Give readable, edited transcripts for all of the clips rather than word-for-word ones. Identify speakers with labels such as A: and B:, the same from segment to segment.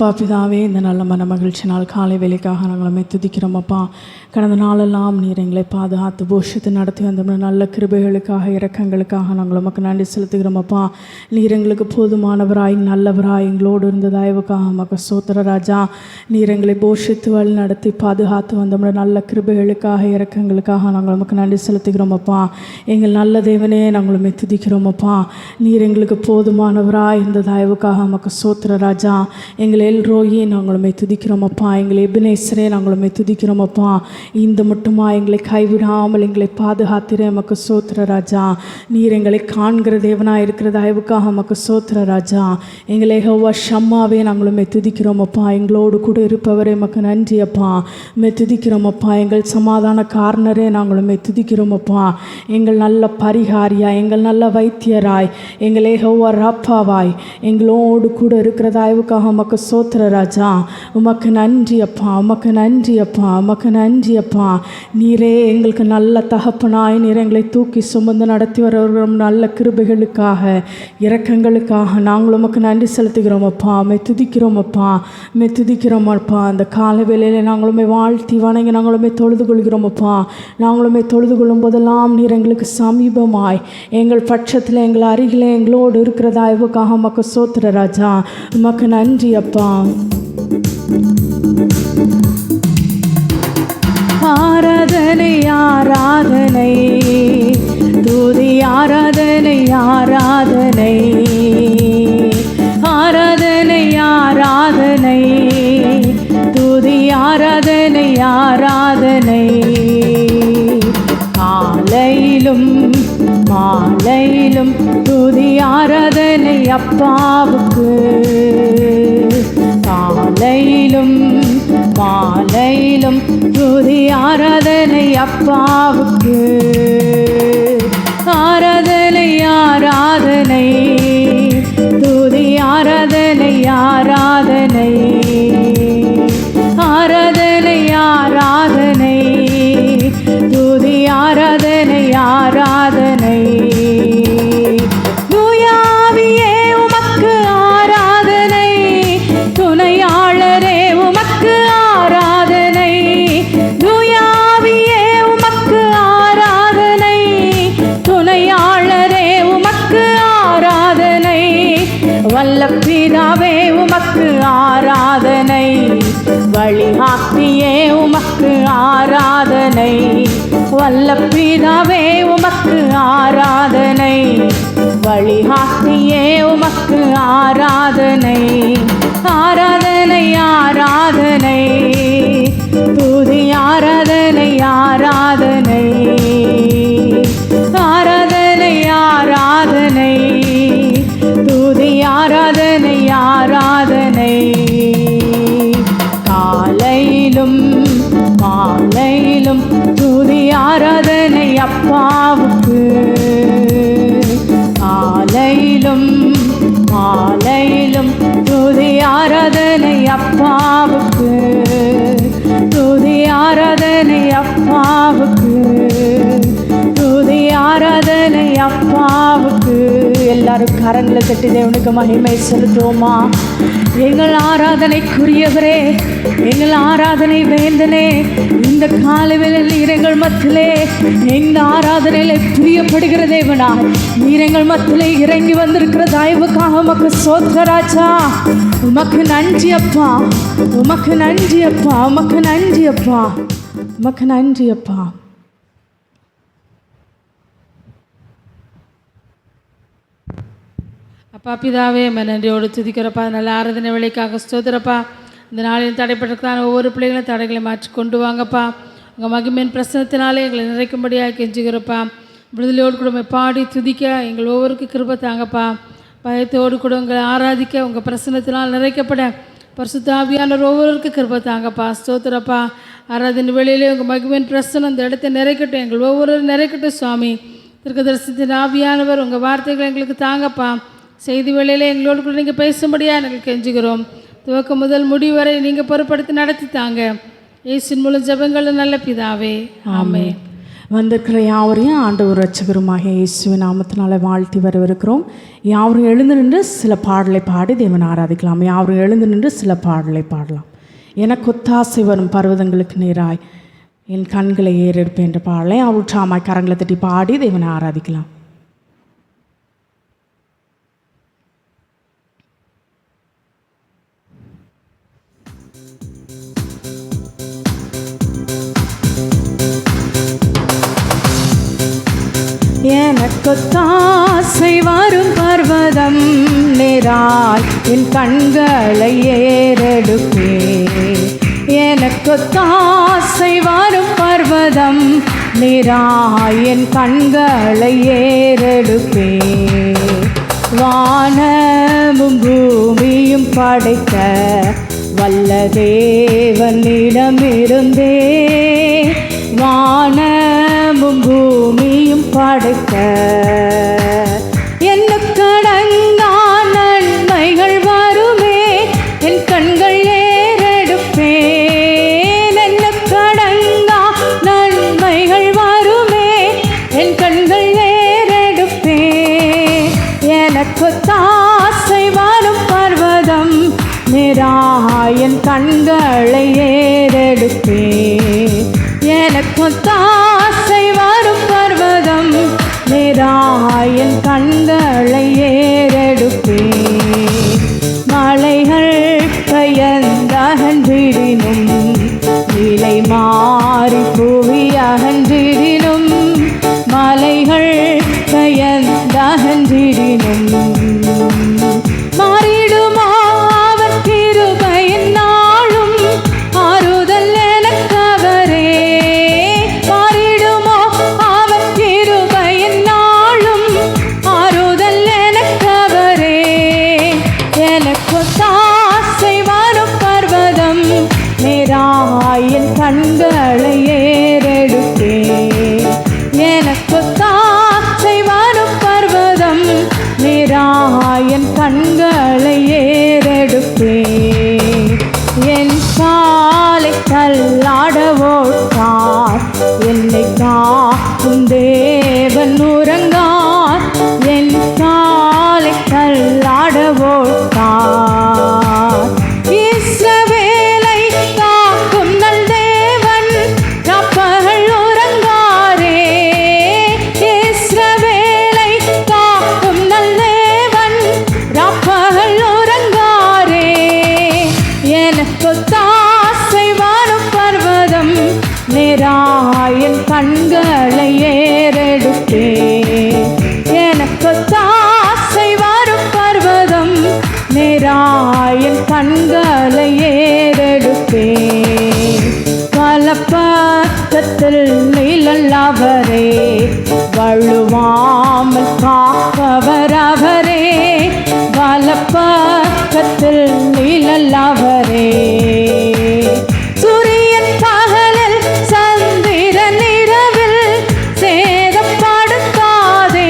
A: அப்பா பிதாவே, இந்த நல்ல மன மகிழ்ச்சி நாள் காலை வேலைக்காக நாங்கள் துதிக்கிறோம் அப்பா. கடந்த நாளெல்லாம் நீர் எங்களை பாதுகாத்து போஷித்து நடத்தி வந்த நல்ல கிருபைகளுக்காக இரக்கங்களுக்காக நாங்கள் உமக்கு நன்றி செலுத்துகிறோம் அப்பா. நீர் எங்களுக்கு போதுமானவராய் நல்லவராய் எங்களோடு இருந்த தயவுக்காக உமக்கு ஸ்தோத்திர ராஜா. நீர் எங்களை போஷித்து வழி நடத்தி பாதுகாத்து வந்த நல்ல கிருபைகளுக்காக இரக்கங்களுக்காக நாங்கள் உமக்கு நன்றி செலுத்துகிறோம் அப்பா. எங்கள் நல்ல தேவனே, நாங்கள் உம்மை துதிக்கிறோம் அப்பா. நீர் எங்களுக்கு போதுமானவராய் இந்த தயவுக்காக உமக்கு ஸ்தோத்திர ராஜா. எங்கள் எல்ரோயே நாங்கள் உம்மை துதிக்கிறோம் அப்பா. எங்கள் எபினேசரே நாங்கள் உம்மை துதிக்கிறோம் அப்பா. இந்த மட்டுமா எங்களை கைவிடாமல் எங்களை பாதுகாத்திரே உமக்கு ஸ்தோத்திர ராஜா. நீர் எங்களை காண்கிற தேவனாக இருக்கிற தயவுக்காக உமக்கு ஸ்தோத்திர ராஜா. எங்களை யெகோவா ஷம்மாவே நாங்கள் உம்மை துதிக்கிறோம் அப்பா. எங்களோடு கூட இருப்பவரே உமக்கு நன்றி அப்பா. உம்மை துதிக்கிறோம் அப்பா. எங்கள் சமாதான காரணரே நாங்கள் உம்மை துதிக்கிறோம் அப்பா. எங்கள் நல்ல பரிகாரியாய், எங்கள் நல்ல வைத்தியராய், எங்கள் யெகோவா ராப்பாவாய் எங்களோடு கூட இருக்கிற தயவுக்காக உமக்கு ஸ்தோத்திர ராஜா. உமக்கு நன்றி அப்பா, உமக்கு நன்றி அப்பா, உமக்கு நன்றி அப்பா. நீரே எங்களுக்கு நல்ல தகப்பனாய், நீர் எங்களை தூக்கி சுமந்து நடத்தி வருகிற நல்ல கிருபைகளுக்காக இரக்கங்களுக்காக நாங்கள் உமக்கு நன்றி செலுத்துகிறோம் அப்பா. உம்மை துதிக்கிறோம் அப்பா, உம்மை துதிக்கிறோம் அப்பா. அந்த கால வேளையில் நாங்கள் உம்மை வாழ்த்தி வணங்கி நாங்கள் உம்மை தொழுது கொள்கிறோம் அப்பா. நாங்கள் உம்மை தொழுது கொள்ளும் போதெல்லாம் நீர் எங்களுக்கு சமீபமாய் எங்கள் பட்சத்தில் எங்கள் அருகிலே எங்களோடு இருக்கிற தயவுக்காக உமக்கு ஸ்தோத்திர ராஜா. உமக்கு நன்றி அப்பா. ஆராதனை ஆராதனை துதி ஆராதனை ஆராதனை ஆராதனை ஆராதனை துதி ஆராதனை ஆராதனை காலையிலும் மாலையிலும் துதி ஆராதனை அப்பாவுக்கு. காலையிலும் மாலையிலும் துதி ஆராதனை அப்பாவுக்கு. ஆராதனை ஆராதனை துதி ஆராதனை ஆராதனை ஆராதனை ஆராதனை துதி ஆராதனை ஆராதனை. தூயாவியே உமக்கு ஆராதனை, துணையாளரே உமக்கு ஆராதனை. தூயாவியே உமக்கு ஆராதனை, துணையாளரே உமக்கு ஆராதனை. வல்ல பிதாவே உமக்கு ஆராதனை, வழிகாட்டியே உமக்கு ஆராதனை. வல்ல பிதாவே உமக்கு ஆராதனை, வழிகாட்டியே உமக்கு ஆராதனை. ஆராதனை ஆராதனை துதி ஆராதனை ஆராதனை ஆராதனை ஆராதனை துதி ஆராதனை ஆராதனை. காலையிலும் மாலையிலும் துதி ஆராதனை அப்பாவுக்கு. காலையிலும் மாலையிலும் துதி ஆராதனை அப்பாவுக்கு. துதி ஆராதனை அப்பாவுக்கு. துதி ஆராதனை அப்பாவுக்கு. எல்லாரும் கரங்களை தட்டி தேவனுக்கு மகிமை செலுத்துவோமா? எங்கள் ஆராதனைக்குரியவரே, எங்கள் ஆராதனை வேந்தனே, இந்த காலவேளையில் நீர் எங்கள் மத்தியிலே இந்த ஆராதனையிலே பிரியப்படுகிற தேவனாய் நீர் எங்கள் மத்தியிலே இறங்கி வந்திருக்கிற தயவுக்காக உமக்கு ஸ்தோத்திர ராஜா. உமக்கு நன்றி அப்பா, உமக்கு நன்றி அப்பா, உமக்கு நன்றி அப்பா, உமக்கு நன்றி அப்பா.
B: அப்பா பிதாவே, நன்றியோடு துதிக்கிறப்பா. நல்ல ஆராதனை வேலைக்காக ஸ்தோத்திரப்பா. இந்த நாளில் தடைப்பட்டிருக்கான ஒவ்வொரு பிள்ளைகளும் தடைகளை மாற்றி கொண்டு வாங்கப்பா. உங்கள் மகிமையின் பிரசனத்தினாலே எங்களை நிறைக்கும்படியாக கெஞ்சுகிறப்பா. விடுதலையோடு கூட பாடி துதிக்க எங்கள் ஒவ்வொருக்கும் கிருபை தாங்கப்பா. பயத்தோடு கூட உங்களை ஆராதிக்க உங்கள் பிரசனத்தினால் நிறைக்கப்பட பரிசுத்த ஆவியானவர் ஒவ்வொருவருக்கும் கிருபை தாங்கப்பா. ஸ்தோத்திரப்பா. ஆராதனை வேளையிலே உங்கள் மகிமையின் பிரசனம் இந்த இடத்தை நிறைக்கட்டும், எங்கள் ஒவ்வொருவரும் நிறைக்கட்டும் சுவாமி. தீர்க்கதரிசனத்தின் ஆவியானவர் உங்கள் வார்த்தைகளை எங்களுக்கு தாங்கப்பா. செய்தி வேளையில் எங்களோடு கூட நீங்கள் பேசும்படியாக எங்களுக்கு கெஞ்சுகிறோம். துவக்கம் முதல் முடிவு வரை நீங்கள் பொறுப்படுத்தி நடத்தி தாங்க. இயேசுவின் மூலம் ஜெபங்கள் நல்ல பிதாவே, ஆமென்.
A: வந்திருக்கிற யாவரையும் ஆண்டவர் இரட்சகருமாக இயேசுவின் நாமத்தினால வாழ்த்தி வரவிருக்கிறோம். யாவரும் எழுந்து நின்று சில பாடலை பாடி தேவனை ஆராதிக்கலாம். யாவரும் எழுந்து நின்று சில பாடலை பாடலாம். எனக்கு ஒத்தாசை வரும் பர்வதங்களுக்கு நேராய் என் கண்களை ஏறெடுப்பேன் என்ற பாடலை அவற்றாமாய் கரங்களை தட்டி பாடி தேவனை ஆராதிக்கலாம். எனக்கொத்தாசை வரும் பர்வதம் நேராய் என் கண்களை ஏறெடுப்பேன். எனக்கொத்தாசை வரும் பர்வதம் நேராய் என் கண்களை ஏறெடுப்பேன். வானமும் பூமியும் படைத்த வல்ல தேவனிடமிருந்தே வானமும் பூமியும் படைத்த எண்ணுக்கடங்கா நன்மைகள் வருமே என் கண்கள் ஏறெடுப்பேன். எண்ணுக்கடங்கா நன்மைகள் வருமே என் கண்கள் ஏறெடுப்பேன். எனக்கொத்தாசை வரும் பர்வதம் நேராய் என் கண்களை ஏறெடுப்பேன். எனக்கொத்தாசை வரும் பர்வதம் நேராய் என் கண்களை ஏறெடுப்பேன். மலைகள் பெயர்ந்தகன்றிடினும் நிலை மாறி புவி அகன்றிடினும் மலைகள் பெயர்ந்தகன்றிடினும் மாறிடுமா அவர் கிருபையின் நாளும் ஆறுதல் எனக்கவரே. மாறிடுமோ அவர் கிருபையின் நாளும் ஆறுதல் எனக்கவரே. எனக்கொத்தாசை வரும் பர்வதம் நேராய் என் கண்களை ஏறெடுப்பேன். எனக்கொத்தாசை வரும் பர்வதம் நேராய் என் கண்களை ஏறெடுப்பேன். என் காலை தள்ளாட ஓட்டார் என்னை காக்கும் தேவன் உறங்கார். என் காலை தள்ளாட ஓட்டார் இஸ்ரவேலை காக்கும் நல் தேவன் ராப்பகல் உறங்காரே. இஸ்ரவேலை காக்கும் நல் தேவன் ராப்பகல் உறங்காரே. எனக்கொத்தாசை வரும் பர்வதம் நேராய் என் கண்களை ஏறெடுப்பேன். எனக்கொத்தாசை வரும் பர்வதம் நேராய் என் கண்களை ஏறெடுப்பேன். வலப்பக்கத்தில் நிழலாவரே வழுவாமல் காப்பவர் அவரே. வலப்பக்கத்தில் நிழலாவரே. சூரியன் பகலில் சந்திரன் இரவில் சேதப்படுத்தாதே.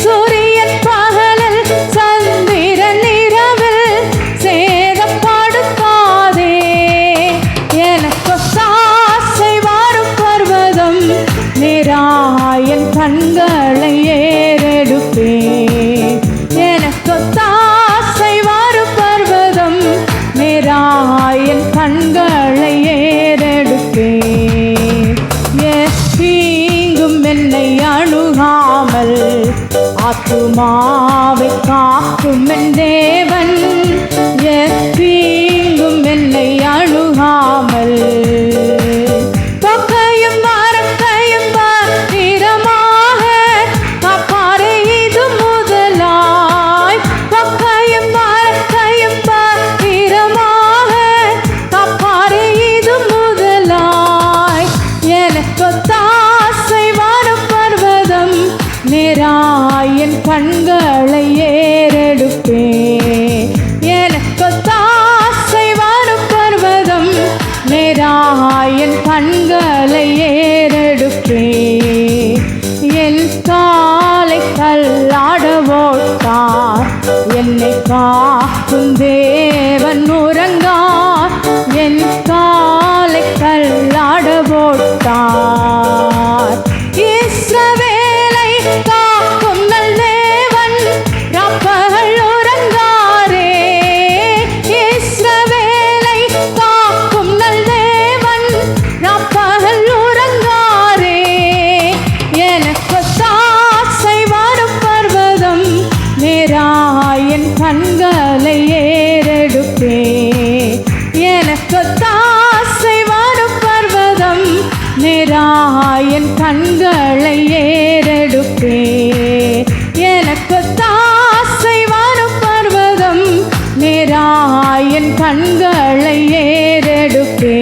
A: சூரியன் பகலில் சந்திரன் இரவில் சேதப்படுத்தாதே. எனக்கொத்தாசை வரும் பர்வதம் நேராய் என் கண்களை ஏறெடுப்பேன். எனக்கொத்தாசை வரும் பர்வதம் நேராய் என் கண்களை ஏறெடுப்பேன். தீங்கும் என்னை அணுகாமல் ஆத்துமாவை காக்கும் என் தேவன். தீங்கும் என்னை அணுகாமல் பொக்கையும் மரக்கையும் பத்திரமாக காப்பாரே இது முதலாய். பொக்கையும் மரக்கையும் பத்திரமாக காப்பாரே இது முதலாய். எனக்கொத்தாசை வரும் பர்வதம் நேராய் என் கண்களை ஏறெடுப்பேன். எனக்கொத்தாசை வரும் பர்வதம் நேராய் என் கண்களை ஏறெடுப்பேன். என் காலை தள்ளாட ஓட்டார் என்னை காக்கும் தேவன் உறங்கார். என் காலை தள்ளாட ஓட்டார் எனக்கு தாசை வரும் பர்வதம் நேராயன் கண்களை ஏறெடுப்பே. எனக்கு தாசை வரும் பர்வதம் நேராயன் கண்களை ஏறெடுப்பே.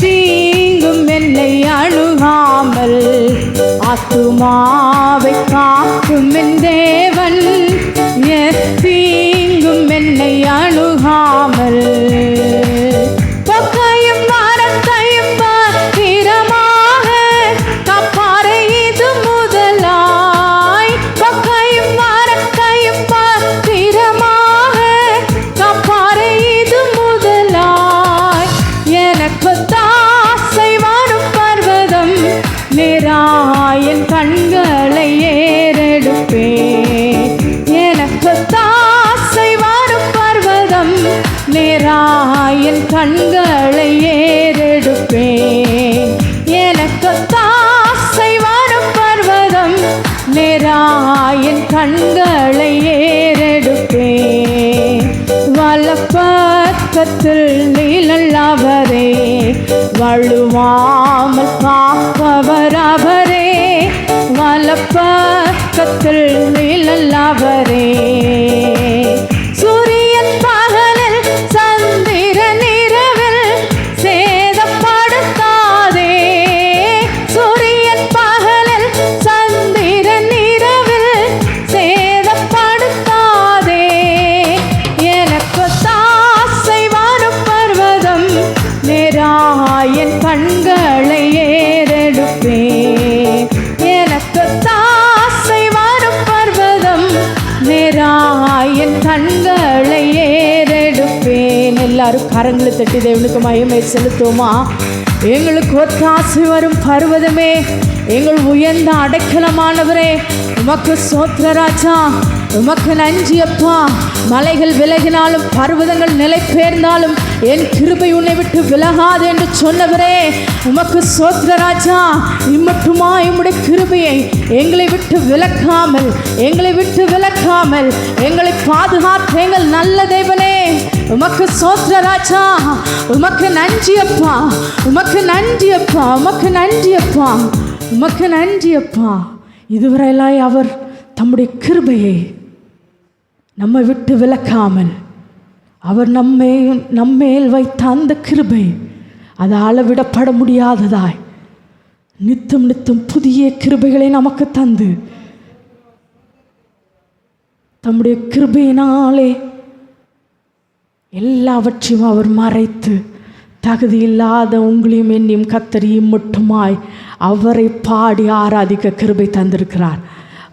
A: தீங்கும் என்னை அணுகாமல் ஆத்துமாவை காக்கும் என் தேவன். தீங்கும் என்னை அணுகாமல் பொக்கையும் மரத்தையும் பத்திரமாக காப்பாரை இது முதலாய். பொக்கையும் மரத்தையும் பத்திரமாக காப்பாரை இது முதலாய். எனக்கு தாசை வரும் பர்வதம் நேராயன் கண்களை ஏறெடுப்பே. எனக்கு தாசை வரும் பர்வதம் நேராயன் கண்களை ஏறெடுப்பே. எனக்கு தாசை வரும் பர்வதம் நேராயன் கண்களை ஏறெடுப்பே. வலப்பக்கத்தில் நிழலாவரே வழுவாமல் காப்பவர் அவரே. வலப்பக்கத்தில் நிழலாவரே. சூரியன் பகலில் சந்திரன் இரவில் சேதப்படுத்தாதே. சூரியன் பகலில் சந்திரன் இரவில் சேதப்படுத்தாதே. எனக்கு தாசை வரும் பர்வதம் நேராயன் கண்களை ஏறெடுப்பே. எனக்கு தாசை வரும் பர்வதம் நேராயன் கண்களை ஏறெடுப்பேன். எல்லாரும் கரங்களை தட்டி தேவனுக்கு மகிமை செலுத்துவோமா? எங்களுக்கு ஒத்தாசை வரும் பர்வதமே, எங்கள் உயர்ந்த அடைக்கலமானவரே, உமக்கு ஸ்தோத்திர ராஜா. உமக்கு நன்றி அப்பா. மலைகள் விலகினாலும் பர்வதங்கள் நிலை பெயர்ந்தாலும் என் கிருபை உன்னை விட்டு விலகாது என்று சொன்னவரே, உமக்கு ஸ்தோத்திர ராஜா. இம்மட்டுமா உம்முடைய கிருபையை எங்களை விட்டு விலக்காமல் எங்களை பாதுகாத்த எங்கள் நல்ல தேவனே, உமக்கு ஸ்தோத்திர ராஜா. உமக்கு நன்றி அப்பா. உமக்கு நன்றி அப்பா. உமக்கு நன்றி அப்பா. உமக்கு நன்றி அப்பா. இதுவரையிலாய் அவர் தம்முடைய கிருபையை நம்மை விட்டு விலக்காமல் அவர் நம்மேல் வைத்த அந்த கிருபை அது அளவிடப்பட முடியாததாய் நித்தம் நித்தம் புதிய கிருபைகளை நமக்கு தந்து தம்முடைய கிருபையினாலே எல்லாவற்றையும் அவர் மறைத்து தகுதியில்லாத உங்களையும் என்னையும் கத்தரியும் மட்டுமாய் அவரை பாடி ஆராதிக்க கிருபை தந்திருக்கிறார்.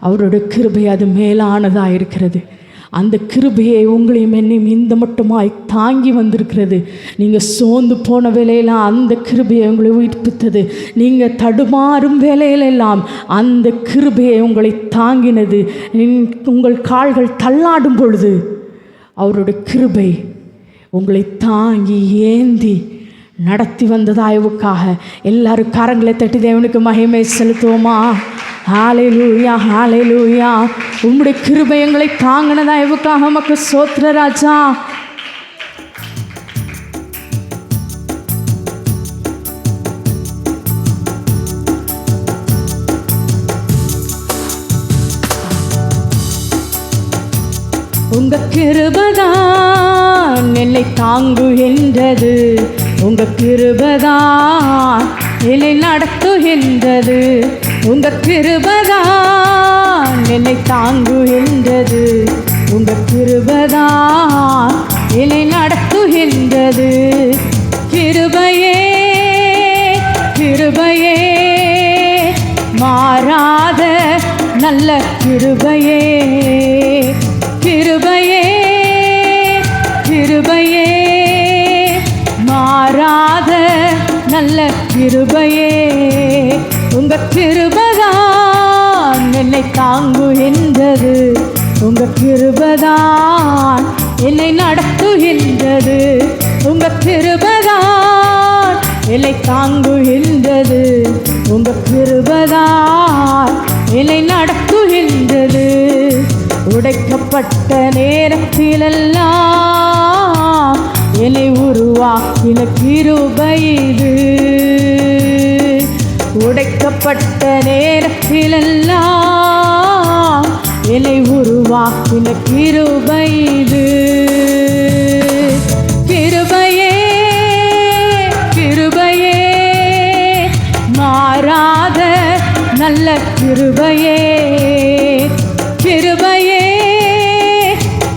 A: அவருடைய கிருபை அது மேலானதாக இருக்கிறது. அந்த கிருபையை உங்களையும் என்னையும் இந்த மட்டுமாய் தாங்கி வந்திருக்கிறது. நீங்கள் சோர்ந்து போன வேலையெல்லாம் அந்த கிருபையை உங்களை உயிர்ப்பித்தது. நீங்கள் தடுமாறும் வேலையிலெல்லாம் அந்த கிருபையை உங்களை தாங்கினது. உங்கள் கால்கள் தள்ளாடும் பொழுது அவருடைய கிருபை உங்களை தாங்கி ஏந்தி நடத்தி வந்த தயவுக்காக எல்லாரும் கரங்களை தட்டி தேவனுக்கு மகிமை செலுத்துவோமா? ஹல்லேலூயா, ஹல்லேலூயா. உம்முடைய கிருபை எங்களை தாங்கின தயவுக்காக உமக்கு ஸ்தோத்திர ராஜா. உங்க கிருபைதான் என்னை தாங்குகின்றது. உங்க கிருபைதான் என்னை நடத்துகின்றது. உங்க கிருபைதான் என்னை தாங்குகின்றது. உங்க கிருபைதான் என்னை நடத்துகின்றது. கிருபையே கிருபையே மாறாத நல்ல கிருபையே. கிருபையே கிருபையே மாறாத நல்ல கிருபையே. உங்க கிருபைதான் என்னை தாங்குகின்றது. உங்க கிருபைதான் என்னை நடத்துகின்றது. உங்க கிருபைதான் என்னை தாங்குகின்றது. உங்க கிருபைதான் என்னை நடத்துகின்றது. உடைக்கப்பட்ட நேரத்திலெல்லாம் என்னை உருவாக்கின கிருபை இது. உடைக்கப்பட்ட நேரத்திலெல்லாம் என்னை உருவாக்கின கிருபை இது. கிருபையே கிருபையே மாறாத நல்ல கிருபையே. கிருபையே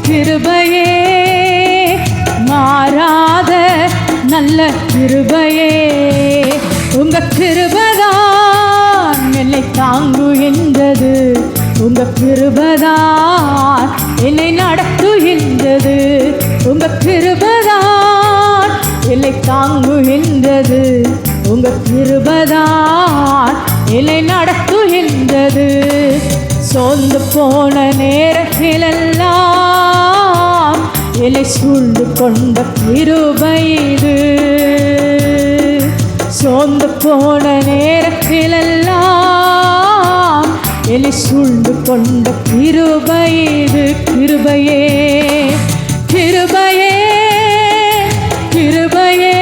A: கிருபையே மாறாத நல்ல கிருபையே. உங்க கிருபைதான் என்னை தாங்குகின்றது. உங்க கிருபைதான் என்னை நடத்துகின்றது. உங்க கிருபைதான் என்னை தாங்குகின்றது. உங்க கிருபைதான் என்னை நடத்துகின்றது. சோர்ந்து போன நேரத்திலெல்லாம் என்னை சூழ்ந்து கொண்ட கிருபை இது. சோர்ந்து போன நேரத்திலெல்லாம் என்னை சூழ்ந்து கொண்ட கிருபை இது. கிருபையே கிருபையே கிருபையே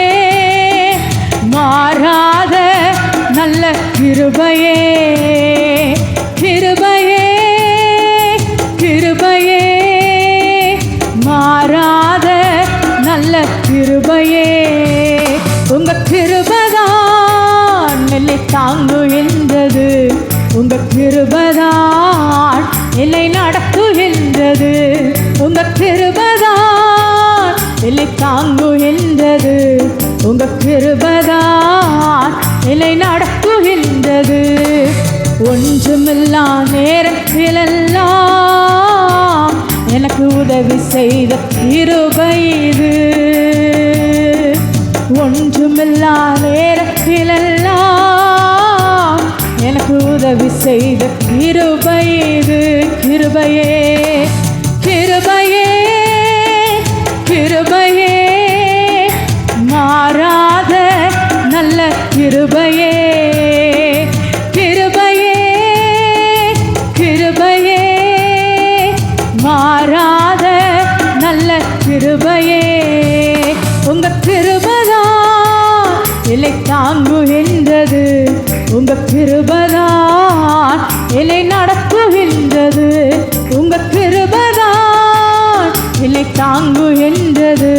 A: மாறாத நல்ல கிருபையே. கிருபையே கிருபையே மாறாத நல்ல கிருபையே. உங்க கிருபைதான் என்னை தாங்குகின்றது. உங்க கிருபைதான் என்னை நடத்துகின்றது. உங்க கிருபைதான் என்னை தாங்குகின்றது. உங்க கிருபைதான் என்னை நடத்துகின்றது. ஒன்றுமில்லா நேரத்திலெல்லாம் எனக்கு உதவி செய்த கிருபை இது. ஒன்றுமில்லா நேரத்திலெல்லாம் எனக்கு உதவி செய்த கிருபை இது. கிருபையே கிருபையே கிருபையே மாறாத நல்ல கிருபையே. கிருபையே கிருபையே மாறாத நல்ல கிருபையே. உங்க கிருபைதான் என்னை தாங்குகின்றது. உங்க கிருபைதான் என்னை நடத்துகின்றது. உங்க கிருபைதான் என்னை தாங்குகின்றது.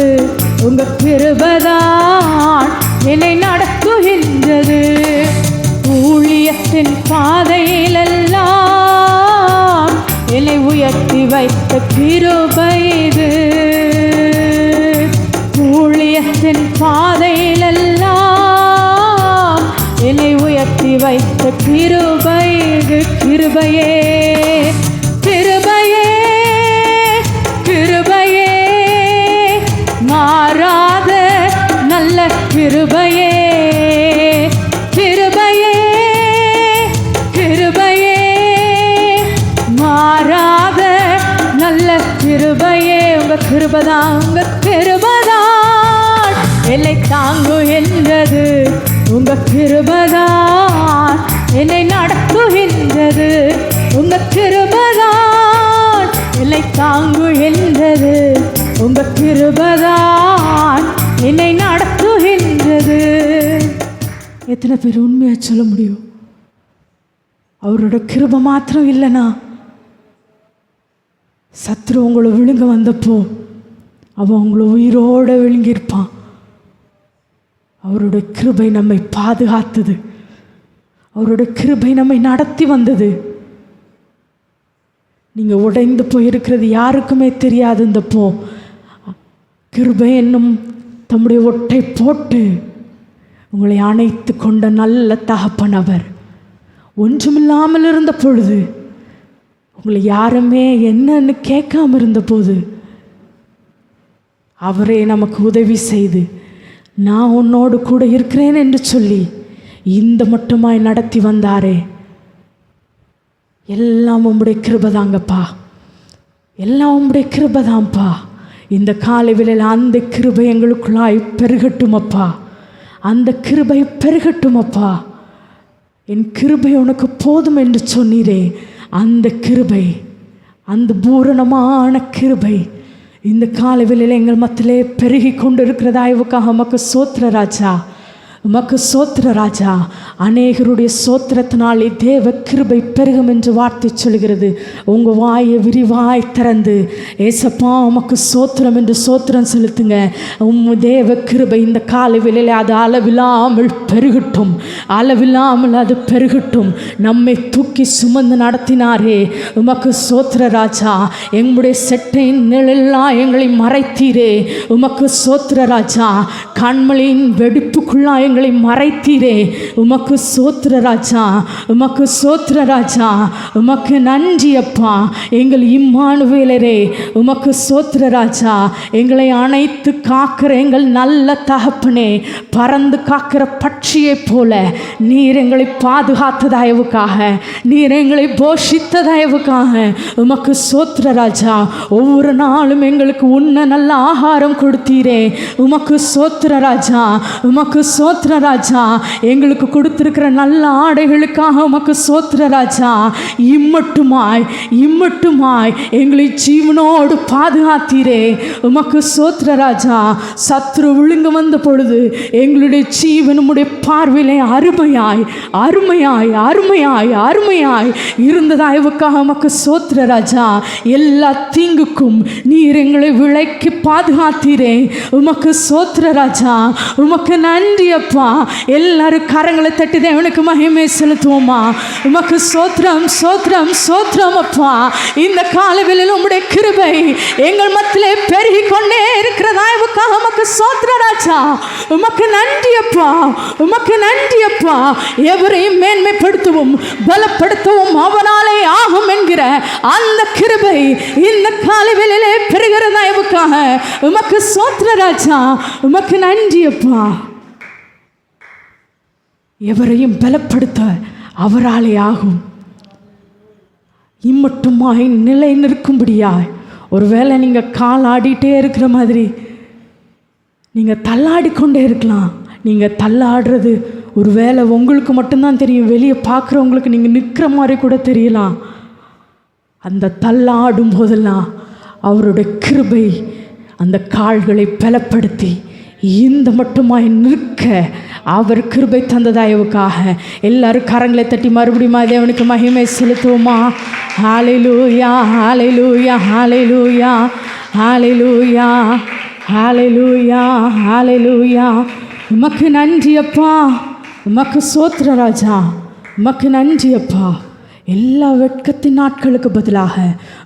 A: உங்க கிருபைதான் என்னை நடத்துகின்றது. ஊழியத்தின் பாதையிலெல்லாம் என்னை உயர்த்தி வைத்த கிருபை இது. ஊழியத்தின் பாதையிலெல்லாம் என்னை உயர்த்தி வைத்த கிருபை இது. கிருபையே கிருபையே கிருபையே மாறாத நல்ல கிருபையே. கிருபையே கிருபையே மாறாத நல்ல கிருபையே. உங்க கிருபைதான் உங்க கிருபைதான் என்னை தாங்குகின்றது. உங்க கிருபைதான் என்னை நடத்துகின்றது. உங்க கிருபைதான் என்னை தாங்குகின்றது. உங்க கிருபைதான் என்னை நடத்துகின்றது. எத்தனை பேர் உண்மையாக சொல்ல முடியும்? அவரோட கிருபை மாத்திரம் இல்லைனா சத்ரு உங்களை விழுங்க வந்தப்போ அவன் உங்களை உயிரோடு விழுங்கியிருப்பான். அவருடைய கிருபை நம்மை பாதுகாத்தது. அவருடைய கிருபை நம்மை நடத்தி வந்தது. நீங்கள் உடைந்து போயிருக்கிறது யாருக்குமே தெரியாது. இந்தப்போ கிருபை என்னும் தம்முடைய ஒட்டை போட்டு உங்களை அணைத்து கொண்ட நல்ல தகப்பன் அவர். ஒன்றுமில்லாமல் இருந்த பொழுது, உங்களை யாருமே என்னன்னு கேட்காம இருந்தபோது அவரே நமக்கு உதவி செய்து, நான் உன்னோடு கூட இருக்கிறேன் என்று சொல்லி இந்த மட்டுமாய் நடத்தி வந்தாரே. எல்லாம் உம்முடைய கிருபைதாங்கப்பா, எல்லாம் உம்முடைய கிருபைதான்ப்பா. இந்த காலை வேளையில் அந்த கிருபை எங்களுக்குள்ளாய் பெருகட்டுமப்பா, அந்த கிருபை பெருகட்டுமப்பா. என் கிருபை உனக்கு போதும் என்று சொன்னீரே, அந்த கிருபை, அந்த பூரணமான கிருபை இந்த காலவெளியில் எங்கள் மத்தியிலே பெருகி கொண்டு இருக்கிற தயவுக்காக உமக்கு சோத்திர ராஜா, உமக்கு சோத்திர ராஜா. அநேகருடைய சோத்திரத்தினாலே தேவ கிருபை பெருகும் என்று வார்த்தை சொல்கிறது. உங்கள் வாயை விரிவாய் திறந்து ஏசப்பா உமக்கு சோத்திரம் என்று சோத்திரம் செலுத்துங்க. தேவ கிருபை இந்த காலவெளியில் அது அளவில்லாமல் பெருகட்டும், அளவில்லாமல் அது பெருகட்டும். நம்மை தூக்கி சுமந்து நடத்தினாரே உமக்கு சோத்திர ராஜா. எங்களுடைய செட்டையின் நிழலெல்லாம் எங்களை மறைத்தீரே உமக்கு சோத்திர ராஜா. கண்மலையின் வெடிப்புக்குள்ளா எங்களை மறைத்தீரே உமக்கு சோத்திர ராஜா, உமக்கு சோத்திர ராஜா. உமக்கு நன்றி அப்பா. எங்கள் இம்மானுவேலரே உமக்கு சோத்திர ராஜா. எங்களை அணைத்து காக்கிற எங்கள் நல்ல தகப்பனே, பறந்து காக்கிற பட்சியை போல நீர் எங்களை பாதுகாத்த தயவுக்காக, நீர் எங்களை போஷித்த தயவுக்காக உமக்கு சோத்திர ராஜா. ஒவ்வொரு நாளும் எங்களுக்கு உண்ண நல்ல ஆகாரம் கொடுத்தீரே உமக்கு சோத்திர ராஜா, உமக்கு சோத்திர ராஜா. எங்களுக்கு கொடுத்திருக்கிற நல்ல ஆடைகளுக்காக உமக்கு சோத்திர ராஜா. இம்மட்டுமாய் எங்களை ஜீவனோடு பாதுகாத்தீரே உமக்கு சோத்திர ராஜா. சத்ரு விழுங்க வந்த பொழுது எங்களுடைய ஜீவன் உம்முடைய பார்வையிலே அருமையாய் அருமையாய் அருமையாய் அருமையாய் இருந்த தயவுக்காக உமக்கு சோத்திர ராஜா. எல்லா தீங்குக்கும் நீர் எங்களை விலைக்கு பாதுகாத்தீரே உமக்கு சோத்திர ராஜா. உமக்கு நன்றி அப்பா. எல்லாரும் கரங்களை தட்டி தேவனுக்கு மகிமை செலுத்துவோமா? உமக்கு சோத்திரம் சோத்திரம் சோத்திரம் அப்பா. இந்த காலவெளியில் உம்முடைய கிருபை எங்கள் மத்தியிலே பெருகி கொண்டே இருக்கிற தயவுக்காக உமக்கு சோத்திர ராஜா. உமக்கு நன்றி அப்பா, உமக்கு நன்றி அப்பா. எவரையும் மேன்மைப்படுத்தவும் பலப்படுத்தவும் அவனாலே ஆகும் என்கிற அந்த கிருபை இந்த காலவெளியிலே பெருகிற தயவுக்காக உமக்கு சோத்திர ராஜா. உமக்கு நன்றி அப்பா. எவரையும் பலப்படுத்த அவராலே ஆகும். இம்மட்டுமாய் நிலை நிற்கும்படியாய். ஒருவேளை நீங்கள் கால் ஆடிட்டே இருக்கிற மாதிரி நீங்கள் தள்ளாடிக்கொண்டே இருக்கலாம். நீங்கள் தள்ளாடுறது ஒரு வேளை உங்களுக்கு மட்டும்தான் தெரியும், வெளியே பார்க்குறவங்களுக்கு நீங்கள் நிற்கிற மாதிரி கூட தெரியலாம். அந்த தள்ளாடும் போதெல்லாம் அவருடைய கிருபை அந்த கால்களை பலப்படுத்தி இந்த மட்டுமாய் நிற்க அவர் கிருபை தந்த தயவுக்காக எல்லாரும் கரங்களை தட்டி மறுபடியும் தேவனுக்கு மகிமை செலுத்துவோமா? ஹல்லேலூயா ஹல்லேலூயா ஹல்லேலூயா ஹல்லேலூயா ஹல்லேலூயா ஹல்லேலூயா. உமக்கு நன்றி அப்பா, உமக்கு சோத்திர ராஜா, உமக்கு நன்றி அப்பா. எல்லா வெட்கத்தின் நாட்களுக்கு பதிலாக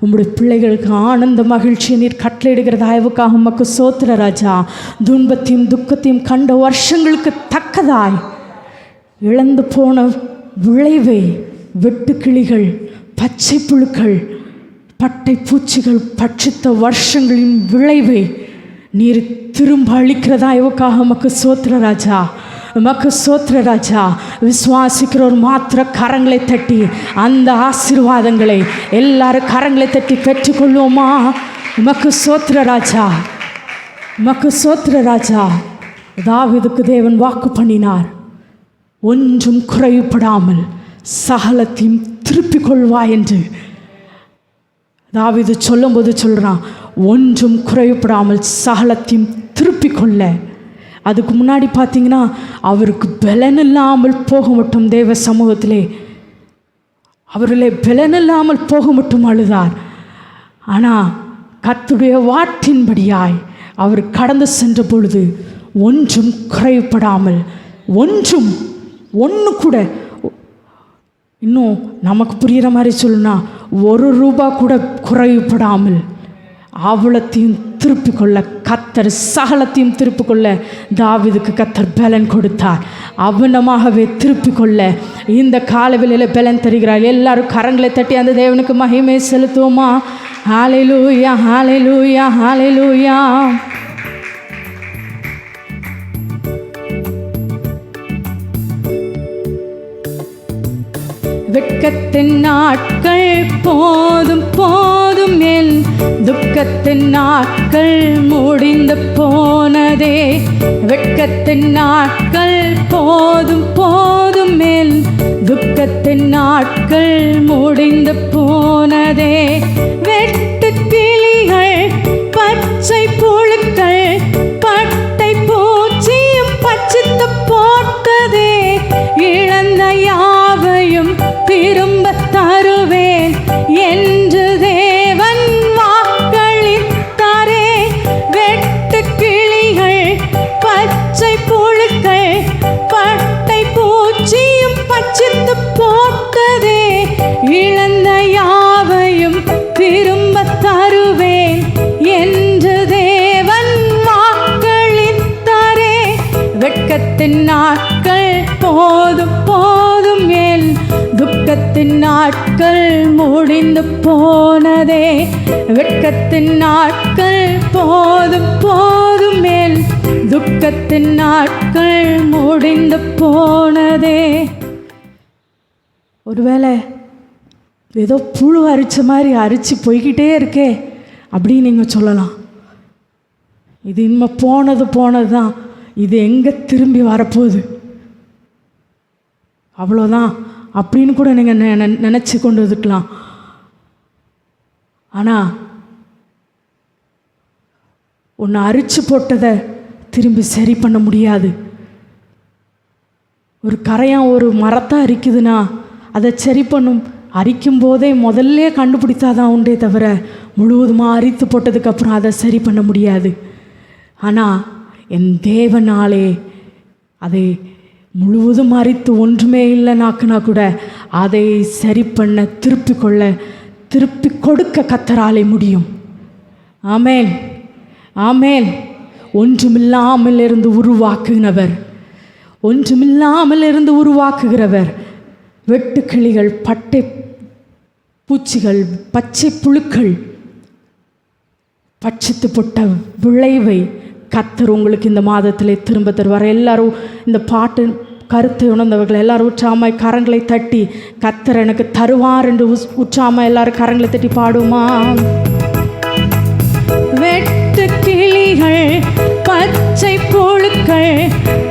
A: உம்முடைய பிள்ளைகளுக்கு ஆனந்த மகிழ்ச்சியை நீர் கட்டளையிடுகிற தயவுக்காக உமக்கு சோத்திர ராஜா. துன்பத்தையும் துக்கத்தையும் கண்ட வருஷங்களுக்கு தக்கதாய் இழந்து போன விளைவை வெட்டுக்கிளிகள், பச்சை புழுக்கள், பட்டை பூச்சிகள் பட்சித்த வருஷங்களின் விளைவை நீர் திரும்ப அளிக்கிற தயவுக்காக உமக்கு சோத்திர ராஜா, உமக்கு சோத்திர ராஜா. விசுவாசிக்கிறோர் மாத்திர கரங்களை தட்டி அந்த ஆசீர்வாதங்களை எல்லாரும் கரங்களை தட்டி பெற்றுக்கொள்வோமா? உமக்கு சோத்திர ராஜா, உமக்கு சோத்திர ராஜா. தாவீதுக்கு தேவன் வாக்கு பண்ணினார், ஒன்றும் குறைவுபடாமல் சகலத்தையும் திருப்பிக் கொள்வாய் என்று. தாவீது சொல்லும்போது சொல்கிறான், ஒன்றும் குறைவுபடாமல் சகலத்தையும் திருப்பிக் கொள்ள. அதுக்கு முன்னாடி பார்த்தீங்கன்னா அவருக்கு பலன் இல்லாமல் போக மட்டும் தேவ சமூகத்திலே அவர்களே பலன் இல்லாமல் போக மட்டும் அழுதார். ஆனால் கர்த்தருடைய வாட்டின்படியாய் அவர் கடந்து சென்ற பொழுது ஒன்றும் குறைவுபடாமல், ஒன்று கூட, இன்னும் நமக்கு புரிகிற மாதிரி சொல்லணும்னா ₹1 கூட குறைவுபடாமல் அவ்வளத்தையும் திருப்பிக் கொள்ள கர்த்தர் சகலத்தையும் திருப்பிக் கொள்ள தாவீதுக்கு கர்த்தர் பலன் கொடுத்தார். அவனமாகவே திருப்பிக் கொள்ள இந்த காலவெளியில் பலன் தருகிறார். எல்லாரும் கரங்களை தட்டி அந்த தேவனுக்கு மகிமை செலுத்துவோமா? ஹல்லேலூயா ஹல்லேலூயா ஹல்லேலூயா. வெட்கத்தின் நாட்கள் போதும் போதும், என் துக்கத்தின் நாட்கள் முடிந்து போனதே. வெட்கத்தின் நாட்கள் போதும் போதும், என் துக்கத்தின் நாட்கள் முடிந்து போனதே. வெட்டு கிளிகள் வெட்கத்தின் நாட்கள் போதும் போதும், என் துக்கத்தின் நாட்கள் முடிந்து போனதே. வெட்கத்தின் நாட்கள் போதும் போதும், என் துக்கத்தின் நாட்கள் முடிந்து போனதே. ஒருவேளை ஏதோ புழு அரிச்ச மாதிரி அரிச்சு போய்கிட்டே இருக்கே அப்படின்னு நீங்கள் சொல்லலாம். இது இனிமே போனது தான், இது எங்கே திரும்பி வரப்போகுது, அவ்வளோதான் அப்படின்னு கூட நீங்கள் நினச்சி கொண்டு இருக்கலாம். ஆனால் ஒன்று அரிச்சு போட்டதை திரும்பி சரி பண்ண முடியாது. ஒரு கரையான் ஒரு மரத்தை அரிக்குதுன்னா அதை சரி பண்ணும் அரிக்கும் போதே முதல்ல கண்டுபிடித்தாதான் உண்டே தவிர முழுவதுமாக அரித்து போட்டதுக்கப்புறம் அதை சரி பண்ண முடியாது. ஆனால் என் தேவனாலே அதை முழுவதும் அரித்து ஒன்றுமே இல்லைனாக்குனா கூட அதை சரி பண்ண திருப்பி கொடுக்க கர்த்தராலே முடியும். ஆமேன் ஆமேன். ஒன்றுமில்லாமல் இருந்து உருவாக்குகிறவர், வெட்டுக்கிளிகள், பட்டை பூச்சிகள், பச்சை புழுக்கள் பட்சித்து போட்ட விளைவை கர்த்தர் உங்களுக்கு இந்த மாதத்திலே திரும்ப தருவார். எல்லாரும் இந்த பாட்டு கருத்தை உணர்ந்தவர்கள் எல்லாரும் உற்சாகமாய் கரங்களை தட்டி கர்த்தர் எனக்கு தருவார் என்று உற்சாகமாய் எல்லாரும் கரங்களை தட்டி பாடுமா. வெட்டு கிளிகள், பச்சை புழுக்கள்,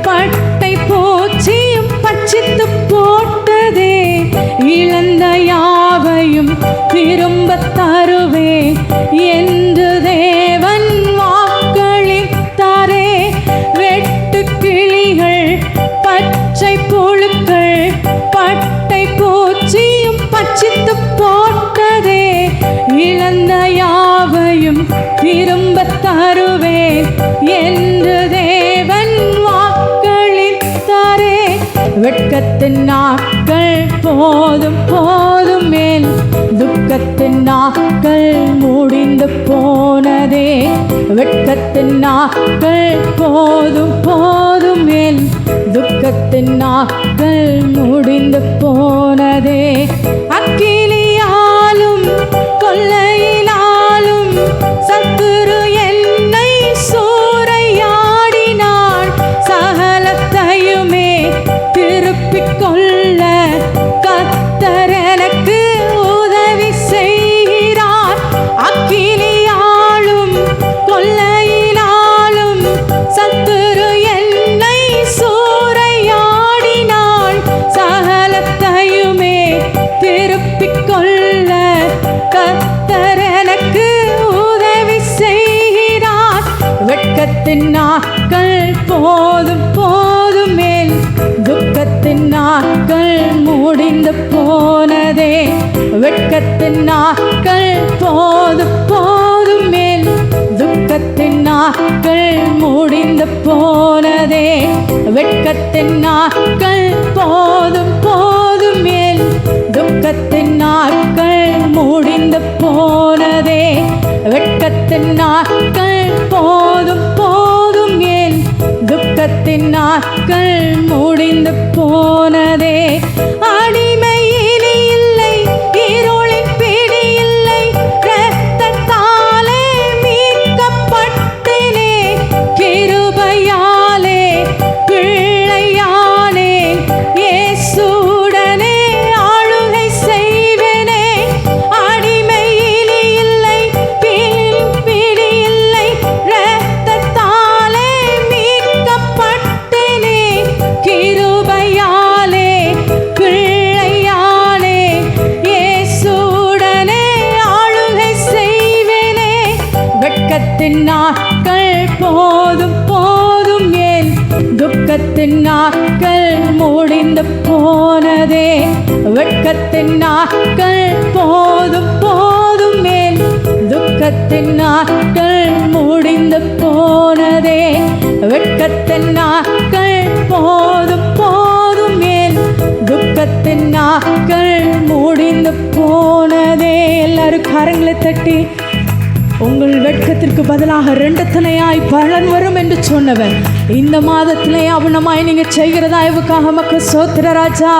A: பட்டை பூச்சியும் பட்சித்து போட்டதே. இழந்த யாவையும் திரும்ப தருவே என்று தேவன் வாக்களித்தாரே. வெட்டு கிளிகள், பச்சை புழுக்கள், பட்டை பூச்சியும் பட்சித்து போட்டதே. இழந்த யாவையும் திரும்ப தருவே என்று தேவன் வாக்களித்தாரே. வெட்கத்தின் நாட்கள் போதும் போதும், என் துக்கத்தின் நாட்கள் முடிந்து போனதே. வெட்கத்தின் நாட்கள் போதும் போதும், என் துக்கத்தின் நாட்கள் முடிந்து போனதே. அக்கினியாலும் கொள்ளையினாலும் சத்துரு என்னை சூறையாடினான். சகலத்தையுமே திருப்பிக் கொள்ள கர்த்தர் எனக்கு உதவி செய்கிறார். அக்கினியாலும் கொள்ளையினாலும் சத்துரு என்னை சூறையாடினான். சகலத்தையுமே திருப்பிக் கொள்ள கர்த்தர் எனக்கு உதவி செய்கிறார். வெட்கத்தின் நாட்கள் போதும் போதும், என் துக்கத்தின் நாட்கள் முடிந்து போனதே. வெட்கத்தின் நாட்கள் போதும் போதும், என் துக்கத்தின் நாட்கள் முடிந்து போனதே. வெட்கத்தின் நாட்கள் போதும் போதும், என் துக்கத்தின் நாட்கள் முடிந்து போனதே. வெட்கத்தின் நாட்கள் போதும் போதும், என் துக்கத்தின் நாட்கள் முடிந்து போனதே. அடிமையிலே இல்லை, இருளின் பிடி இல்லை, இரத்தத்தாலே மீட்கப்பட்டேனே. கிருபையாலே பிள்ளையானே, இயேசுவுடனே ஆளுகை செய்வேனே. அடிமையிலே இல்லை, பிடி இல்லை, இரத்தத்தாலே மீட்கப்பட்டேனே. கிருபையாலே பிள்ளையானே, இயேசுவுடனே ஆளுகை செய்வேனே. வெட்கத்தின் நாட்கள் போதும் போதும், என் துக்கத்தின் நாட்கள் முடிந்து போனதே. வெட்கத்தின் நாட்கள் போதும் போதும், என் துக்கத்தின் நாட்கள் முடிந்து போனதே. வெட்கத்தின் நாட்கள் போதும் போதும், என் துக்கத்தின் நாட்கள் முடிந்து போனதே. எல்லாரும் கரங்களை தட்டி உங்கள் வெட்கத்திற்கு பதிலாக 2 தனையாய் பலன் வரும் என்று சொன்னவர் இந்த மாதத்திலே அவனமாய் நீங்க செய்கிற தயவுக்காக உமக்கு ஸ்தோத்திர ராஜா.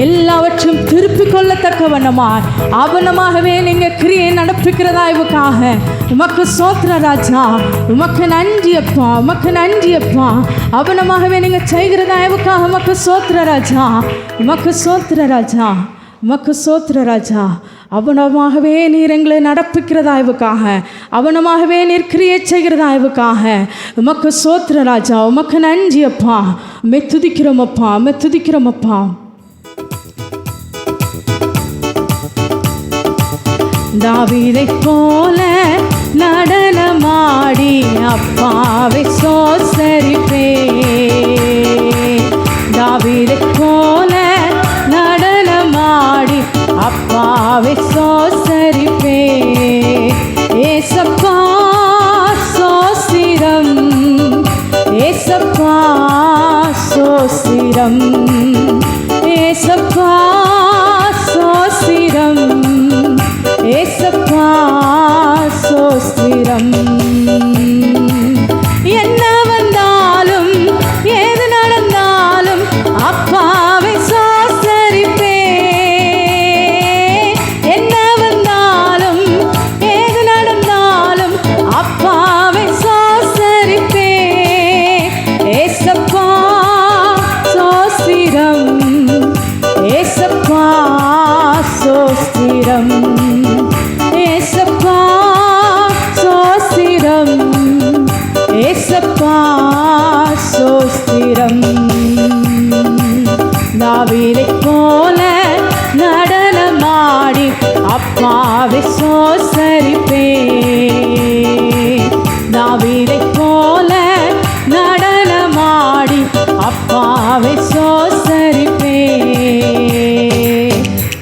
A: எல்லாவற்றையும் திருப்பிக் கொள்ளத்தக்க வண்ணமாய் அவனமாகவே நீங்க கிரியை நடப்பிக்கிற தயவுக்காக உமக்கு ஸ்தோத்திர ராஜா. உமக்கு நன்றி அப்பா, உமக்கு நன்றி அப்பா. அவனமாகவே நீங்க செய்கிற தயவுக்காக உமக்கு ஸ்தோத்திர ராஜா, உமக்கு ஸ்தோத்திர ராஜா, உமக்கு ஸ்தோத்திர ராஜா. அவனமாகவே நீர் எங்களை நடப்பிக்கிற தயவுக்காக, அவனமாகவே நீர் கிரியை செய்கிற தயவுக்காக உமக்கு ஸ்தோத்திர ராஜா. உமக்கு நன்றி அப்பா. மெத்துதிக்கிறோம் அப்பா, மெத்துதிக்கிறோம் அப்பா. தாவீதை போல நடனமாடி அப்பாவை சோசரிப்பே. தாவீதை போல நடனமாடி அப்பாவை சோசரிப்பே. ஏசப்பா சோசிரம், ஏசப்பா சோசிரம், ஏசப்பா சோசிரம், ஏசப்பா சோஸ்திரம். என்ன வந்தாலும் ஏது நடந்தாலும் அப்பாவை சோஸ்தரிப்பே. என்ன வந்தாலும் ஏது நடந்தாலும் அப்பாவை சோஸ்தரிப்பே. ஏசப்பா சோஸ்திரம், ஏசப்பா சோஸ்திரம், ஏசப்பா சோஸ்திரம், ஏசப்பா சோஸ்திரம். தாவீதை போல நடனமாடி அப்பாவை சோசரிப்பே. தாவீதை போல நடனமாடி அப்பாவை சோசரிப்பே.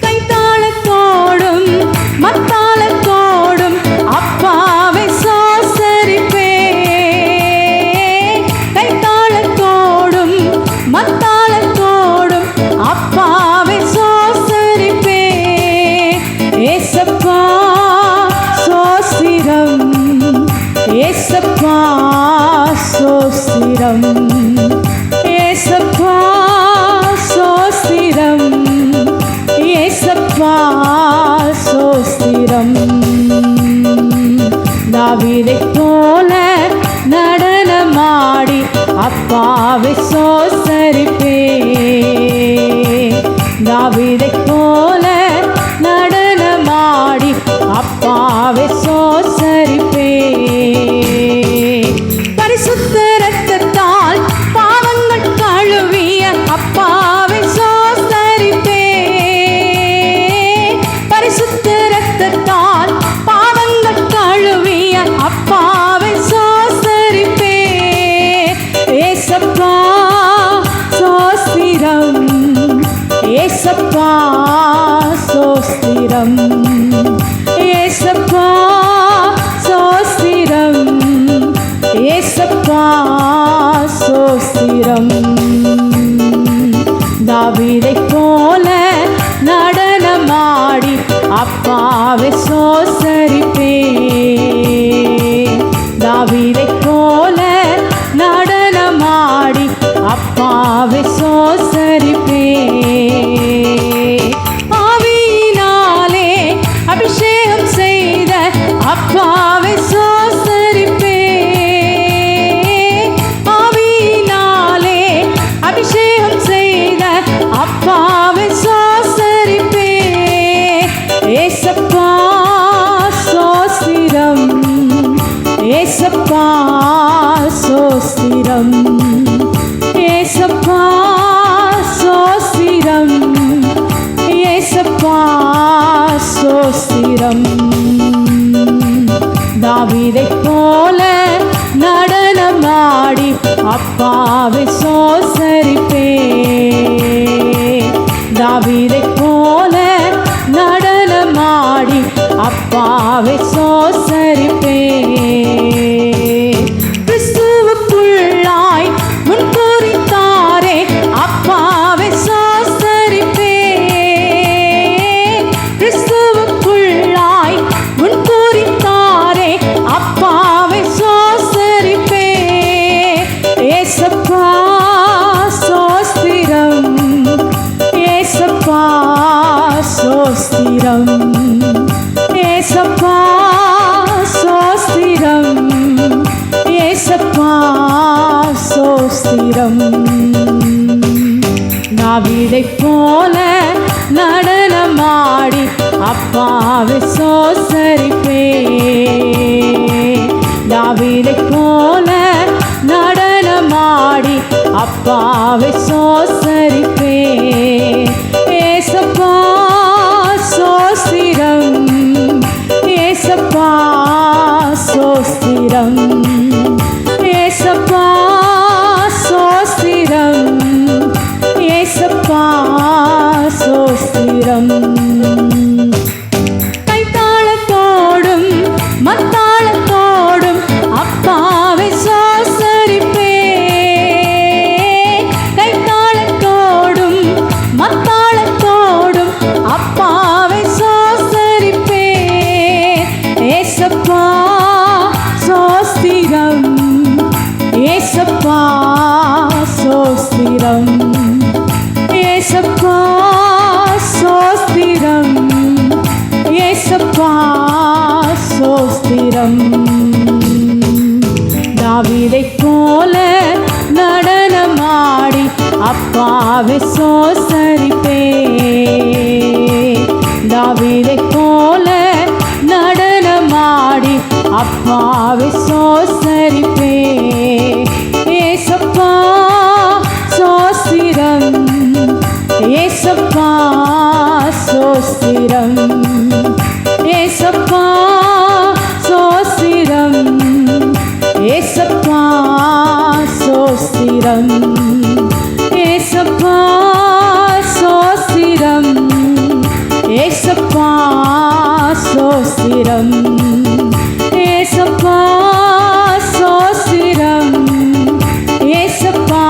A: கைத்தாளத்தோடும் மத்தாளத்தோடும் அப்பாவை சோசரிப்பே. கைத்தாளத்தோடும் மத்தாளத்தோடும் அப்பாவை சோசரிப்பே. ஏசப்பா சோஸ்திரம், ஏசப்பா சோஸ்திரம், ஏசப்பா சோஸ்திரம், ஏசப்பா சோஸ்திரம். தாவீதை போல நடனமாடி அப்பாவை சோசரிப்பே. தாவீதை போல நடனமாடி அப்பாவை சோசரிப்பே. பரிசுத்த இரத்தத்தால் பாவங்கள் கழுவிய அப்பாவை சோசரிப்பே. பரிசுத்த இரத்தத்தால் பாவங்கள் கழுவிய அப்பாவை சோசரிப்பே. ஏசப்பா சோஸ்திரம், ஏசப்பா சோஸ்திரம், ஏசப்பா சோஸ்திரம், ஏசப்பா சோஸ்திரம். தாவீதை போல நடனமாடி அப்பாவை சோசரிப்பே. தாவீதை போல நடனமாடி அப்பாவை சோசரிப்பே. ஆவியினாலே அபிஷேகம் செய்த அப்பாவை சோசரிப்பே. ஆவியினாலே அபிஷேகம் செய்த அப்பாவை சோசரிப்பே. ஏசப்பா சோஸ்திரம், ஏசப்பா சோஸ்திரம், ஏசப்பா சோஸ்திரம், ஏசப்பா சோஸ்திரம். தாவீதை போல நடனமாடி அப்பாவை சோசரிப்பே. தாவீதை போல நடனமாடி அப்பாவை சோசரிப்பே. கிறிஸ்துவுக்குள்ளாய் முன்புரித்தாரே அப்பாவை சோசரிப்பே. கிறிஸ்துவுக்குள்ளாய் முன்புரித்தாரே சோஸ்திரம். தாவீதைப் போல நடனமாடி அப்பாவை சோசரிப்பேன். தாவீதைப் போல நடனமாடி அப்பாவை சோசரிப்பேன். ஏசப்பா சோஸ்திரம், ஏசப்பா சோஸ்திரம், ஏசப்பா சோஸ்திரம், ஏசப்பா சோஸ்திரம். கைத்தாளத்தோடும் மத்தாளத்தோடும் அப்பாவை சோசரிப்பேன். கைத்தாளத்தோடும் மத்தாளத்தோடும் அப்பாவை சோசரிப்பேன். ஏசப்பா சோஸ்திரம், ஏசப்பா சோஸ்திரம், ஏசப்பா சோஸ்திரம், ஏசப்பா சோஸ்திரம். தாவீதைப் போல நடனமாடி அப்பாவை சோசரிப்பேன். தாவீதைப் போல நடனமாடி அப்பாவை சோசரிப்பேன். ஏசப்பா சோஸ்திரம், ஏசப்பா சோஸ்திரம், ஏசப்பா சோஸ்திரம், ஏசப்பா சோஸ்திரம், ஏசப்பா சோஸ்திரம், ஏசப்பா சோஸ்திரம், ஏசப்பா சோஸ்திரம், ஏசப்பா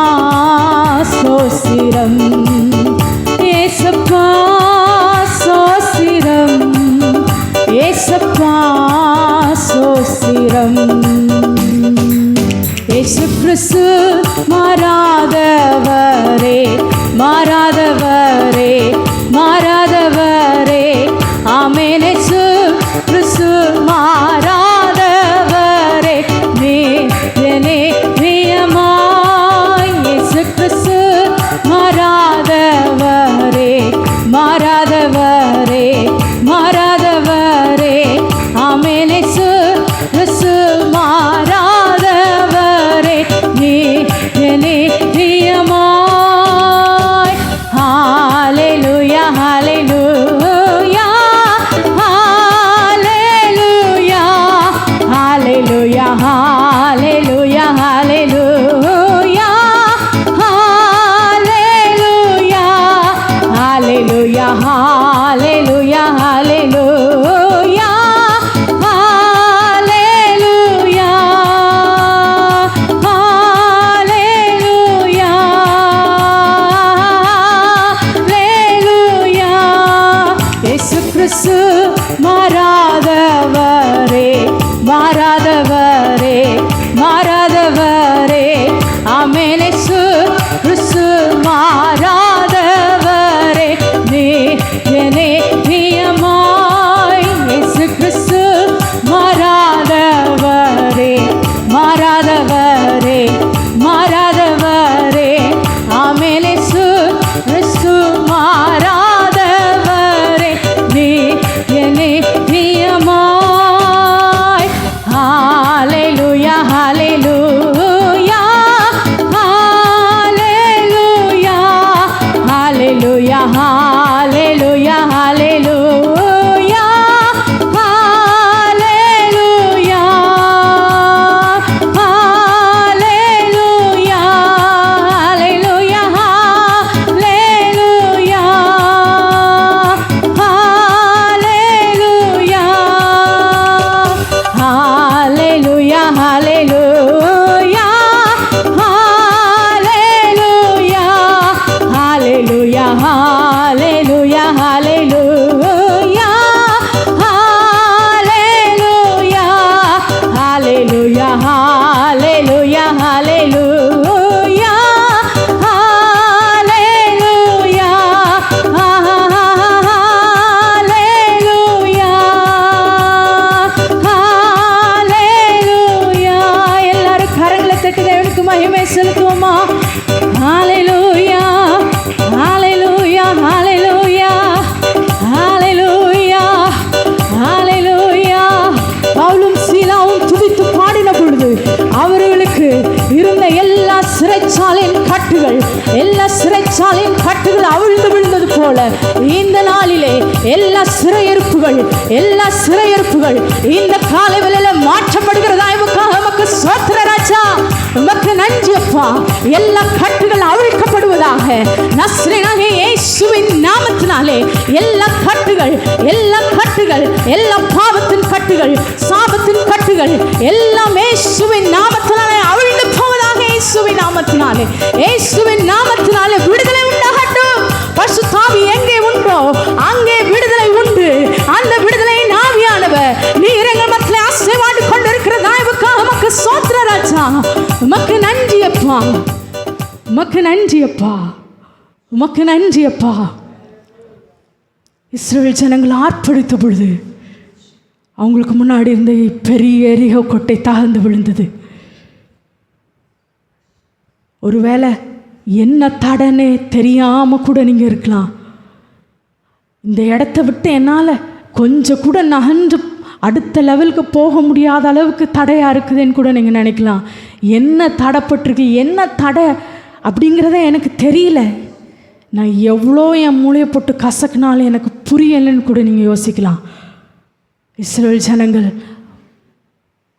A: சோஸ்திரம், ஏசப்பா சோஸ்திரம், ஏசப்பா சோஸ்திரம். இயேசு கிறிஸ்து மாறாதவரே, மாறாதவரே, மாறாதவரே, ஆமென். இயேசு கிறிஸ்து மாறாதவரே, மேலே பிரியமாய். இயேசு கிறிஸ்து மாறாதவரே, மாறாதவரே, மாறாதவரே, ஆமென். இயேசு கிறிஸ்து மாறாதவரே, மேலே பிரியமாய். ஹalleluya. செலுத்துவோமா? ஹalleluya ஹalleluya ஹalleluya ஹalleluya ஹalleluya. பவுலும் சீலாவும் துதித்து பாடின பொழுது அவர்களுக்கு இருந்த எல்லா சிறைச்சாலையின் கட்டுகள் அவிழ்ந்து விழுந்தது போல இந்த நாளிலே எல்லா சிறையிருப்புகள் இந்த காலை வேளையில மாற்றப்படுகிறதா? உமக்கு ஸ்தோத்திர ராஜா, உமக்கு நன்றி அப்பா. எல்லா கட்டுகள் அவிழ்க்கப்படுவதாக நஸ்ரேனாகிய இயேசுவின் நாமத்தினாலே. எல்லா கட்டுகள் எல்லா பாவத்தின் கட்டுகள், சாபத்தின் கட்டுகள் எல்லாம் இயேசுவின் நாமத்தினாலே அவிழ்ந்து போவதாக. இயேசுவின் நாமத்தினாலே விடுதலை உண்டாகட்டும். பரிசுத்தாவி எங்கே உண்டோ அங்கே விடுதலை உண்டு. அந்த விடுதலையின் ஆவியானவர் நீர் எங்கள் மத்தியிலே ஆசீர்வாடி கொண்டிருக்கிற தயவுக்காக உமக்கு ஸ்தோத்திர ராஜா. உமக்கு நன்றி அப்பா, உமக்கு நன்றி அப்பா, உமக்கு நன்றி அப்பா. இஸ்ரவேல் ஜனங்கள் ஆர்ப்பரித்த பொழுது அவங்களுக்கு முன்னாடி இருந்த பெரிய எரிகோ கோட்டை தாழ்ந்து விழுந்தது. ஒருவேளை என்ன தடனே தெரியாமல் கூட நீங்கள் இருக்கலாம். இந்த இடத்த விட்டு என்னால் கொஞ்சம் கூட நகன்று அடுத்த லெவலுக்கு போக முடியாத அளவுக்கு தடையாக இருக்குதுன்னு கூட நீங்கள் நினைக்கலாம். என்ன தடைப்பட்டிருக்கு, என்ன தடை அப்படிங்கிறத எனக்கு தெரியல. நான் எவ்வளோ என் மூளையை போட்டு கசக்குனாலும் எனக்கு புரியலைன்னு கூட நீங்கள் யோசிக்கலாம். இஸ்ரவேல் ஜனங்கள்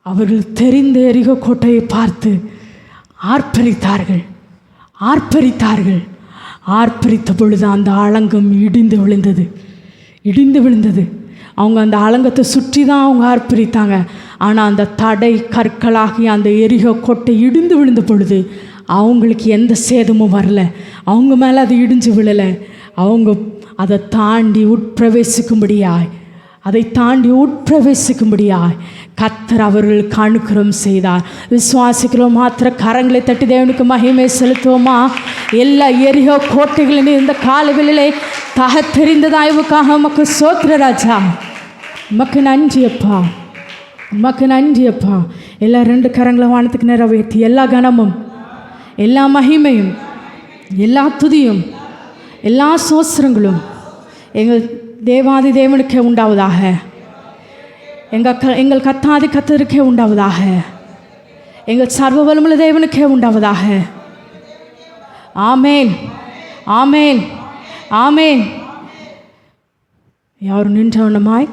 A: அவர்கள் தெரிந்த எரிகோ கோட்டையை பார்த்து ஆர்ப்பரித்த பொழுது அந்த அலங்கம் இடிந்து விழுந்தது. அவங்க அந்த அலங்கத்தை சுற்றி தான் அவங்க ஆர்ப்பரித்தாங்க. ஆனால் அந்த தடை கற்களாகி அந்த எரிகோ கோட்டை இடிந்து விழுந்த பொழுது அவங்களுக்கு எந்த சேதமும் வரல. அவங்க மேலே அது இடிஞ்சு விழலை. அவங்க அதை தாண்டி உட்பிரவேசிக்கும்படியாய் கர்த்தர் அவர்களுக்கு அனுக்கிரகம் செய்தார். விசுவாசிக்கிறோம் மாத்திர கரங்களை தட்டி தேவனுக்கு மகிமை செலுத்துவோமா? எல்லா எரிகோ கோட்டைகளின் இந்த காலவெளியிலே தெரிந்ததாய்வுக்காக உமக்கு ஸ்தோத்திர ராஜா. உமக்கு நன்றி அப்பா. எல்லா 2 கரங்களை வானத்துக்கு நிறைவேற்றி எல்லா கனமும், எல்லா மகிமையும், எல்லா துதியும், எல்லா சோஸ்திரங்களும் எங்கள் தேவாதி தேவனுக்கே உண்டாவதாக. எங்கள் கத்தாதி கத்தருக்கே உண்டாவதாக. எங்கள் சர்வ வல்லமையுள்ள தேவனுக்கே உண்டாவதாக. ஆமேன், ஆமேன், ஆமேன். யாரும் நின்றவனமாய்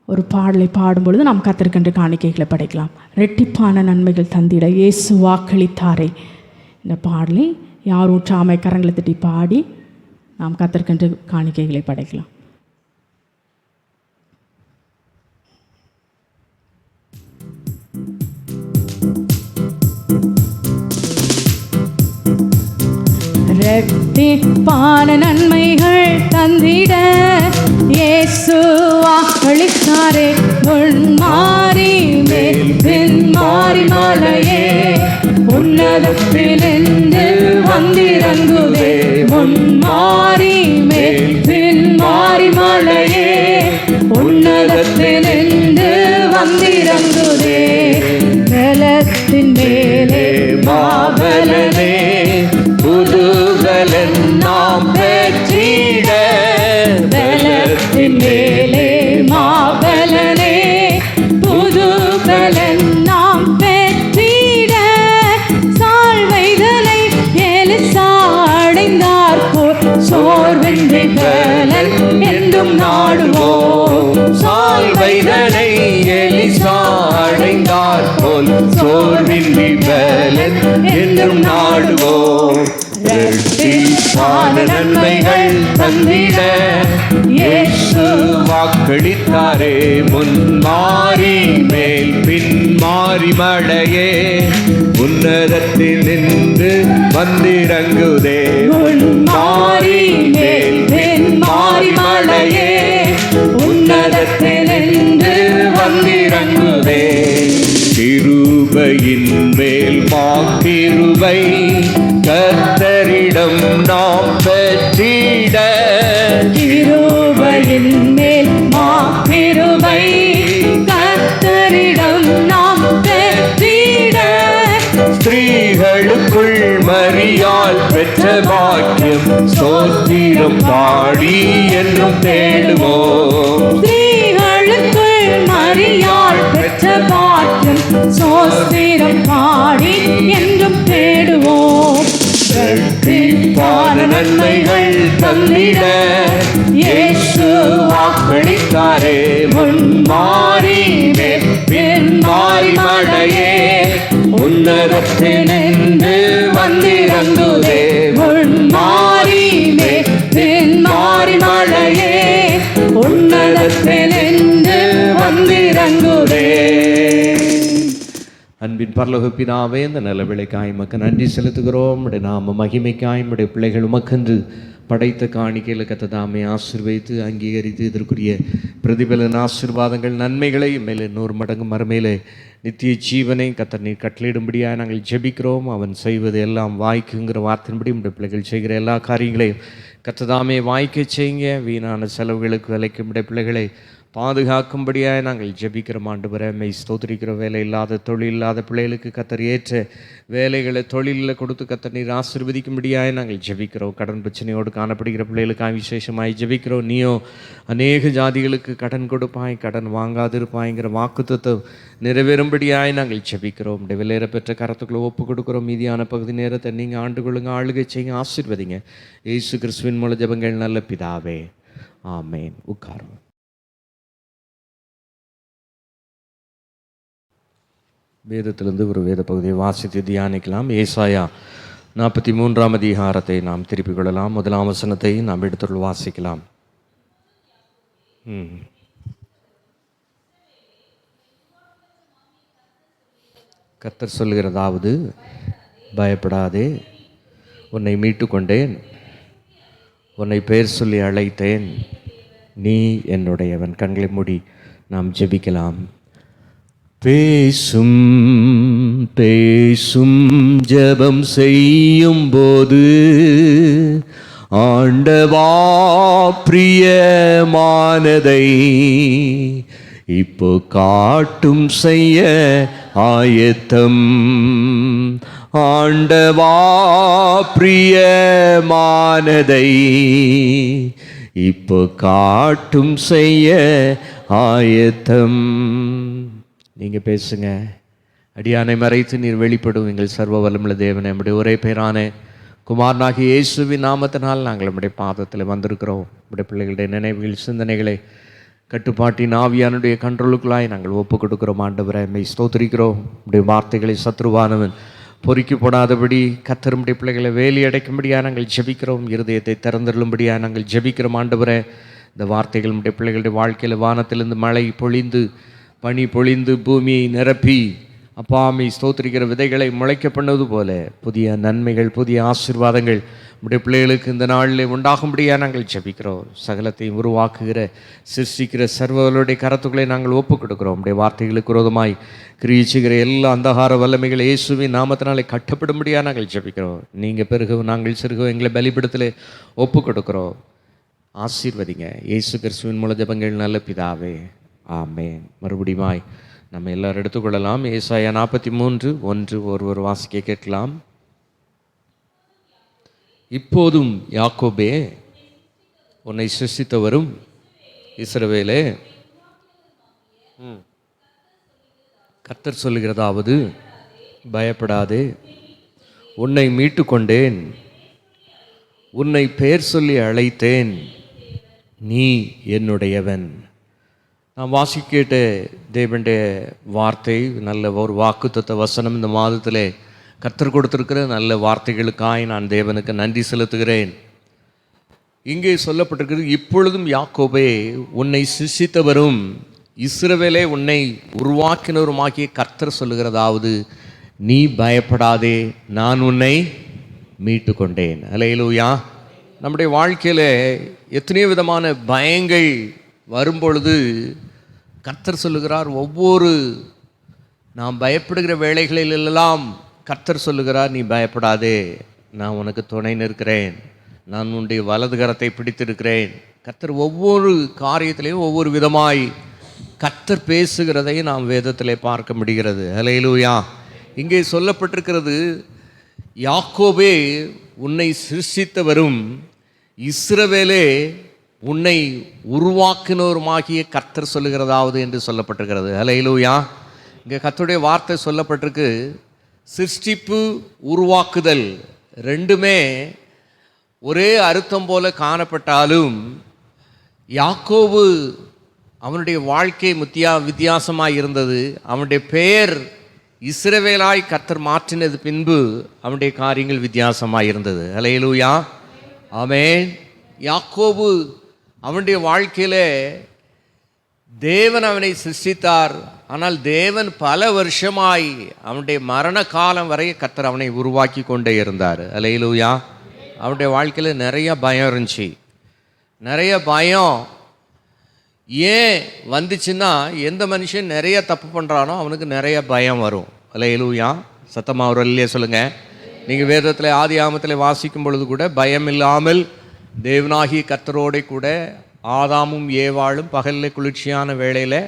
A: ஒரு பாடலை பாடும்பொழுது நாம் கத்தருக்கென்று காணிக்கைகளை படைக்கலாம். ரெட்டிப்பான நன்மைகள் தந்திட இயேசு வாக்களித்தாரே. இந்த பாடலை யாரும் ஊற்றாமை கரங்களை தட்டி பாடி நாம் கத்தருக்கென்று காணிக்கைகளை படைக்கலாம். ரெட்டிப்பான நன்மைகள் தந்திட இயேசு வாக்களித்தாரே. முன்மாறி மேல் பின்மாறி மலையே உன்னதத்திலிருந்து வந்திறங்குவே. முன்மாறி மேல் பின்மாறி மலையே உன்னதத்திலிருந்து வந்திறங்குவே. பலத்தின் மேலே மாபலனே புதுபலன் நாம் பெற்றிட. பலத்தின் மேலே மாபலனே புதுபலன் நாம் பெற்றிட. சால்வைதலை எலிசா அடைந்தார் போல் சோர்வின்றி பலன் என்றும் நாடுவோம். சால்வைதலை எலிசா அடைந்தார் போல் சோர்வின்றி பலன் என்றும் நாடுவோம். ரெட்டிப்பான நன்மைகள் தந்திட இயேசு வாக்களித்தாரே. முன்மாறி மேல் பின்மாறி மழையே உன்னதத்தில் நின்று வந்திறங்குதே. முன்மாறி மேல் பின்மாறி மழையே உன்னதத்தில் நின்று வந்திறங்குதே. கிருபையின் மேல் மாக்கிருபை கர்த்தரிடம் நாம் பெற்றிட. கிருபையின் மேல் மாக்கிருபை கர்த்தரிடம் நாம் பெற்றிட. ஸ்திரீகளுக்குள்
C: மரியாள் பெற்ற பாக்கியம் ஸ்தோத்திரம் பாடி என்றும் தேடுவோம்.
A: ஸ்திரீகளுக்குள் மரியாள் பெற்ற பாக்கியம் ஸ்தோத்திரம் பாடி என்றும் தேடுவோம்.
C: இரட்டிப்பான நன்மைகள் தந்திட இயேசு வாக்களித்தாரே. முன்மாறி பின்மாறி மழையே உன்னதத்தினின்று வந்திறங்குதே. முன்மாறி பின்மாறி மழையே உன்னதத்தினின்று வந்திறங்குதே.
D: அன்பின் பரலோக பிதாவே, இந்த நல்ல வேளைக்காய் உமக்கு நன்றி செலுத்துகிறோம். உடைய நாம மகிமைக்காய் உடைய பிள்ளைகள் உமக்கென்று படைத்த காணிக்கையில் கத்ததாமே ஆசீர்வதித்து அங்கீகரித்து இதற்குரிய பிரதிபலன் ஆசீர்வாதங்கள் நன்மைகளை மேலே 100 மடங்கு மறுமையிலே நித்திய ஜீவனை கத்தர் நீர் கட்டளையிடும்படியாக நாங்கள் ஜெபிக்கிறோம். அவன் செய்வது எல்லாம் வாய்க்குங்கிற வார்த்தையின்படி உடைய பிள்ளைகள் செய்கிற எல்லா காரியங்களையும் கத்ததாமே வாய்க்க செய்யுங்க. வீணான செலவுகளுக்கு விலைக்கும் உடைய பிள்ளைகளை பாதுகாக்கும்படியாக நாங்கள் ஜெபிக்கிறோம். ஆண்டவரே, மெய் ஸ்தோத்திரிக்கிற வேலை இல்லாத தொழில் இல்லாத பிள்ளைகளுக்கு கத்தர் ஏற்ற வேலைகளை தொழிலில் கொடுத்து கத்தர் நீர் ஆசீர்வதிக்கும்படியாக நாங்கள் ஜெபிக்கிறோம். கடன் பிரச்சனையோடு காணப்படுகிற பிள்ளைகளுக்காக விசேஷமாய் ஜெபிக்கிறோம். நீயோ அநேக ஜாதிகளுக்கு கடன் கொடுப்பாய், கடன் வாங்காதிருப்பாய்ங்கிற வாக்குத்தத்தம் நிறைவேறும்படியாய் நாங்கள் ஜெபிக்கிறோம். உடைய விலையேற பெற்ற கரத்துக்களை ஒப்பு கொடுக்குறோம். மீதியான பகுதி நேரத்தை நீங்கள் ஆண்டு கொள்ளுங்க, ஆளுகை செய்யுங்க, ஆசீர்வதிங்க. இயேசு கிறிஸ்துவின் மூல ஜெபங்கள் நல்ல பிதாவே, ஆமேன். உட்காரும். வேதத்திலிருந்து ஒரு வேத பகுதியை வாசித்து தியானிக்கலாம். ஏசாயா 43ஆம் அதிகாரத்தை நாம் திருப்பிக் கொள்ளலாம். 1ஆம் வசனத்தை நாம் எடுத்துள்ள வாசிக்கலாம். கர்த்தர் சொல்லுகிறதாவது, பயப்படாதே, உன்னை மீட்டு கொண்டேன், உன்னை பெயர் சொல்லி அழைத்தேன், நீ என்னுடையவன். கண்களை மூடி நாம் ஜெபிக்கலாம். பேசும் பேசும் ஜெபம் செய்யும் போது ஆண்டவா பிரியமானதை இப்போ காட்டும் செய்ய ஆயத்தம். ஆண்டவா பிரியமானதை இப்போ காட்டும் செய்ய ஆயத்தம். நீங்கள் பேசுங்க. அடியானை மறைத்து நீர் வெளிப்படும் எங்கள் சர்வ வல்லமுள்ள தேவனே, நம்முடைய ஒரே பேரான குமாரனாகிய இயேசுவின் நாமத்தினால் நாங்கள் நம்முடைய பாதத்தில் வந்திருக்கிறோம். நம்முடைய பிள்ளைகளுடைய நினைவுகள் சிந்தனைகளை கட்டுப்பாட்டின் ஆவியானுடைய கண்ட்ரோலுக்குள்ளாய் நாங்கள் ஒப்பு கொடுக்கிறோம். ஆண்டவரை மெய் ஸ்தோத்திரிக்கிறோம். நம்முடைய வார்த்தைகளை சத்ருவானவன் பொறுக்கி போடாதபடி கர்த்தருடைய பிள்ளைகளை வேலி அடைக்கும்படியாக நாங்கள் ஜெபிக்கிறோம். இருதயத்தை திறந்துள்ளும்படியாக நாங்கள் ஜெபிக்கிறோம். ஆண்டவரை இந்த வார்த்தைகள் நம்முடைய பிள்ளைகளுடைய வாழ்க்கையில் வானத்திலிருந்து மழை பொழிந்து பனி பொழிந்து பூமியை நிரப்பி அப்பாமை ஸ்தோத்திரிக்கிற விதைகளை முளைக்க பண்ணது போல புதிய நன்மைகள் புதிய ஆசீர்வாதங்கள் நம்முடைய பிள்ளைகளுக்கு இந்த நாளில் உண்டாகும்படியாக நாங்கள் ஜெபிக்கிறோம். சகலத்தையும் உருவாக்குகிற சிருஷ்டிக்கிற சர்வர்களுடைய கரத்துக்களை நாங்கள் ஒப்புக் கொடுக்கிறோம். நம்முடைய வார்த்தைகளுக்கு விரோதமாய் கிரியிச்சுகிற எல்லா அந்தகார வல்லமைகளை இயேசுவின் நாமத்தினாலே கட்டப்படும்படியாக நாங்கள் ஜெபிக்கிறோம். நீங்கள் பெருகவும் நாங்கள் சிறுகவும் எங்களை பலிபீடத்தில் ஒப்புக் கொடுக்கிறோம். ஆசீர்வதிங்க. இயேசு கிறிஸ்துவின் மூல ஜெபங்கள் நல்ல பிதாவே, ஆமேன். மறுபடியுமாய் நம்ம எல்லாரும் எடுத்துக்கொள்ளலாம். ஏசாயா 43:1 ஒருவர் வாசிக்க கேட்கலாம். இப்போதும் யாக்கோபே, உன்னை சிருஷ்டித்தவரும் இஸ்ரவேலே, கர்த்தர் சொல்லுகிறதாவது, பயப்படாதே, உன்னை மீட்டு கொண்டேன், உன்னை பெயர் சொல்லி அழைத்தேன், நீ என்னுடையவன். நான் வாசிக்க கேட்ட தேவனுடைய வார்த்தை நல்ல ஒரு வாக்குத்தத்த வசனம். இந்த மாதத்திலே கர்த்தர் கொடுத்திருக்கிற நல்ல வார்த்தைகளுக்காய் நான் தேவனுக்கு நன்றி செலுத்துகிறேன். இங்கே சொல்லப்பட்டிருக்கிறது, இப்பொழுதும் யாக்கோபே, உன்னை சிருஷ்டித்தவரும் இஸ்ரவேலே, உன்னை உருவாக்கினவருமாகிய கர்த்தர் சொல்லுகிறதாவது, நீ பயப்படாதே, நான் உன்னை மீட்டு கொண்டேன். அல்லேலூயா. நம்முடைய வாழ்க்கையில் எத்தனையோ விதமான பயங்கள் வரும்பொழுது கர்த்தர் சொல்லுகிறார், ஒவ்வொரு நாம் பயப்படுகிற வேளைகளிலெல்லாம் கர்த்தர் சொல்லுகிறார், நீ பயப்படாதே, நான் உனக்கு துணை நிற்கிறேன், நான் உன்னுடைய வலது கரத்தை பிடித்திருக்கிறேன். கர்த்தர் ஒவ்வொரு காரியத்திலையும் ஒவ்வொரு விதமாய் கர்த்தர் பேசுகிறதை நாம் வேதத்திலே பார்க்க முடிகிறது. அல்லேலூயா. இங்கே சொல்லப்பட்டிருக்கிறது, யாக்கோபே உன்னை சிருஷ்டித்தவரும் இஸ்ரவேலே உன்னை உருவாக்கினோருமாகிய கர்த்தர் சொல்லுகிறதாவது என்று சொல்லப்பட்டிருக்கிறது. ஹல்லேலூயா. இங்கே கர்த்தருடைய வார்த்தை சொல்லப்பட்டிருக்கு. சிருஷ்டிப்பு, உருவாக்குதல் ரெண்டுமே ஒரே அர்த்தம் போல காணப்பட்டாலும் யாக்கோபு அவனுடைய வாழ்க்கை வித்தியாசமாக இருந்தது. அவனுடைய பெயர் இஸ்ரவேலாய் கர்த்தர் மாற்றினது பின்பு அவனுடைய காரியங்கள் வித்தியாசமாக இருந்தது. ஹல்லேலூயா. ஆமென். யாக்கோபு அவனுடைய வாழ்க்கையில் தேவன் அவனை சிருஷ்டித்தார். ஆனால் தேவன் பல வருஷமாய் அவனுடைய மரண காலம் வரை கர்த்தர் அவனை உருவாக்கி கொண்டே இருந்தார். ஹல்லேலூயா. அவனுடைய வாழ்க்கையில் நிறைய பயம் இருந்துச்சு. நிறைய பயம் ஏன் வந்துச்சுன்னா, எந்த மனுஷன் நிறைய தப்பு பண்ணுறானோ அவனுக்கு நிறைய பயம் வரும். ஹல்லேலூயா. சத்தமாக ஒரு அல்லையே சொல்லுங்கள். நீங்கள் வேதத்தில் ஆதி ஆமத்தில் வாசிக்கும் பொழுது கூட பயம் இல்லாமல் தேவனாகிய கர்த்தரோட கூட ஆதாமும் ஏவாளும் பகலில் குளிர்ச்சியான வேளையில்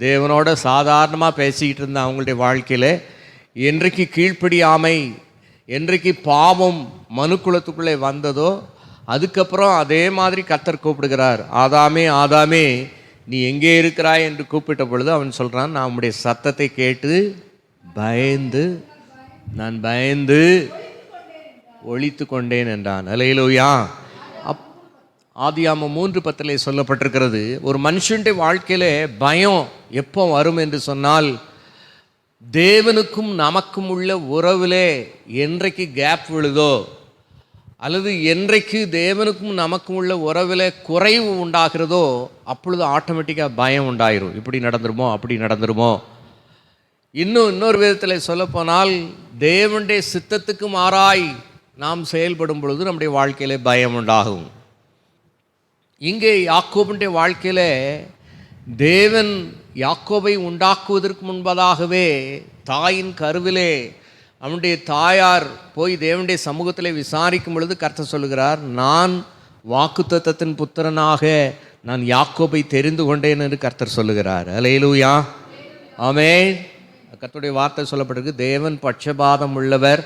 D: தேவனோட சாதாரணமாக பேசிக்கிட்டு இருந்த அவங்களுடைய வாழ்க்கையில் என்றைக்கு கீழ்ப்படியாமை, என்றைக்கு பாவம் மனுக்குலத்துக்குள்ளே வந்ததோ அதுக்கப்புறம் அதே மாதிரி கர்த்தர் கூப்பிடுகிறார். ஆதாமே ஆதாமே நீ எங்கே இருக்கிறாய் என்று கூப்பிட்ட பொழுது அவன் சொல்கிறான், நான் உம்முடைய சத்தத்தை கேட்டு நான் பயந்து ஒழித்து கொண்டேன் என்றான். ஹல்லேலூயா. ஆதியாகமம் 3:10 சொல்லப்பட்டிருக்கிறது, ஒரு மனுஷனுடைய வாழ்க்கையில் பயம் எப்போ வரும் என்று சொன்னால், தேவனுக்கும் நமக்கும் உள்ள உறவிலே என்றைக்கு கேப் விழுதோ அல்லது என்றைக்கு தேவனுக்கும் நமக்கும் உள்ள உறவில் குறைவு உண்டாகிறதோ அப்பொழுது ஆட்டோமேட்டிக்காக பயம் உண்டாயிரும். இப்படி நடந்துருமோ அப்படி நடந்துருமோ. இன்னொரு விதத்தில் சொல்லப்போனால், தேவனுடைய சித்தத்துக்கு மாறாய் நாம் செயல்படும் பொழுது நம்முடைய வாழ்க்கையில் பயம் உண்டாகும். இங்கே யாக்கோபுடைய வாழ்க்கையில் தேவன் யாக்கோபை உண்டாக்குவதற்கு முன்பதாகவே தாயின் கருவிலே அவனுடைய தாயார் போய் தேவனுடைய சமூகத்தில் விசாரிக்கும் பொழுது கர்த்தர் சொல்லுகிறார், நான் வாக்குத்தத்தத்தின் புத்திரனாக நான் யாக்கோபை தெரிந்து கொண்டேன் என்று கர்த்தர் சொல்லுகிறார். ஹல்லேலூயா. ஆமென். கர்த்தருடைய வார்த்தை சொல்லப்பட்டிருக்கு, தேவன் பட்சபாதம் உள்ளவர்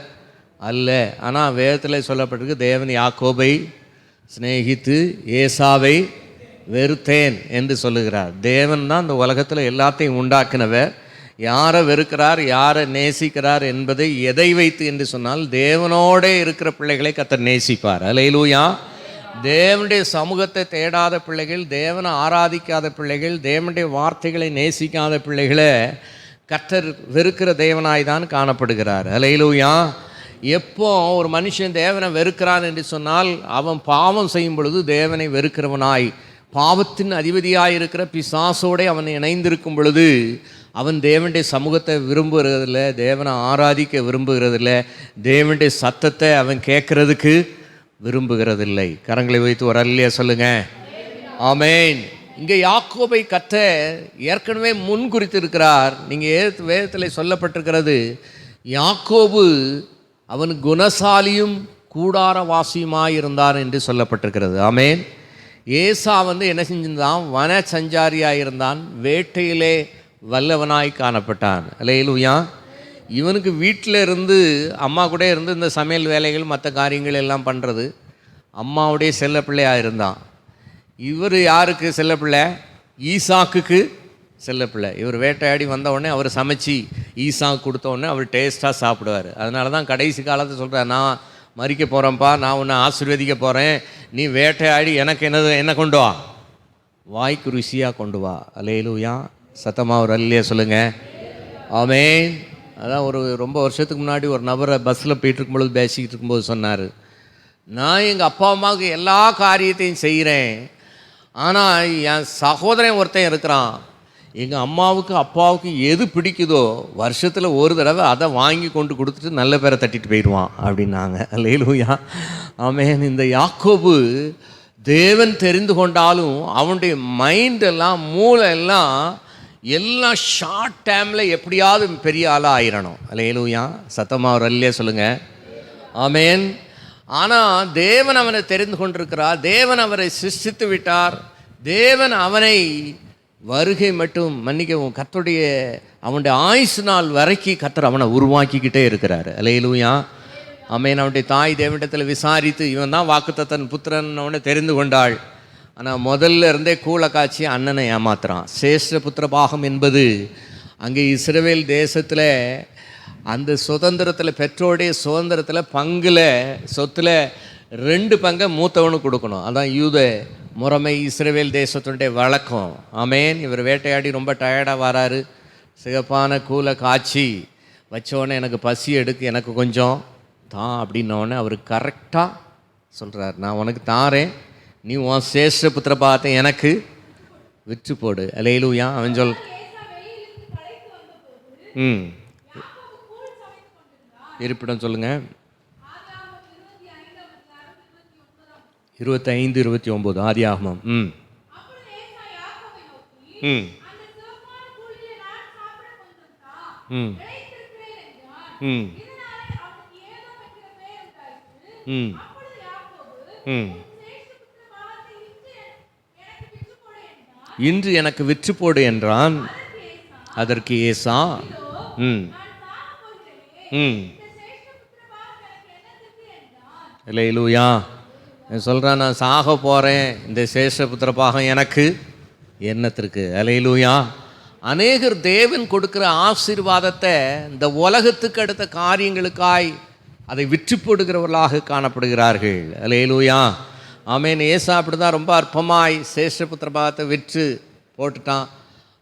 D: அல்ல. ஆனால் வேதத்தில் சொல்லப்பட்டிருக்கு, தேவன் யாக்கோபை சிநேகித்து ஏசாவை வெறுத்தேன் என்று சொல்லுகிறார். தேவன் தான் இந்த உலகத்தில் எல்லாத்தையும் உண்டாக்கினவர். யாரை வெறுக்கிறார், யாரை நேசிக்கிறார் என்பதை எதை வைத்து என்று சொன்னால், தேவனோட இருக்கிற பிள்ளைகளை கர்த்தர் நேசிப்பார். ஹல்லேலூயா. தேவனுடைய சமூகத்தை தேடாத பிள்ளைகள், தேவனை ஆராதிக்காத பிள்ளைகள், தேவனுடைய வார்த்தைகளை நேசிக்காத பிள்ளைகளை கர்த்தர் வெறுக்கிற தேவனாய் தான் காணப்படுகிறார். ஹல்லேலூயா. எப்போ ஒரு மனுஷன் தேவனை வெறுக்கிறான் என்று சொன்னால், அவன் பாவம் செய்யும் பொழுது தேவனை வெறுக்கிறவனாய், பாவத்தின் அதிபதியாய் இருக்கிற பிசாசோட அவன் இணைந்திருக்கும் பொழுது அவன் தேவனுடைய சமூகத்தை விரும்புகிறதில்ல, தேவனை ஆராதிக்க விரும்புகிறதில்ல, தேவனுடைய சத்தத்தை அவன் கேட்கறதுக்கு விரும்புகிறதில்லை. கரங்களை வைத்து ஒரு அல்லையா சொல்லுங்க. ஆமென். இங்கே யாக்கோபை கர்த்தர் ஏற்கனவே முன்குறித்திருக்கிறார். நீங்கள் வேதத்தில் சொல்லப்பட்டிருக்கிறது, யாக்கோபு அவன் குணசாலியும் கூடாரவாசியுமாய் இருந்தான் என்று சொல்லப்பட்டிருக்கிறது. ஆமென். ஏசா என்ன செஞ்சிருந்தான், வன சஞ்சாரியாக இருந்தான், வேட்டையிலே வல்லவனாய் காணப்பட்டான். ஹல்லேலூயா. இவனுக்கு வீட்டில் இருந்து அம்மா கூட இருந்து இந்த சமையல் வேலைகள் மற்ற காரியங்கள் எல்லாம் பண்ணுறது, அம்மாவுடைய செல்லப்பிள்ளையாக இருந்தான். இவர் யாருக்கு செல்லப்பிள்ளை? ஈசாக்குக்கு செல்லப்பிள்ளை. இவர் வேட்டையாடி வந்த உடனே அவர் சமைச்சு ஈசாக்கு கொடுத்த உடனே அவர் டேஸ்ட்டாக சாப்பிடுவார். அதனால தான் கடைசி காலத்தை சொல்கிறார், நான் மறிக்க போகிறேன்ப்பா, நான் உன்னை ஆசீர்வதிக்க போகிறேன், நீ வேட்டையாடி எனக்கு என்ன கொண்டு வா, வாய்க்கு ருசியாக கொண்டு வா. ஹல்லேலூயா. சத்தமாக ஒரு அல்லையா சொல்லுங்கள். ஆமென். அதான் ரொம்ப வருஷத்துக்கு முன்னாடி ஒரு நபரை பஸ்ஸில் போயிட்டு இருக்கும்பொழுது பேசிக்கிட்டு இருக்கும்போது சொன்னார், நான் எங்கள் அப்பா அம்மாவுக்கு எல்லா காரியத்தையும் செய்கிறேன், ஆனால் என் சகோதரன் ஒருத்தன் இருக்கிறான், எங்கள் அம்மாவுக்கு அப்பாவுக்கு எது பிடிக்குதோ வருஷத்தில் ஒரு தடவை அதை வாங்கி கொண்டு கொடுத்துட்டு நல்ல பேரை தட்டிட்டு போயிடுவான் அப்படின்னாங்க. ஹல்லேலூயா. ஆமென். இந்த யாக்கோபு தேவன் தெரிந்து கொண்டாலும் அவனுடைய மைண்டெல்லாம் மூளை எல்லாம் ஷார்ட் டைமில் எப்படியாவது பெரிய ஆளாக ஆயிடணும். ஹல்லேலூயா. சத்தமாக ஒரு அல்லையா சொல்லுங்கள். ஆமென். ஆனால் தேவன் அவனை தெரிந்து கொண்டிருக்கிறார், தேவன் அவரை சிருஷ்டித்து விட்டார், தேவன் அவனை வருகை மட்டும் மன்னிக்கவும் அவனுடைய ஆயுசு நாள் வரைக்கும் கர்த்தர் அவனை உருவாக்கிக்கிட்டே இருக்கிறார். ஹல்லேலூயா. ஆமென். அவனுடைய தாய் தேவனிடத்தில் விசாரித்து இவன் தான் வாக்குத்தத்தன் புத்திரன் அவனை தெரிந்து கொண்டாள். ஆனால் முதல்ல இருந்தே கூளை காய்ச்சி அண்ணனை ஏமாத்துறான். சேஷ்ட புத்திர பாகம் என்பது அங்கே இஸ்ரவேல் தேசத்தில் அந்த சுதந்திரத்தில் பெற்றோடைய சுதந்திரத்தில் பங்கில் சொத்தில் 2 பங்கை மூத்தவனுக்கு கொடுக்கணும். அதான் யூத முறைமை, இஸ்ரவேல் தேசத்தினுடைய வழக்கம். ஆமென். இவர் வேட்டையாடி ரொம்ப டயர்டாக வராரு. சிகப்பான கூலை காய்ச்சி வச்சோடனே எனக்கு பசி எடுக்கு, எனக்கு கொஞ்சம் தான் அப்படின்னோடனே அவர் கரெக்டாக சொல்கிறார், நான் உனக்கு தாரேன், நீ உன் சேஷ்ட புத்திர பாகத்தை எனக்கு விற்று போடு. அல்லேலூயா. அவன் சொல் இருப்பிடம் சொல்லுங்க. 25-29 ஆதியாகமம். இன்று எனக்கு விற்று போடு என்றான். அதற்கு ஏசா அல்லேலூயா சொல்கிறான், நான் சாக போகிறேன், இந்த சேஷபுத்திர பாகம் எனக்கு என்னத்திற்கு. அல்லேலூயா. அநேகர் தேவன் கொடுக்குற ஆசீர்வாதத்தை இந்த உலகத்துக்கு அடுத்த காரியங்களுக்காய் அதை விற்று போடுகிறவர்களாக காணப்படுகிறார்கள். அல்லேலூயா. ஆமென். ஏசா அப்படி தான் ரொம்ப அற்பமாய் சேஷபுத்திர பாகத்தை விற்று போட்டுட்டான்.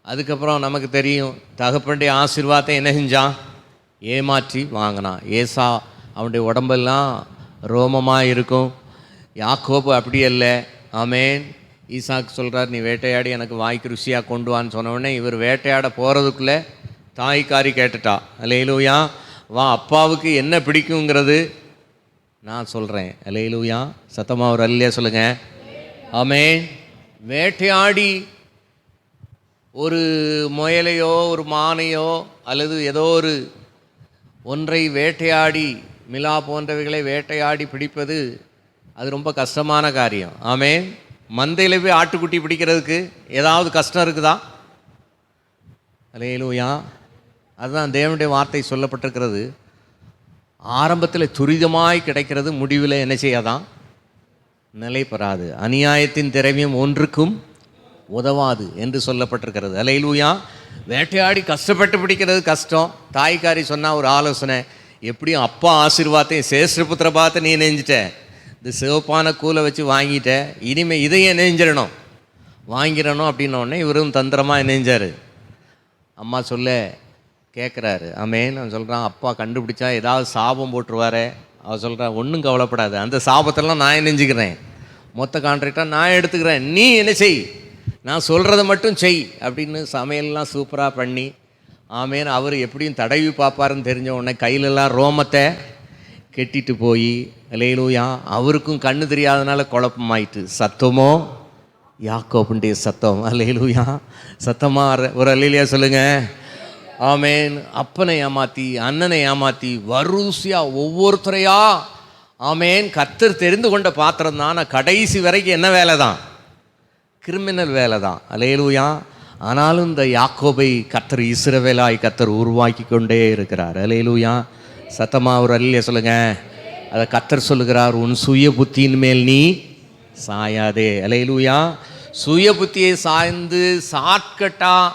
D: அதுக்கப்புறம் நமக்கு தெரியும், தகப்பனுடைய ஆசீர்வாதத்தை என்ன செஞ்சான், ஏமாற்றி வாங்கினான். ஏசா அவனுடைய உடம்பெல்லாம் ரோமமாக இருக்கும். யாக்கோபு அப்படி அல்ல. ஆமென். ஈசாக்கு சொல்கிறார், நீ வேட்டையாடி எனக்கு வாய்க்கு ருசியாக கொண்டு வான்னு சொன்னவுடனே இவர் வேட்டையாட போகிறதுக்குள்ளே தாய்க்காரி கேட்டுட்டா. அல்லேலூயா. வா, அப்பாவுக்கு என்ன பிடிக்குங்கிறது நான் சொல்கிறேன். அல்லேலூயா. சத்தமாக ஒரு அல்லையா சொல்லுங்கள். ஆமென். வேட்டையாடி ஒரு முயலையோ ஒரு மானையோ அல்லது ஏதோ ஒரு ஒன்றை வேட்டையாடி மிலா போன்றவைகளை வேட்டையாடி பிடிப்பது அது ரொம்ப கஷ்டமான காரியம். ஆமென். மந்தையில் போய் ஆட்டுக்குட்டி பிடிக்கிறதுக்கு ஏதாவது கஷ்டம் இருக்குதா? அல்லேலூயா. அதுதான் தேவனுடைய வார்த்தை சொல்லப்பட்டிருக்கிறது. ஆரம்பத்தில் துரிதமாய் கிடைக்கிறது, முடிவில் என்ன செய்யாதான், நிலை பெறாது. அநியாயத்தின் திரவியம் ஒன்றுக்கும் உதவாது என்று சொல்லப்பட்டிருக்கிறது. அல்லேலூயா. வேட்டையாடி கஷ்டப்பட்டு பிடிக்கிறது கஷ்டம். தாய்க்காரி சொன்னால் ஒரு ஆலோசனை, எப்படியும் அப்பா ஆசீர்வாதத்தையும் சேஷ்டபுத்திர பாகத்தை நீ நெஞ்சிட்ட, இந்த சிவப்பான கூலை வச்சு வாங்கிட்ட, இனிமேல் இதையும் நெஞ்சிடணும் வாங்கிடணும் அப்படின்னோடனே இவரும் தந்திரமாக நெஞ்சார். அம்மா சொல்ல கேட்குறாரு. ஆமென். நான் சொல்கிறான், அப்பா கண்டுபிடிச்சா ஏதாவது சாபம் போட்டுருவாரே. அவள் சொல்கிறான், ஒன்றும் கவலைப்படாது, அந்த சாபத்தெல்லாம் நான் நெஞ்சுக்கிறேன், மொத்த கான்ட்ராக்டாக நான் எடுத்துக்கிறேன், நீ என்ன செய், நான் சொல்கிறத மட்டும் செய் அப்படின்னு சமையல்லாம் சூப்பராக பண்ணி. ஆமென். அவர் எப்படியும் தடவி பார்ப்பாருன்னு தெரிஞ்ச உடனே கையிலெல்லாம் ரோமத்தை கெட்டிட்டு போய், அல்லேலூயா, அவருக்கும் கண்ணு தெரியாதனால குழப்பமாயிட்டு. சத்தமோ யாக்கோபுடைய சத்தம். அல்லேலூயா. சத்தமாக ஒரு அல்லேலூயா சொல்லுங்கள். ஆமென். அப்பனை ஏமாற்றி அண்ணனை ஏமாற்றி வரிசையாக ஒவ்வொருத்தரையா, ஆமென், கர்த்தர் தெரிந்து கொண்ட பாத்திரம் தான். கடைசி வரைக்கும் என்ன வேலை தான், கிரிமினல் வேலை தான். அல்லேலூயா. ஆனாலும் இந்த யாக்கோபை கர்த்தர் இஸ்ரவேலாய் கர்த்தர் உருவாக்கி கொண்டே இருக்கிறார். அல்லேலூயா. சத்தமாக ஒரு அல்லேலூயா சொல்லுங்கள். அதை கர்த்தர் சொல்லுகிறார், உன் சுய புத்தியின் மேல் நீ சாயாதே. அல்லேலூயா. சுய புத்தியை சாய்ந்து ஷார்ட்கட்டாக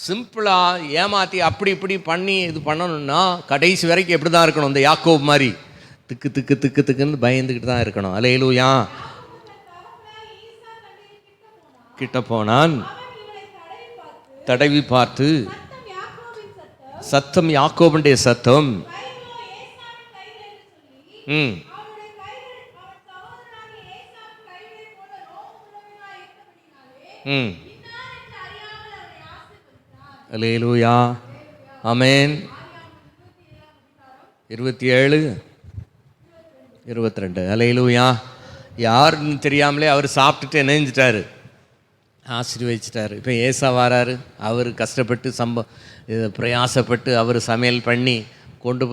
D: சிம்பிளாக ஏமாற்றி அப்படி இப்படி பண்ணி இது பண்ணணும்னா கடைசி வரைக்கும் எப்படி தான் இருக்கணும், இந்த யாக்கோபு மாதிரி திக்கு திக்கு திக்கு திக்குன்னு பயந்துக்கிட்டு தான் இருக்கணும். அல்லேலூயா. கிட்ட போனான், தடவி பார்த்து, சத்தம் யாக்கோபுடைய சத்தம். அல்லேலூயா. ஆமென். 27-22. அல்லேலூயா. யாருன்னு தெரியாமலே அவர் சாப்பிட்டுட்டு நினைஞ்சிட்டாரு, ஆசீர்வதிச்சிட்டாரு. இப்போ ஏசா வராரு, அவர் கஷ்டப்பட்டு பிரயாசப்பட்டு அவர் சமையல் பண்ணி கொண்டு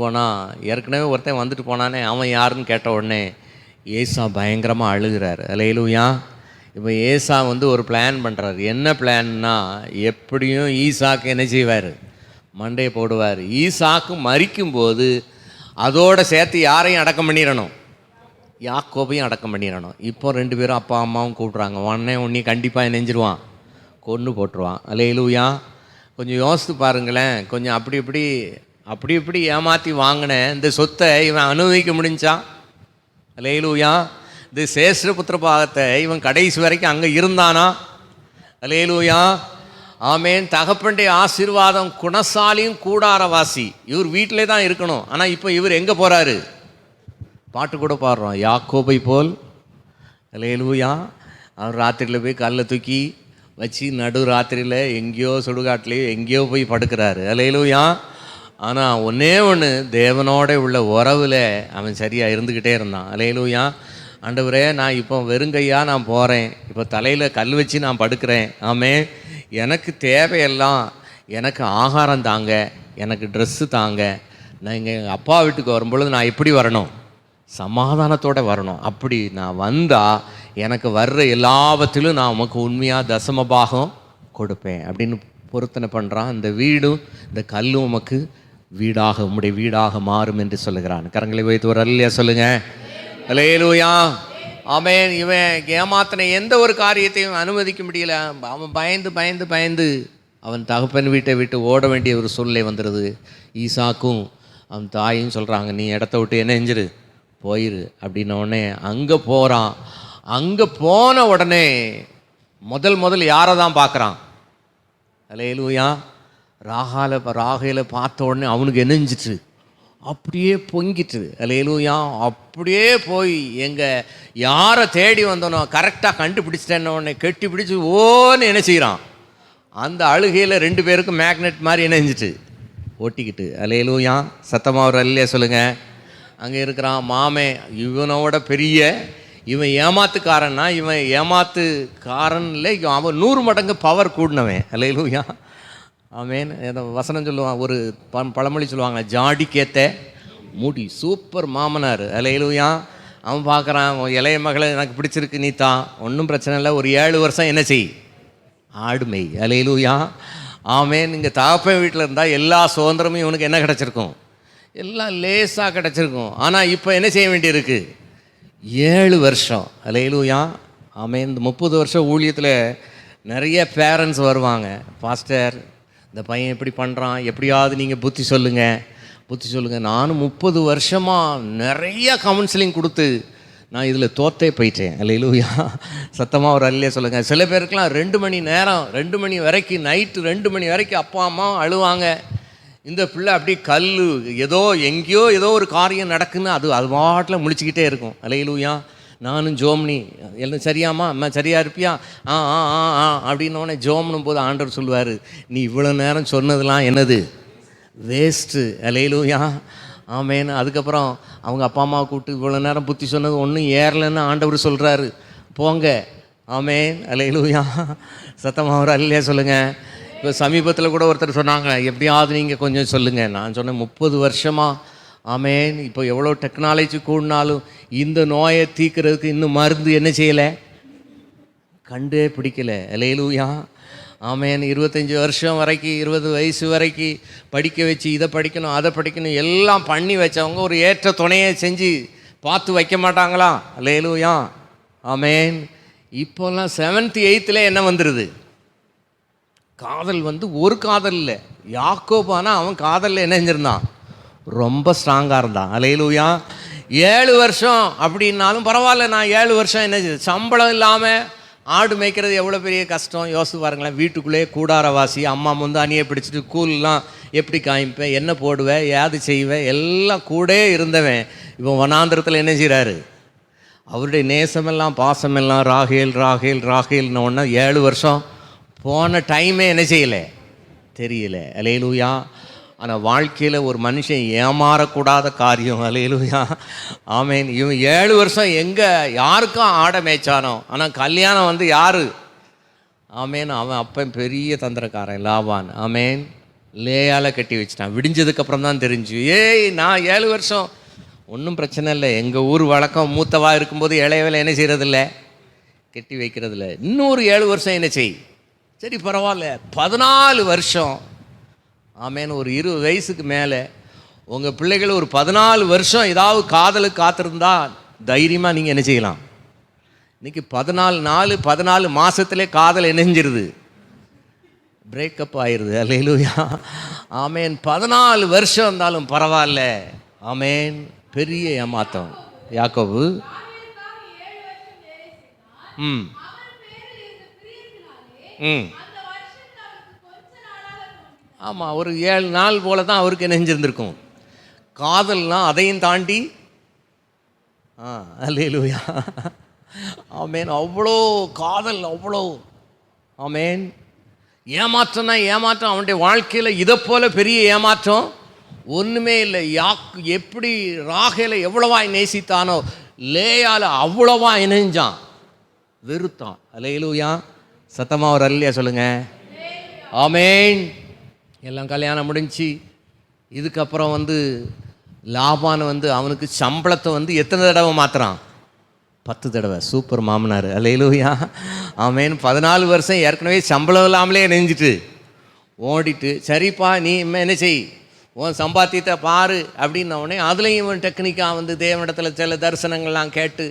D: போனால், ஏற்கனவே ஒருத்தன் வந்துட்டு போனானே அவன் யாருன்னு கேட்ட உடனே ஏசா பயங்கரமாக அழுகிறார். அல்லேலூயா. இப்போ ஏசா ஒரு பிளான் பண்ணுறாரு. என்ன பிளான்னா, எப்படியும் ஈசாக்கு என்ன செய்வார், மண்டையை போடுவார். ஈசாக்கு மரிக்கும்போது அதோடு சேர்த்து யாரையும் அடக்கம் பண்ணிடணும், யாக்கோபையும் அடக்கம் பண்ணிடணும். இப்போ 2 பேரும் அப்பா அம்மாவும் கூப்பிட்றாங்க. உன்னையும் கண்டிப்பாக நெஞ்சிருவான், கொன்று போட்டுருவான். அல்லேலூயா. கொஞ்சம் யோசித்து பாருங்களேன். கொஞ்சம் அப்படி இப்படி ஏமாற்றி வாங்கின இந்த சொத்தை இவன் அனுபவிக்க முடிஞ்சான்? அல்லேலூயா. இந்த சேஷ்டபுத்திர பாகத்தை இவன் கடைசி வரைக்கும் அங்கே இருந்தானா? அல்லேலூயா. ஆமேன். தகப்பனுடைய ஆசீர்வாதம், குணசாலியும் கூடாரவாசி. இவர் வீட்டிலே தான் இருக்கணும். ஆனால் இப்போ இவர் எங்கே போகிறாரு? பாட்டு கூட பாடுறோம், யாக்கோபை போல். அல்லேலூயா. அவர் ராத்திரியில் போய் கல்லை தூக்கி வச்சு நடு ராத்திரியில் எங்கேயோ சுடுகாட்டிலையோ எங்கேயோ போய் படுக்கிறாரு. அல்லேலூயா. ஆனால் ஒன்றே ஒன்று, தேவனோட உள்ள உறவில் அவன் சரியாக இருந்துக்கிட்டே இருந்தான். அல்லேலூயா. ஆண்டவரே, நான் இப்போ வெறுங்கையாக நான் போகிறேன், இப்போ தலையில் கல் வச்சு நான் படுக்கிறேன். ஆமே, எனக்கு தேவையெல்லாம், எனக்கு ஆகாரம் தாங்க, எனக்கு ட்ரெஸ்ஸு தாங்க. நான் எங்கள் அப்பா வீட்டுக்கு வரும்பொழுது நான் எப்படி வரணும்? சமாதானத்தோடு வரணும். அப்படி நான் வந்தால் எனக்கு வர்ற எல்லாவற்றிலும் நான் உமக்கு உண்மையாக தசமபாகம் கொடுப்பேன் அப்படின்னு பொருத்தனை பண்ணுறான். இந்த வீடும் இந்த கல்லும் உமக்கு வீடாக, உம்முடைய வீடாக மாறும் என்று சொல்லுகிறான். கரங்களை வைத்து ஒரு அல்லையா சொல்லுங்கள். அல்லேலூயா. ஆமென். இவன் ஏமாத்தின எந்த ஒரு காரியத்தையும் அனுமதிக்க முடியல. அவன் பயந்து அவன் தகப்பன் வீட்டை விட்டு ஓட வேண்டிய ஒரு சூழ்நிலை வந்துடுது. ஈசாக்கும் அவன் தாயும் சொல்கிறாங்க, நீ இடத்த விட்டு என்ன செஞ்சிரு, போயிரு அப்படின்ன உடனே அங்கே போகிறான். அங்கே போன உடனே முதல் யாரை தான் பார்க்குறான்? அல்லேலூயா. ராகேல பார்த்த உடனே அவனுக்கு என்னஞ்சிட்டு அப்படியே பொங்கிட்டு. அல்லேலூயா. அப்படியே போய் யாரை தேடி வந்தோனோ கரெக்டாக கண்டுபிடிச்சிட்டேன்ன உடனே கெட்டி பிடிச்சி ஓன்னு என்ன செய்கிறான்? அந்த அழுகையில் 2 பேருக்கும் மேக்னெட் மாதிரி இணைஞ்சிட்டு ஓட்டிக்கிட்டு. அல்லேலூயா. சத்தமாக ஒரு அல்லையா சொல்லுங்கள். அங்கே இருக்கிறான் மாமே, இவனோட பெரிய, இவன் ஏமாத்துக்காரன்னா, இவன் ஏமாத்துக்காரன் இல்லை, அவன் 100 மடங்கு பவர் கூடினவன். அல்லேலூயா. ஆமேன். வசனம் சொல்லுவான், ஒரு பழமொழி சொல்லுவாங்க, ஜாடிக்கேத்த மூடி. சூப்பர் மாமனார். அல்லேலூயா. அவன் பார்க்குறான், இளைய மகளை எனக்கு பிடிச்சிருக்கு, நீ தான், ஒன்றும் பிரச்சனை இல்லை, ஒரு 7 வருஷம் என்ன செய், ஆடுமை. அல்லேலூயா. ஆமேன். இங்கே தகப்பன் வீட்டில் இருந்தால் எல்லா சுதந்திரமும் இவனுக்கு என்ன கிடச்சிருக்கும்? எல்லாம் லேசாக கிடச்சிருக்கும். ஆனால் இப்போ என்ன செய்ய வேண்டியிருக்கு? 7 வருஷம். அல்லேலூயா. ஆமேன். இந்த 30 வருஷம் ஊழியத்தில் நிறைய பேரண்ட்ஸ் வருவாங்க, பாஸ்டர் இந்த பையன் எப்படி பண்ணுறான், எப்படியாவது நீங்கள் புத்தி சொல்லுங்கள். நானும் 30 வருஷமாக நிறைய கவுன்சிலிங் கொடுத்து நான் இதில் தோத்தே போயிட்டேன். அல்லேலூயா. சத்தமாக ஒரு அல்லையே சொல்லுங்கள். சில பேருக்கெலாம் 2 மணி நேரம், 2 மணி வரைக்கும், நைட்டு 2 மணி வரைக்கும் அப்பா அம்மா அழுவாங்க. இந்த பிள்ளை அப்படி எங்கேயோ ஏதோ ஒரு காரியம் நடக்குன்னு அது பாட்டில் முழிச்சிக்கிட்டே இருக்கும். அல்லேலூயா. நானும் ஜோம்னி எல்லாம் சரியாம்மா, அம்மா சரியா இருப்பியா, அப்படின்னோடனே ஜோம்னும் போது ஆண்டவர் சொல்லுவார், நீ இவ்வளோ நேரம் சொன்னதெல்லாம் என்னது, வேஸ்ட்டு. அல்லேலூயா. ஆமேன். அதுக்கப்புறம் அவங்க அப்பா அம்மாவை கூப்பிட்டு இவ்வளோ நேரம் புத்தி சொன்னது ஒன்றும் ஏறலைன்னு ஆண்டவர் சொல்கிறாரு, போங்க. ஆமேன். அல்லேலூயா. சத்தமாக ஒரு அல்லையா சொல்லுங்கள். இப்போ சமீபத்தில் கூட ஒருத்தர் சொன்னாங்க, எப்படியாவது நீங்கள் கொஞ்சம் சொல்லுங்கள். நான் சொன்னேன், 30 வருஷமாக. ஆமேன். இப்போ எவ்வளோ டெக்னாலஜி கூடினாலும் இந்த நோயை தீர்க்கிறதுக்கு இன்னும் மருந்து என்ன செய்யலை, கண்டே பிடிக்கலை. அல்லேலூயா. ஆமேன். 25 வருஷம் வரைக்கும், 20 வயசு வரைக்கும் படிக்க வச்சு, இதை படிக்கணும் அதை படிக்கணும் எல்லாம் பண்ணி வச்சவங்க ஒரு ஏற்ற துணையை செஞ்சு பார்த்து வைக்க மாட்டாங்களா? அல்லேலூயா. ஆமேன். இப்போல்லாம் 7th 8th என்ன வந்துடுது, காதல் ஒரு காதல் இல்லை. யாக்கோபானா அவன் காதலில் என்ன செஞ்சிருந்தான், ரொம்ப ஸ்ட்ராங்காக இருந்தான். அல்லேலூயா. 7 வருஷம் அப்படின்னாலும் பரவாயில்ல, நான் 7 வருஷம் என்ன செய்யுது, சம்பளம் இல்லாமல் ஆடு மேய்க்கிறது எவ்வளோ பெரிய கஷ்டம் யோசித்து பாருங்களேன். வீட்டுக்குள்ளே கூடாரவாசி, அம்மா முந்தானியை பிடிச்சிட்டு கூல்லாம் எப்படி காமிப்பேன், என்ன போடுவேன், ஏது செய்வேன், எல்லாம் கூட இருந்தவன் இப்போ வனாந்திரத்தில் என்ன செய்கிறாரு, அவருடைய நேசமெல்லாம் பாசமெல்லாம் ராகேல்னு ஒன்று 7 வருஷம் போன டைமே என்ன செய்யலை, தெரியல. அல்லேலூயா. ஆனால் வாழ்க்கையில் ஒரு மனுஷன் ஏமாறக்கூடாத காரியம். அல்லேலூயா. ஆமேன். இவன் 7 வருஷம் யாருக்கும் ஆட மேய்ச்சானோ, ஆனால் கல்யாணம் யார், ஆமேன், அவன் அப்பன் பெரிய தந்திரக்காரன் லாபான். ஆமேன். லேயால் கட்டி வச்சிட்டான். விடிஞ்சதுக்கப்புறம் தான் தெரிஞ்சு, நான் 7 வருஷம் ஒன்றும் பிரச்சனை இல்லை, எங்கள் ஊர் வழக்கம் மூத்தவா இருக்கும்போது இளையவில் என்ன செய்கிறதில்ல, கட்டி வைக்கிறதில்ல. இன்னொரு 7 வருஷம் என்ன செய், சரி பரவாயில்ல. 14 வருஷம். ஆமேன். ஒரு 20 வயசுக்கு மேலே உங்கள் பிள்ளைகள் ஒரு 14 வருஷம் ஏதாவது காதலுக்கு காத்திருந்தா தைரியமாக நீங்கள் என்ன செய்யலாம். இன்றைக்கி 14 மாதத்துலேயே காதல் இணைஞ்சிருது, பிரேக்கப் ஆயிடுது. அல்லேலூயா, ஆமேன். 14 வருஷம் இருந்தாலும் பரவாயில்ல, ஆமேன். பெரிய ஏமாத்தம். யாக்கோபு ஆமாம், ஒரு 7 நாள் போல தான் அவருக்கு நெஞ்சிருந்திருக்கும். காதல்னால் அதையும் தாண்டி அல்லேலூயா, ஆமேன். அவ்வளோ காதல், அவ்வளோ, ஆமேன். ஏமாற்றம்னா ஏமாற்றம். அவனுடைய வாழ்க்கையில் இதை போல பெரிய ஏமாற்றம் ஒன்றுமே இல்லை. எப்படி ராகேலை எவ்வளவாய் நேசித்தானோ, லேயால் அவ்வளவா இணைஞ்சான், வெறுத்தான். அல்லேலூயா, சத்தமாக ஒரு அல்லையா சொல்லுங்க. ஆமேன். எல்லாம் கல்யாணம் முடிஞ்சு இதுக்கப்புறம் லாபான் அவனுக்கு சம்பளத்தை எத்தனை தடவை மாத்துறான்? 10 தடவை. சூப்பர் மாமனார். அல்லேலூயா, ஆமேன். 14 வருஷம் ஏற்கனவே சம்பளம் இல்லாமலே நெஞ்சிட்டு ஓடிட்டு, சரிப்பா நீ என்ன செய், உன் சம்பாத்தியத்தை பாரு அப்படின்ன உடனே அதுலேயும் இவன் டெக்னிக்காக தேவனிடத்தில் சில தரிசனங்கள்லாம் கேட்டு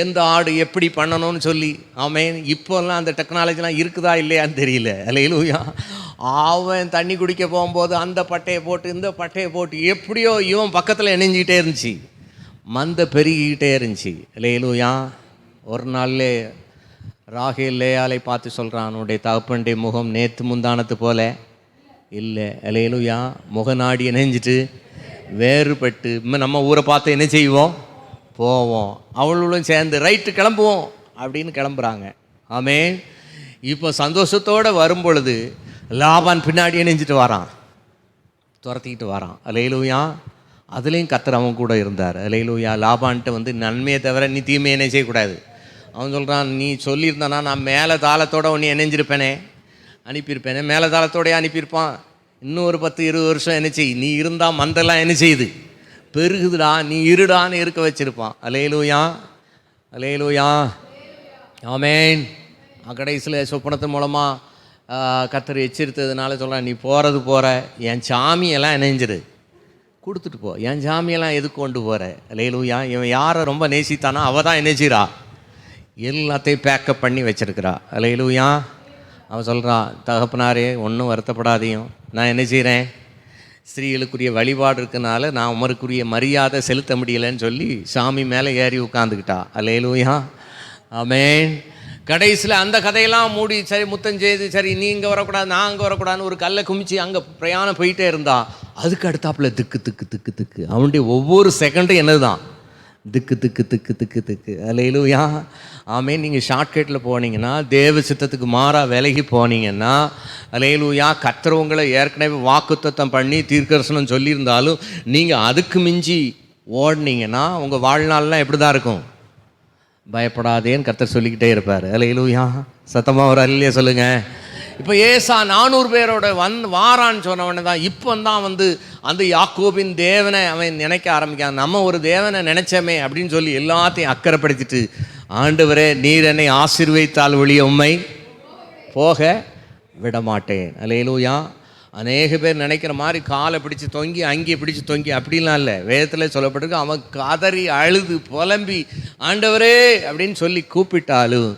D: எந்த ஆடு எப்படி பண்ணணும்னு சொல்லி, ஆமேன். இப்போல்லாம் அந்த டெக்னாலஜிலாம் இருக்குதா இல்லையான்னு தெரியல. அல்லேலூயா, அவன் தண்ணி குடிக்க போகும்போது அந்த பட்டையை போட்டு இந்த பட்டையை போட்டு எப்படியோ இவன் பக்கத்தில் இணைஞ்சிக்கிட்டே இருந்துச்சு, மந்த பெருகிக்கிட்டே இருந்துச்சு. அல்லேலூயா, ஒரு நாள்லே ராகேல் லேயாலை பார்த்து சொல்கிறான், உன்னுடைய தகப்பனுடைய முகம் நேற்று முந்தானத்து போல இல்லை. அல்லேலூயா, முகநாடி இணைஞ்சிட்டு வேறுபட்டு நம்ம ஊரை பார்த்து என்ன செய்வோம், போவோம், அவளும் சேர்ந்து ரைட்டு கிளம்புவோம் அப்படின்னு கிளம்புறாங்க. ஆமேன். இப்போ சந்தோஷத்தோடு வரும்பொழுது லாபான் பின்னாடி இணைஞ்சிட்டு வரான், துரத்திக்கிட்டு வரான். அல்லேலூயா, அதுலேயும் கர்த்தர் அவன் கூட இருந்தார். அல்லேலூயா, லாபான்ட்டு நன்மையை தவிர நீ தீமையை என்ன செய்யக்கூடாது. அவன் சொல்கிறான், நீ சொல்லியிருந்தானா நான் மேலே தாளத்தோடு உன்னை இணைஞ்சிருப்பேனே, அனுப்பியிருப்பேனே. மேலே தாளத்தோடையே அனுப்பியிருப்பான். இன்னும் ஒரு 10-20 வருஷம் என்ன செய், நீ இருந்தால் மந்தெல்லாம் என்ன செய்யுது, பெருகுதுடா, நீ இருடான்னு இருக்க வச்சுருப்பான். அல்லேலூயா, அல்லேலூயா, ஆமேன். கடைசியில் சொப்பனத்தின் மூலமாக கர்த்தர் எச்சரித்ததுனால சொல்கிறான், நீ போகிறது போகிற, என் சாமியெல்லாம் இணைஞ்சிரு, கொடுத்துட்டு போ. என் சாமியெல்லாம் எதுக்கு கொண்டு போகிற. அல்லேலூயா, இவன் யாரை ரொம்ப நேசித்தானோ அவள் தான் நினைச்சிரா, எல்லாத்தையும் பேக்கப் பண்ணி வச்சிருக்கிறா. அல்லேலூயா, அவன் சொல்கிறான், தகப்பனாரே ஒன்றும் வருத்தப்படாதையும், நான் என்ன செய்கிறேன், ஸ்திரீகளுக்குரிய வழிபாடு இருக்கனால நான் உமருக்குரிய மரியாதை செலுத்த முடியலைன்னு சொல்லி சாமி மேலே ஏறி உட்காந்துக்கிட்டா. அல்லேலூயா, ஆமேன். கடைசியில் அந்த கதையெல்லாம் மூடி, சரி முத்தம் செய்து, சரி நீ இங்கே வரக்கூடாது நான் அங்கே வரக்கூடாதுன்னு ஒரு கல்லை குமிச்சு அங்கே பிரயாணம் போயிட்டே இருந்தா. அதுக்கு அடுத்தாப்புல திக்கு திக்கு திக்கு திக்கு, அவனுடைய ஒவ்வொரு செகண்டும் என்னது தான், திக்கு திக்கு திக்கு திக்கு திக்கு. அல்லேலூயா, ஆமேன். நீங்கள் ஷார்ட்கட்டில் போனீங்கன்னா, தேவ சித்தத்துக்கு மாறாக விலகி போனீங்கன்னா, அல்லேலூயா, கர்த்தர் உங்களை ஏற்கனவே வாக்குத்தத்தம் பண்ணி தீர்க்கதரிசனம் சொல்லியிருந்தாலும் நீங்கள் அதுக்கு மிஞ்சி ஓடினீங்கன்னா உங்கள் வாழ்நாள்லாம் எப்படி தான் இருக்கும், பயப்படாதேன்னு கர்த்தர் சொல்லிக்கிட்டே இருப்பார். அல்லேலூயா, சத்தமாக ஒரு அல்லையா சொல்லுங்கள். இப்போ ஏசா 400 பேரோட வாரான்னு சொன்னவனே தான் இப்போ தான் அந்த யாக்கோபின் தேவனை அவன் நினைக்க ஆரம்பிக்கான். நம்ம ஒரு தேவனை நினைச்சமே அப்படின்னு சொல்லி எல்லாத்தையும் அக்கறைப்படுத்திட்டு, ஆண்டவரே நீர் என்னை ஆசீர்வதித்தால் ஒழிய உம்மை போக விடமாட்டேன். அல்லேலூயா, அநேக பேர் நினைக்கிற மாதிரி காலை பிடிச்சி தொங்கி அங்கேயே பிடிச்சி தொங்கி அப்படிலாம் இல்லை. வேதத்தில் சொல்லப்பட்டிருக்கு, அவன் கதறி அழுது புலம்பி ஆண்டவரே அப்படின்னு சொல்லி கூப்பிட்டாலும்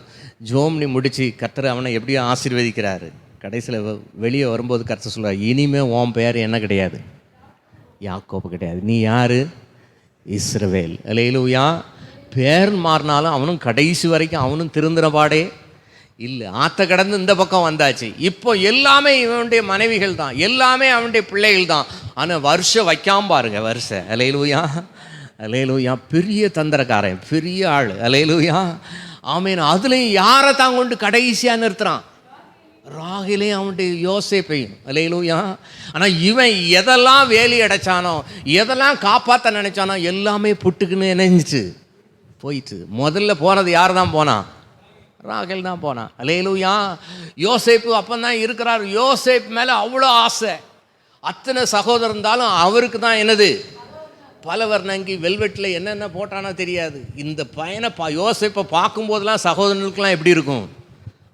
D: ஜோம்னி முடித்து கர்த்தர் அவனை எப்படியோ ஆசீர்வதிக்கிறாரு. கடைசியில் வெளியே வரும்போது கர்த்தர் சொல்கிறார், இனிமேல் உன் பேர் என்ன கிடையாது, யாக்கோபு கிடையாது, நீ யார், இஸ்ரவேல். அல்லேலூயா, பேர் மாறினாலும் அவனும் கடைசி வரைக்கும் அவனும் திருந்தின பாடே இல்லை. ஆற்ற கடந்து இந்த பக்கம் வந்தாச்சு. இப்போ எல்லாமே இவனுடைய மனைவிகள் தான், எல்லாமே அவனுடைய பிள்ளைகள் தான். ஆனால் வருஷம் வைக்காம பாருங்க, வருஷம். அல்லேலூயா, அல்லேலூயா, பெரிய தந்திரக்காரன், பெரிய ஆள். அல்லேலூயா, ஆமேன். அதுலேயும் யாரை தான் கொண்டு கடைசியாக நிறுத்துறான், ராகிலையும் அவனுடைய யோசேப்பையும். அல்லேலூயா, ஆனால் இவன் எதெல்லாம் வேலி அடைச்சானோ, எதெல்லாம் காப்பாற்ற நினைச்சானோ எல்லாமே புட்டுக்குன்னு நினைஞ்சிச்சு போயிட்டு. முதல்ல போனது யார் தான் போனான், ராகேல் தான் போனான். அல்லேலூயா, யோசேப்பு அப்போ தான் இருக்கிறார். யோசேப் மேலே அவ்வளோ ஆசை. அத்தனை சகோதரர் இருந்தாலும் அவருக்கு தான் என்னது, பலவர்ணங்கி வெல்வெட்டில் என்னென்ன போட்டானோ தெரியாது. இந்த பையனை யோசேப்பை பார்க்கும்போதெல்லாம் சகோதரனுக்கெல்லாம் எப்படி இருக்கும்,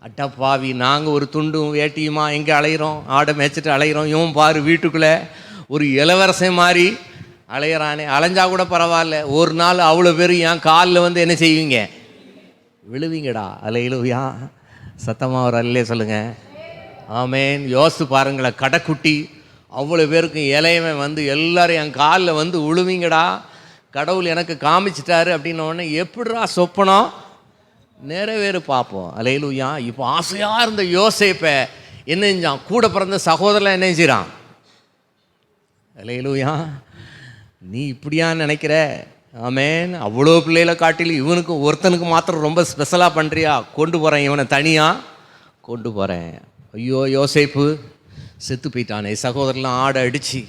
D: அட்டப்பாவி நாங்கள் ஒரு துண்டும் வேட்டியுமா எங்கே அலைகிறோம், ஆடை மேய்ச்சிட்டு அலைகிறோம், இவன் பாரு வீட்டுக்குள்ளே ஒரு இளவரசன் மாதிரி அலையிறானே, அலைஞ்சா கூட பரவாயில்ல, ஒரு நாள் அவ்வளோ பேர் என் காலில் வந்து என்ன செய்வீங்க? விழுவீங்கடா. அல்லேலூயா. சத்தமாக ஒரு அல்லே சொல்லுங்கள். ஆமேன். யோசித்து பாருங்களேன், கடைக்குட்டி அவ்வளோ பேருக்கும் இளையவன் வந்து எல்லாரும் என் காலில் வந்து விழுவீங்கடா, கடவுள் எனக்கு காமிச்சிட்டாரு அப்படின்னோடனே எப்படிடா சொப்பனம் நிறைவேறு பார்ப்போம். அல்லேலூயா. இப்போ ஆசையாக இருந்த யோசேப்பை என்ன செஞ்சான்? கூட பிறந்த சகோதரன் என்ன செய்கிறான்? அல்லேலூயா. நீ இப்படியா நினைக்கிற? ஆமேன். அவ்வளோ பிள்ளைகளை காட்டிலும் இவனுக்கு ஒருத்தனுக்கு மாத்திரம் ரொம்ப ஸ்பெஷலாக பண்ணுறியா? கொண்டு போகிறேன், இவனை தனியாக கொண்டு போகிறேன். ஐயோ யோசேப்பு செத்து போயிட்டானே. சகோதரலாம் ஆடை அடித்து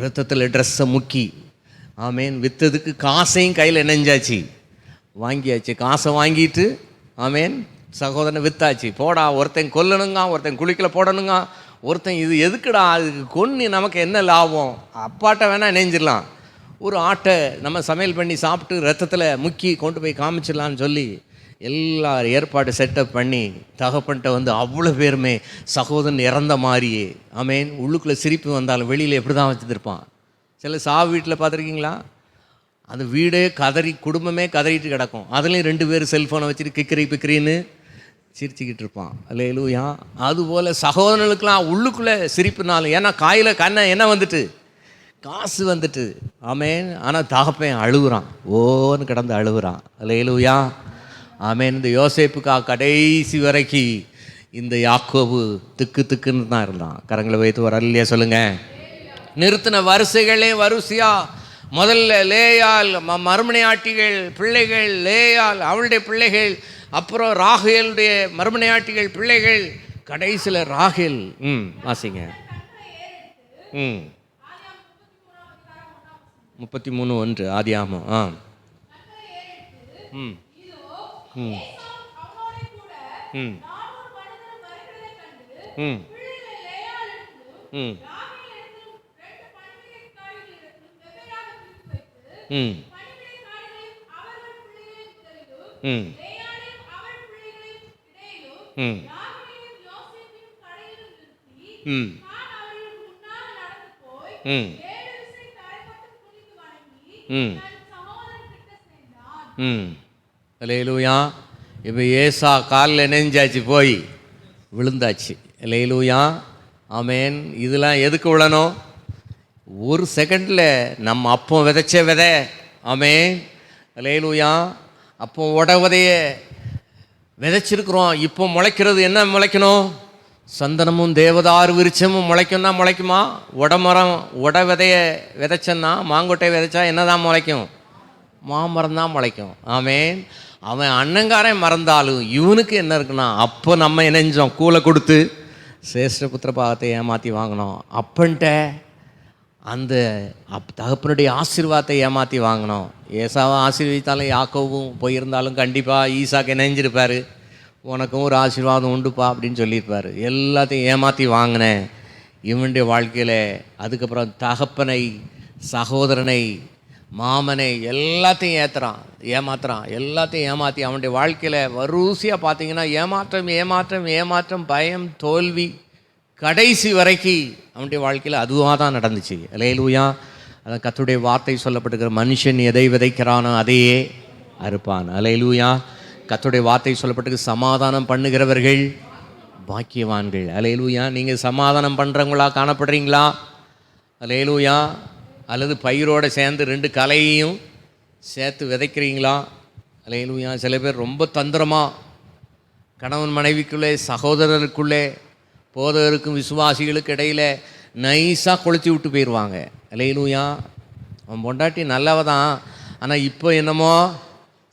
D: ரத்தத்தில் ட்ரெஸ்ஸை முக்கி, ஆமேன், விற்றதுக்கு காசையும் கையில் நெஞ்சாச்சு, வாங்கியாச்சு. காசை வாங்கிட்டு ஆமேன் சகோதரனை விற்றாச்சு. போடா, ஒருத்தன் கொல்லணுங்க, ஒருத்தன் குளிக்கல போடணுங்க, ஒருத்தன் இது எதுக்குடா, அதுக்கு கொன்று நமக்கு என்ன லாபம்? அப்பாட்ட வேணால் நெஞ்சிடலாம், ஒரு ஆட்டை நம்ம சமையல் பண்ணி சாப்பிட்டு ரத்தத்தில் முக்கி கொண்டு போய் காமிச்சிடலான்னு சொல்லி எல்லா ஏற்பாடு செட்டப் பண்ணி தகப்பன்ட்ட வந்து அவ்வளோ பேருமே சகோதரன் இறந்த மாதிரியே ஆமேன். உள்ளுக்குள்ளே சிரிப்பு வந்தாலும் வெளியில் எப்படி தான் வச்சுருப்பான். சில சாவு வீட்டில் பார்த்துருக்கீங்களா? அந்த வீடே கதறி, குடும்பமே கதறிட்டு கிடக்கும். அதுலேயும் 2 பேர் செல்ஃபோனை வச்சுட்டு கிக்கரி பிக்கிரின்னு சிரிச்சுக்கிட்டு இருப்பான். அல்லேலூயா. அதுபோல் சகோதரனுக்கெலாம் உள்ளுக்குள்ளே சிரிப்புனாலும், ஏன்னா காயில் கண்ணை என்ன வந்துட்டு, காசு வந்துட்டு, ஆமேன். ஆனால் தகப்பன் அழுகுறான், ஓன்னு கிடந்து அழுகுறான். அல்லேலூயா. ஆமேன். இந்த யோசேப்புக்கா கடைசி வரைக்கும் இந்த யாக்கோபு திக்கு திக்குன்னு தான் இருந்தான். கரங்களை வைத்து வர இல்லையா சொல்லுங்கள். நிறுத்தின வரிசைகளே வரிசையா, முதல்ல லேயால் மறுமனையாட்டிகள் பிள்ளைகள், லேயால் அவளுடைய பிள்ளைகள், அப்புறம் ராகேலுடைய மறுமனையாட்டிகள் பிள்ளைகள், கடைசியில் ராகேல். வாசிங்க. 33:1 ஆதியாகமம். அல்லேலூயா. இப்போ ஏசா காலில் நெஞ்சாச்சு, போய் விழுந்தாச்சு. அல்லேலூயா. ஆமேன். இதெல்லாம் எதுக்கு விழணும்? ஒரு செகண்டில் நம்ம அப்போ விதைச்ச விதை, ஆமேன். அல்லேலூயா. அப்போ உடவதைய விதைச்சிருக்கிறோம். இப்போ முளைக்கிறது என்ன முளைக்கணும்? சந்தனமும் தேவதாரு விருட்சமும் முளைக்கும்னா முளைக்குமா? உடமரம் விதைய விதைச்சன்னா, மாங்கொட்டை விதைச்சா என்ன தான் முளைக்கும்? மாமரம் தான் முளைக்கும். ஆமேன். அவன் அண்ணங்காரன் மறந்தாலும் இவனுக்கு என்ன இருக்குன்னா, அப்போ நம்ம இணைஞ்சோம், கூலை கொடுத்து சேஷ்ட புத்திர பாகத்தை ஏமாற்றி வாங்கினோம். அப்பன்ட்ட அந்த தகப்பனுடைய ஆசீர்வாதத்தை ஏமாற்றி வாங்கினோம். ஏசாவை ஆசீர்வதித்தாலும் யாக்கோவும் போயிருந்தாலும் கண்டிப்பாக ஈசாக்கு இணைஞ்சிருப்பார், உனக்கும் ஒரு ஆசீர்வாதம் உண்டுப்பா அப்படின்னு சொல்லியிருப்பார். எல்லாத்தையும் ஏமாற்றி வாங்கினேன் இவனுடைய வாழ்க்கையில். அதுக்கப்புறம் தகப்பனை, சகோதரனை, மாமனை எல்லாத்தையும் ஏமாத்துறான். எல்லாத்தையும் ஏமாற்றி அவனுடைய வாழ்க்கையில் வரிசையாக பார்த்தீங்கன்னா ஏமாற்றம் ஏமாற்றம் ஏமாற்றம், பயம், தோல்வி, கடைசி வரைக்கும் அவனுடைய வாழ்க்கையில் அதுவாக தான் நடந்துச்சு. அல்லேலூயா. அதான் கர்த்தருடைய வார்த்தை சொல்லப்பட்டிருக்கிற, மனுஷன் எதை விதைக்கிறானோ அதையே அறுப்பான். அல்லேலூயா. கர்த்தருடைய வார்த்தை சொல்லப்பட்டிருக்கு, சமாதானம் பண்ணுகிறவர்கள் பாக்கியவான்கள். அல்லேலூயா. நீங்கள் சமாதானம் பண்ணுறவங்களா காணப்படுறீங்களா? அல்லேலூயா. அல்லது பயிரோடு சேர்ந்து 2 கலையையும் சேர்த்து விதைக்கிறீங்களா? அல்லேலூயா. சில பேர் ரொம்ப தந்திரமாக கணவன் மனைவிக்குள்ளே, சகோதரருக்குள்ளே, போதகருக்கும் விசுவாசிகளுக்கு இடையில் நைஸாக கொளுத்தி விட்டு போயிடுவாங்க. அல்லேலூயா. அவன் பொண்டாட்டி நல்லவ தான், ஆனால் இப்போ என்னமோ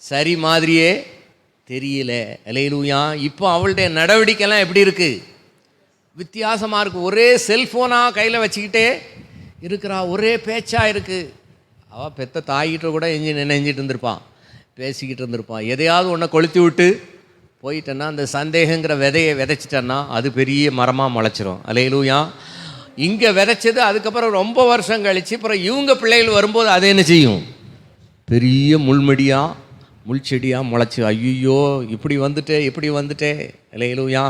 D: சரி மாதிரியே தெரியல. அல்லேலூயா. இப்போ அவளுடைய நடவடிக்கைலாம் எப்படி இருக்குது? வித்தியாசமாக இருக்குது. ஒரே செல்ஃபோனாக கையில் வச்சுக்கிட்டே இருக்கிறா, ஒரே பேச்சாக இருக்குது. அவள் பெத்த தாயிட்ட கூட நெஞ்சிட்டு இருந்திருப்பான், பேசிக்கிட்டு இருந்திருப்பான். எதையாவது ஒன்றை கொளுத்தி விட்டு போயிட்டேன்னா, அந்த சந்தேகங்கிற விதையை விதைச்சிட்டேன்னா அது பெரிய மரமாக முளைச்சிரும். அல்லேலூயா. இங்கே விதைச்சது அதுக்கப்புறம் ரொம்ப வருஷம் கழித்து அப்புறம் இவங்க பிள்ளைகள் வரும்போது அதை என்ன செய்யும்? பெரிய முள்செடியாக முளைச்சி, ஐயோ இப்படி வந்துட்டே. அல்லேலூயா.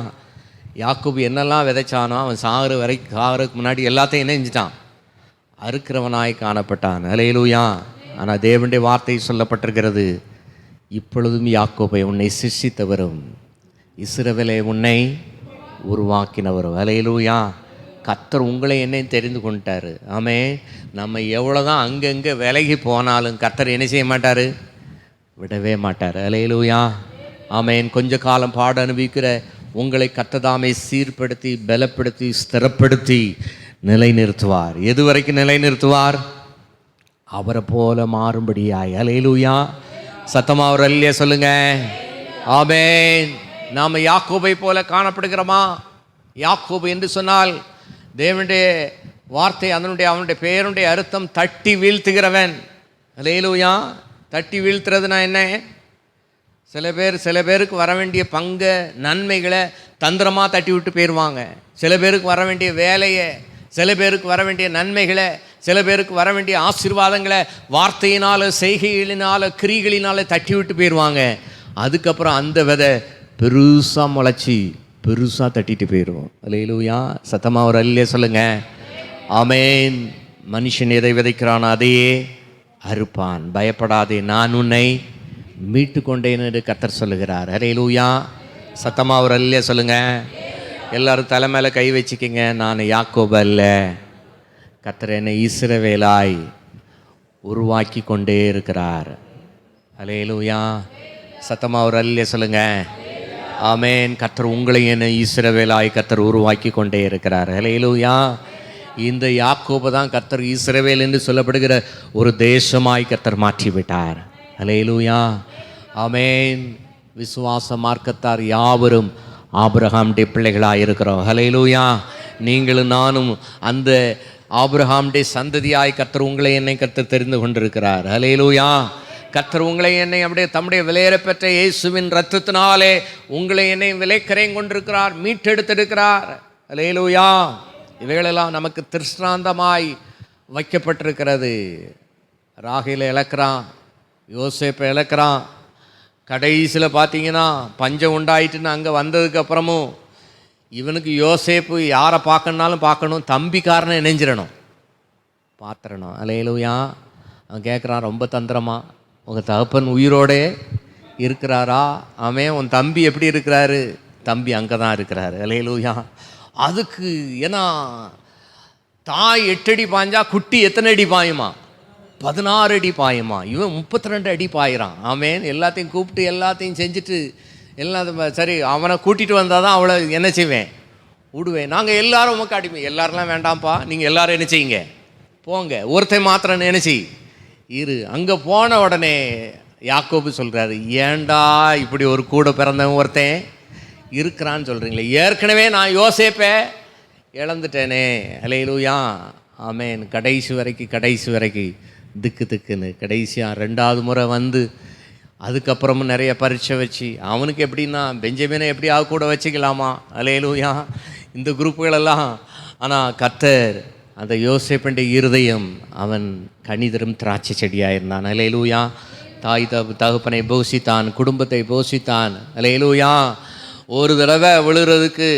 D: யாக்கோபு என்னெல்லாம் விதைச்சானோ அவன் சாகிறதுக்கு முன்னாடி எல்லாத்தையும் என்ன செஞ்சிட்டான்? அறுக்கிறவனாய் காணப்பட்டான். அல்லேலூயா. ஆனால் தேவனுடைய வார்த்தை சொல்லப்பட்டிருக்கிறது, இப்பொழுதும் யாக்கோபை உன்னை சிருஷ்டித்தவரும் இஸ்ரவேலை உன்னை உருவாக்கினவரும். அல்லேலூயா. கர்த்தர் உங்களை என்னையும் தெரிந்து கொண்டார். ஆமே, நம்ம எவ்வளோதான் அங்கங்கே விலகி போனாலும் கர்த்தர் என்ன செய்ய மாட்டார், விடவே மாட்டார். அல்லேலூயா. ஆமேன். கொஞ்ச காலம் பாட அனுபவிக்கிற உங்களை கர்த்ததாமே சீர்படுத்தி பலப்படுத்தி ஸ்திரப்படுத்தி நிலைநிறுத்துவார். எது வரைக்கும் நிலைநிறுத்துவார்? அவரை போல மாறும்படியாய். அல்லேலூயா. சத்தமா அவர் அல்லையா சொல்லுங்க. ஆமேன். நாம் யாக்கோபை போல காணப்படுகிறோமா? யாக்கோபு என்று சொன்னால் தேவனுடைய வார்த்தை, அவனுடைய பெயருடைய அர்த்தம் தட்டி வீழ்த்துகிறவன். அல்லேலூயா. தட்டி வீழ்த்துறதுனா என்ன? சில பேருக்கு வர வேண்டிய பங்கு நன்மைகளை தந்திரமாக தட்டி விட்டு போயிடுவாங்க. சில பேருக்கு வர வேண்டிய வேலையை, சில பேருக்கு வர வேண்டிய நன்மைகளை, சில பேருக்கு வர வேண்டிய ஆசீர்வாதங்களை வார்த்தையினால் செய்கைகளினால் கிரிகளினால் தட்டி விட்டு போயிடுவாங்க. அதுக்கப்புறம் அந்த விதை பெருசாக முளைச்சி பெருசாக தட்டிட்டு போயிடுவோம். அல்லேலூயா. சத்தமாக ஒரு அல்லே சொல்லுங்க. ஆமேன். மனுஷன் எதை விதைக்கிறான் அதையே அறுப்பான். பயப்படாதே, நான் உன்னை மீட்டு கொண்டேன் என்று கர்த்தர் சொல்லுகிறார். அல்லேலூயா. சத்தமாக ஒரு அல்லே சொல்லுங்க. எல்லாரும் தலை மேலே கை வச்சுக்கிங்க. நான் யாக்கோபு அல்ல, கர்த்தர் என்னை இஸ்ரவேலாய் உருவாக்கி கொண்டே இருக்கிறார். அல்லேலூயா. சத்தமாக ஒரு அல்லே சொல்லுங்க. ஆமேன். கர்த்தர் உங்களை என்னை இஸ்ரவேலாய் கர்த்தர் உருவாக்கி கொண்டே இருக்கிறார். அல்லேலூயா. இந்த யாக்கோபு தான் கர்த்தர் இஸ்ரவேல் என்று சொல்லப்படுகிற ஒரு தேசமாய் கர்த்தர் மாற்றிவிட்டார். அல்லேலூயா. ஆமேன். விசுவாச மார்க்கத்தார் யாவரும் ஆபிரகாமுடைய பிள்ளைகளாக இருக்கிறோம். அல்லேலூயா. நீங்களும் நானும் அந்த ஆபிரகாமுடைய சந்ததியாய் கர்த்தர் உங்களை என்னை கர்த்தர் தெரிந்து கொண்டிருக்கிறார். அல்லேலூயா. கர்த்தர் உங்களை என்னை அப்படியே தம்முடைய விலையேறப்பெற்ற இயேசுவின் இரத்தத்தினாலே உங்களை என்னை விலைக்கரையும் கொண்டிருக்கிறார், மீட்டெடுத்திருக்கிறார். அல்லேலூயா. இவைகளெல்லாம் நமக்கு திருஷ்டாந்தமாய் வைக்கப்பட்டிருக்கிறது. ராகேலை இழக்கிறான், யோசேப்பை இழக்கிறான். கடைசியில் பார்த்தீங்கன்னா பஞ்சம் உண்டாயிட்டுன்னு அங்கே வந்ததுக்கப்புறமும் இவனுக்கு யோசேப்பு யாரை பார்க்கணுன்னாலும் பார்க்கணும், தம்பிக்காரனை இணைஞ்சிடணும், பார்த்துடணும். அல்லேலூயா. அவன் கேட்குறான் ரொம்ப தந்திரமா, உங்கள் தகப்பன் உயிரோடே இருக்கிறாரா? அவன் உன் தம்பி எப்படி இருக்கிறாரு? தம்பி அங்கே தான் இருக்கிறாரு. அல்லேலூயா. அதுக்கு ஏன்னா தாய் 8 அடி பாய்ஞ்சா குட்டி எத்தனை அடி பாயுமா? 16 அடி பாயுமா? இவன் 32 அடி பாயிறான். ஆமேன். எல்லாத்தையும் கூப்பிட்டு எல்லாத்தையும் செஞ்சுட்டு எல்லாம் சரி, அவனை கூட்டிகிட்டு வந்தால் தான் அவளை என்ன செய்வேன், விடுவேன். நாங்கள் எல்லாரும் உமக்கு அடிமை. எல்லாரெல்லாம் வேண்டாம்ப்பா, நீங்கள் எல்லாரும் என்ன செய்யுங்க, போங்க, ஒருத்தன் மாத்திரம் என்ன செய் இரு. அங்கே போன உடனே யாக்கோபு சொல்கிறாரு, ஏண்டா இப்படி ஒரு கூட பிறந்தவன் ஒருத்தன் இருக்கிறான்னு சொல்கிறீங்களே, ஏற்கனவே நான் யோசேப்பை இழந்துட்டேனே. அல்லேலூயா. ஆமேன். கடைசி வரைக்கும் திக்குன்னு கடைசியாக 2வது முறை வந்து அதுக்கப்புறமும் நிறைய பரீட்சை வச்சு அவனுக்கு எப்படின்னா பெஞ்சமினை எப்படியாவது கூட வச்சுக்கலாமா? அல்லேலூயா. இந்த குரூப்புகளெல்லாம். ஆனால் கர்த்தர் அந்த யோசேப்பின் இருதயம் அவன் கனிதரும் திராட்சை செடியாக இருந்தான். அல்லேலூயா. தாய் தகப்பனை போஷித்தான், குடும்பத்தை போஷித்தான். அல்லேலூயா. ஒரு தடவை விழுறதுக்கு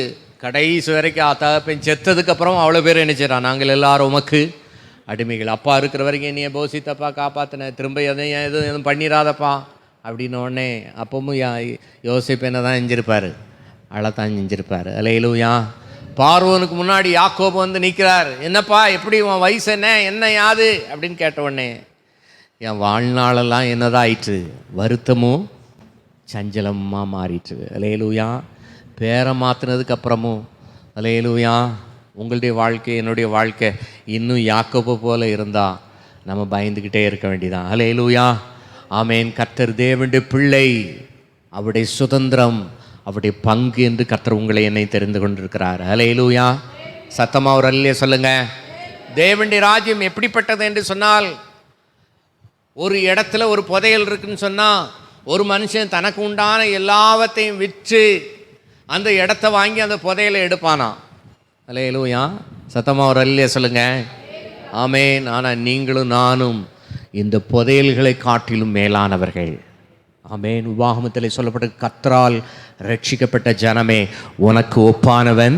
D: கடைசி வரைக்கும் தகப்பன் செத்ததுக்கப்புறம் அவ்வளோ பேர் என்ன செய்கிறான், நாங்கள் எல்லாரும் உமக்கு அடிமைகள். அப்பா இருக்கிற வரைக்கும் என்னைய போஷித்தப்பா, காப்பாற்றின, திரும்ப எதுவும் பண்ணிடாதப்பா அப்படின்னு உடனே அப்பவும் யோசேப்பு என்ன தான் செஞ்சிருப்பார், அழத்தான் செஞ்சிருப்பார். அல்லேலூயா. பார்வோனுக்கு முன்னாடி யாக்கோபு வந்து நிற்கிறார். என்னப்பா, எப்படி உன் வயசு என்ன யாது அப்படின்னு கேட்ட உடனே, என் வாழ்நாளெல்லாம் என்னதான் ஆயிற்று, வருத்தமும் சஞ்சலமாக மாறிட்டு. அல்லேலூயா. பேரை மாற்றினதுக்கு அப்புறமும் அல்லேலூயா, உங்களுடைய வாழ்க்கை என்னுடைய வாழ்க்கை இன்னும் யாக்கோபு போல இருந்தால் நம்ம பயந்துக்கிட்டே இருக்க வேண்டியதான். அல்லேலூயா. ஆமேன். கர்த்தர் தேவனுடைய பிள்ளை, அவருடைய சுதந்திரம், அவருடைய பங்கு என்று கர்த்தர் உங்களை என்னை தெரிந்து கொண்டிருக்கிறார். அல்லேலூயா. சத்தமாக ஒரு அல்லே சொல்லுங்க. தேவனுடைய ராஜ்யம் எப்படிப்பட்டது என்று சொன்னால், ஒரு இடத்துல ஒரு புதையல் இருக்குன்னு சொன்னால் ஒரு மனுஷன் தனக்கு உண்டான எல்லாவற்றையும் விற்று அந்த இடத்த வாங்கி அந்த புதையலை எடுப்பானா? அல்லேலூயா. சத்தமாக ஒரு அல்லே சொல்லுங்க. ஆமேன். ஆனால் நீங்களும் நானும் இந்த புதையல்களை காட்டிலும் மேலானவர்கள். ஆமேன். உபாகமத்தில் சொல்லப்பட்ட கர்த்தரால் ரட்சிக்கப்பட்ட ஜனமே, உனக்கு ஒப்பானவன்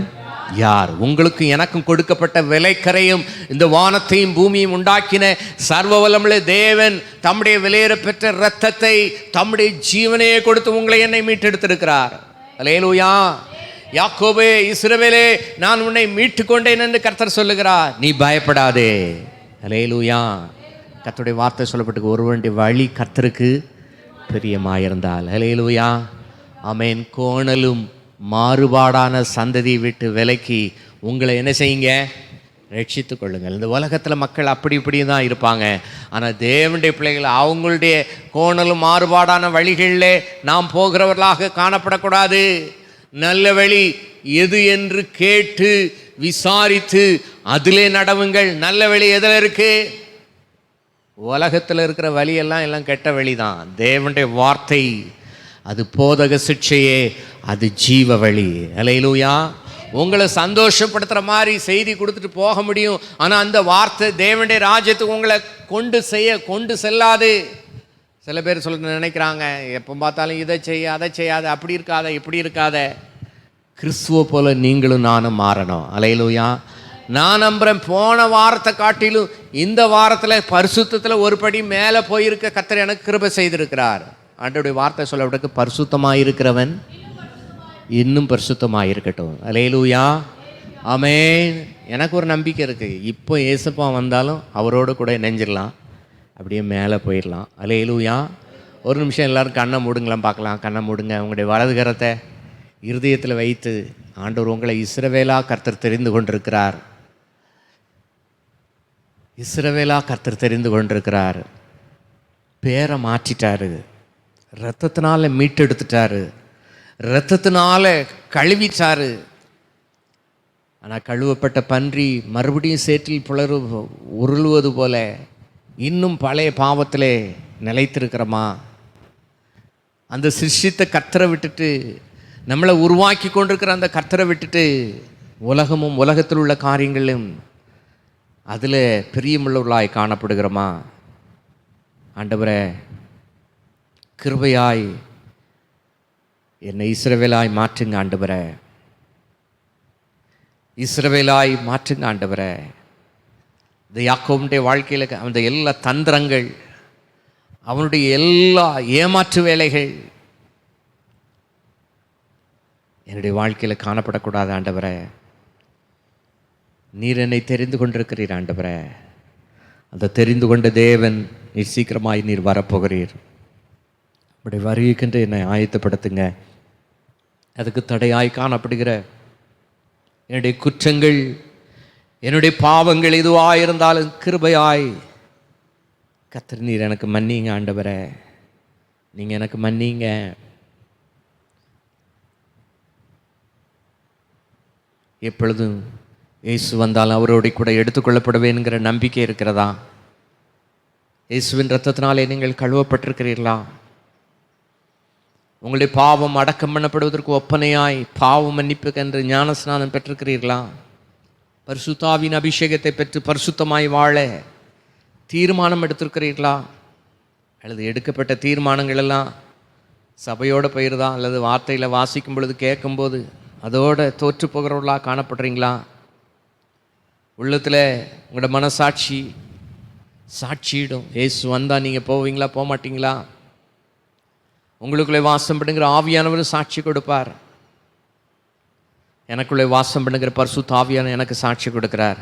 D: யார்? உங்களுக்கு எனக்கும் கொடுக்கப்பட்ட விலைக்கரையும் இந்த வானத்தையும் பூமியும் உண்டாக்கின சர்வ வல்லமுள்ள தேவன் தம்முடைய விலையேற பெற்ற இரத்தத்தை தம்முடைய ஜீவனையே கொடுத்து உங்களை என்னை மீட்டெடுத்திருக்கிறார். அல்லேலூயா. யாக்கோபே, இஸ்ரவேலே, நான் உன்னை மீட்டு கொண்டேன் என்று கர்த்தர் சொல்லுகிறார். நீ பயப்படாதே. அல்லேலூயா. கர்த்தருடைய வார்த்தை சொல்லப்பட்டு ஒருவனுடைய வழி கர்த்தருக்கு பிரியமாயிருந்தால். அல்லேலூயா. ஆமென். கோணலும் மாறுபாடான சந்ததியை விட்டு விலக்கி உங்களை என்ன செய்யுங்க? ரட்சித்து கொள்ளுங்கள். இந்த உலகத்தில் மக்கள் அப்படி இப்படி தான் இருப்பாங்க. ஆனால் தேவனுடைய பிள்ளைகள் அவங்களுடைய கோணலும் மாறுபாடான வழிகளிலே நாம் போகிறவர்களாக காணப்படக்கூடாது. நல்ல வழி எது என்று கேட்டு விசாரித்து அதிலே நடவுங்கள். நல்ல வழி எதில் இருக்கு? உலகத்தில் இருக்கிற வழியெல்லாம் எல்லாம் கெட்ட வழி தான். தேவனுடைய வார்த்தை அது போதக சிக்ஷையே, அது ஜீவ வழி. அல்லேலூயா. உங்களை சந்தோஷப்படுத்துகிற மாதிரி செய்தி கொடுத்துட்டு போக முடியும். ஆனால் அந்த வார்த்தை தேவனுடைய ராஜ்யத்துக்கு உங்களை கொண்டு செல்லாது. சில பேர் சொல்ல நினைக்கிறாங்க, எப்போ பார்த்தாலும் இதை செய்ய அதை செய்யாத, அப்படி இருக்காத இப்படி இருக்காத. கிறிஸ்துவ போல நீங்களும் நானும் மாறணும். அல்லேலூயா. நான் நம்புகிறேன், போன வாரத்தை காட்டிலும் இந்த வாரத்தில் பரிசுத்தத்தில் ஒரு படி மேலே போயிருக்க கர்த்தர் எனக்கு கிருபை செய்திருக்கிறார். ஆண்டவருடைய வார்த்தை சொல்லப்பட்டதுக்கு பரிசுத்தமாக இருக்கிறவன் இன்னும் பரிசுத்தமாக இருக்கட்டும். அல்லேலூயா. ஆமென். எனக்கு ஒரு நம்பிக்கை இருக்குது, இப்போ ஏசப்பா வந்தாலும் அவரோடு கூட இணைஞ்சிடலாம், அப்படியே மேலே போயிடலாம். அல்லேலூயா. ஒரு நிமிஷம் எல்லோரும் கண்ணை மூடுங்களாம் பார்க்கலாம். கண்ணை மூடுங்க. உங்களுடைய வலது கரத்தை இருதயத்தில் வைத்து, ஆண்டவர் உங்களை இஸ்ரவேலா கர்த்தர் தெரிந்து கொண்டிருக்கிறார். இஸ்ரவேலா கர்த்தர் தெரிந்து கொண்டிருக்கிறார். பேரை மாற்றிட்டாரு, இரத்தத்தினால மீட்டெடுத்துட்டாரு, இரத்தத்தினால கழுவிட்டாரு. ஆனால் கழுவப்பட்ட பன்றி மறுபடியும் சேற்றில் உருளுவது போல இன்னும் பழைய பாவத்திலே நிலைத்திருக்கிறோமா? அந்த சிருஷ்டித்த கர்த்தரை விட்டுட்டு, நம்மளை உருவாக்கி கொண்டிருக்கிற அந்த கர்த்தரை விட்டுட்டு உலகமும் உலகத்தில் உள்ள காரியங்களும் அதில் பிரியமுள்ளவர்களாய் காணப்படுகிறோமா? ஆண்டவரே, கிருபையாய் என்னை இஸ்ரவேலாய் மாற்றுங்க ஆண்டவரே. இஸ்ரவேலாய் மாற்றுங்க ஆண்டவரே. இந்த யாக்கோபுடைய வாழ்க்கையில் அந்த எல்லா தந்திரங்கள், அவனுடைய எல்லா ஏமாற்று வேலைகள் என்னுடைய வாழ்க்கையில் காணப்படக்கூடாது ஆண்டவரே. நீர் என்னை தெரிந்து கொண்டிருக்கிறீர் ஆண்டவரே. அந்த தெரிந்து கொண்ட தேவன் நீர் சீக்கிரமாய் நீர் வரப்போகிறீர். அப்படி வருகின்ற என்னை ஆயத்தப்படுத்துங்க. அதுக்கு தடையாய் காணப்படுகிற என்னுடைய குற்றங்கள், என்னுடைய பாவங்கள் எதுவாக இருந்தாலும் கிருபையாய் கர்த்தர் நீர் எனக்கு மன்னிங்க ஆண்டவரே. நீங்கள் எனக்கு மன்னிங்க. எப்பொழுதும் இயேசு வந்தால் அவரோட கூட எடுத்துக்கொள்ளப்படுவேங்கிற நம்பிக்கை இருக்கிறதா? இயேசுவின் இரத்தத்தினாலே நீங்கள் கழுவப்பட்டிருக்கிறீர்களா? உங்களுடைய பாவம் அடக்கம் பண்ணப்படுவதற்கு ஒப்பனையாய் பாவ மன்னிப்புக்கென்று ஞானஸ்நானம் பெற்றிருக்கிறீர்களா? பரிசுத்த ஆவியின் அபிஷேகத்தை பெற்று பரிசுத்தமாய் வாழ தீர்மானம் எடுத்திருக்கிறீர்களா? அல்லது எடுக்கப்பட்ட தீர்மானங்கள் எல்லாம் சபையோடு போயிருதா? அல்லது வார்த்தையில் வாசிக்கும் பொழுது கேட்கும்போது அதோடு தோற்று போகிறவர்களாக காணப்படுறீங்களா? உள்ளத்தில் உங்களோட மனசாட்சி சாட்சியிடும். இயேசு வந்தால் நீங்கள் போவீங்களா, போக மாட்டீங்களா? உங்களுக்குள்ளே வாசம் பண்ணுங்கிற ஆவியானவர் சாட்சி கொடுப்பார். எனக்குள்ளே வாசம் பண்ணுங்கிற பரிசுத்த ஆவியான எனக்கு சாட்சி கொடுக்குறார்.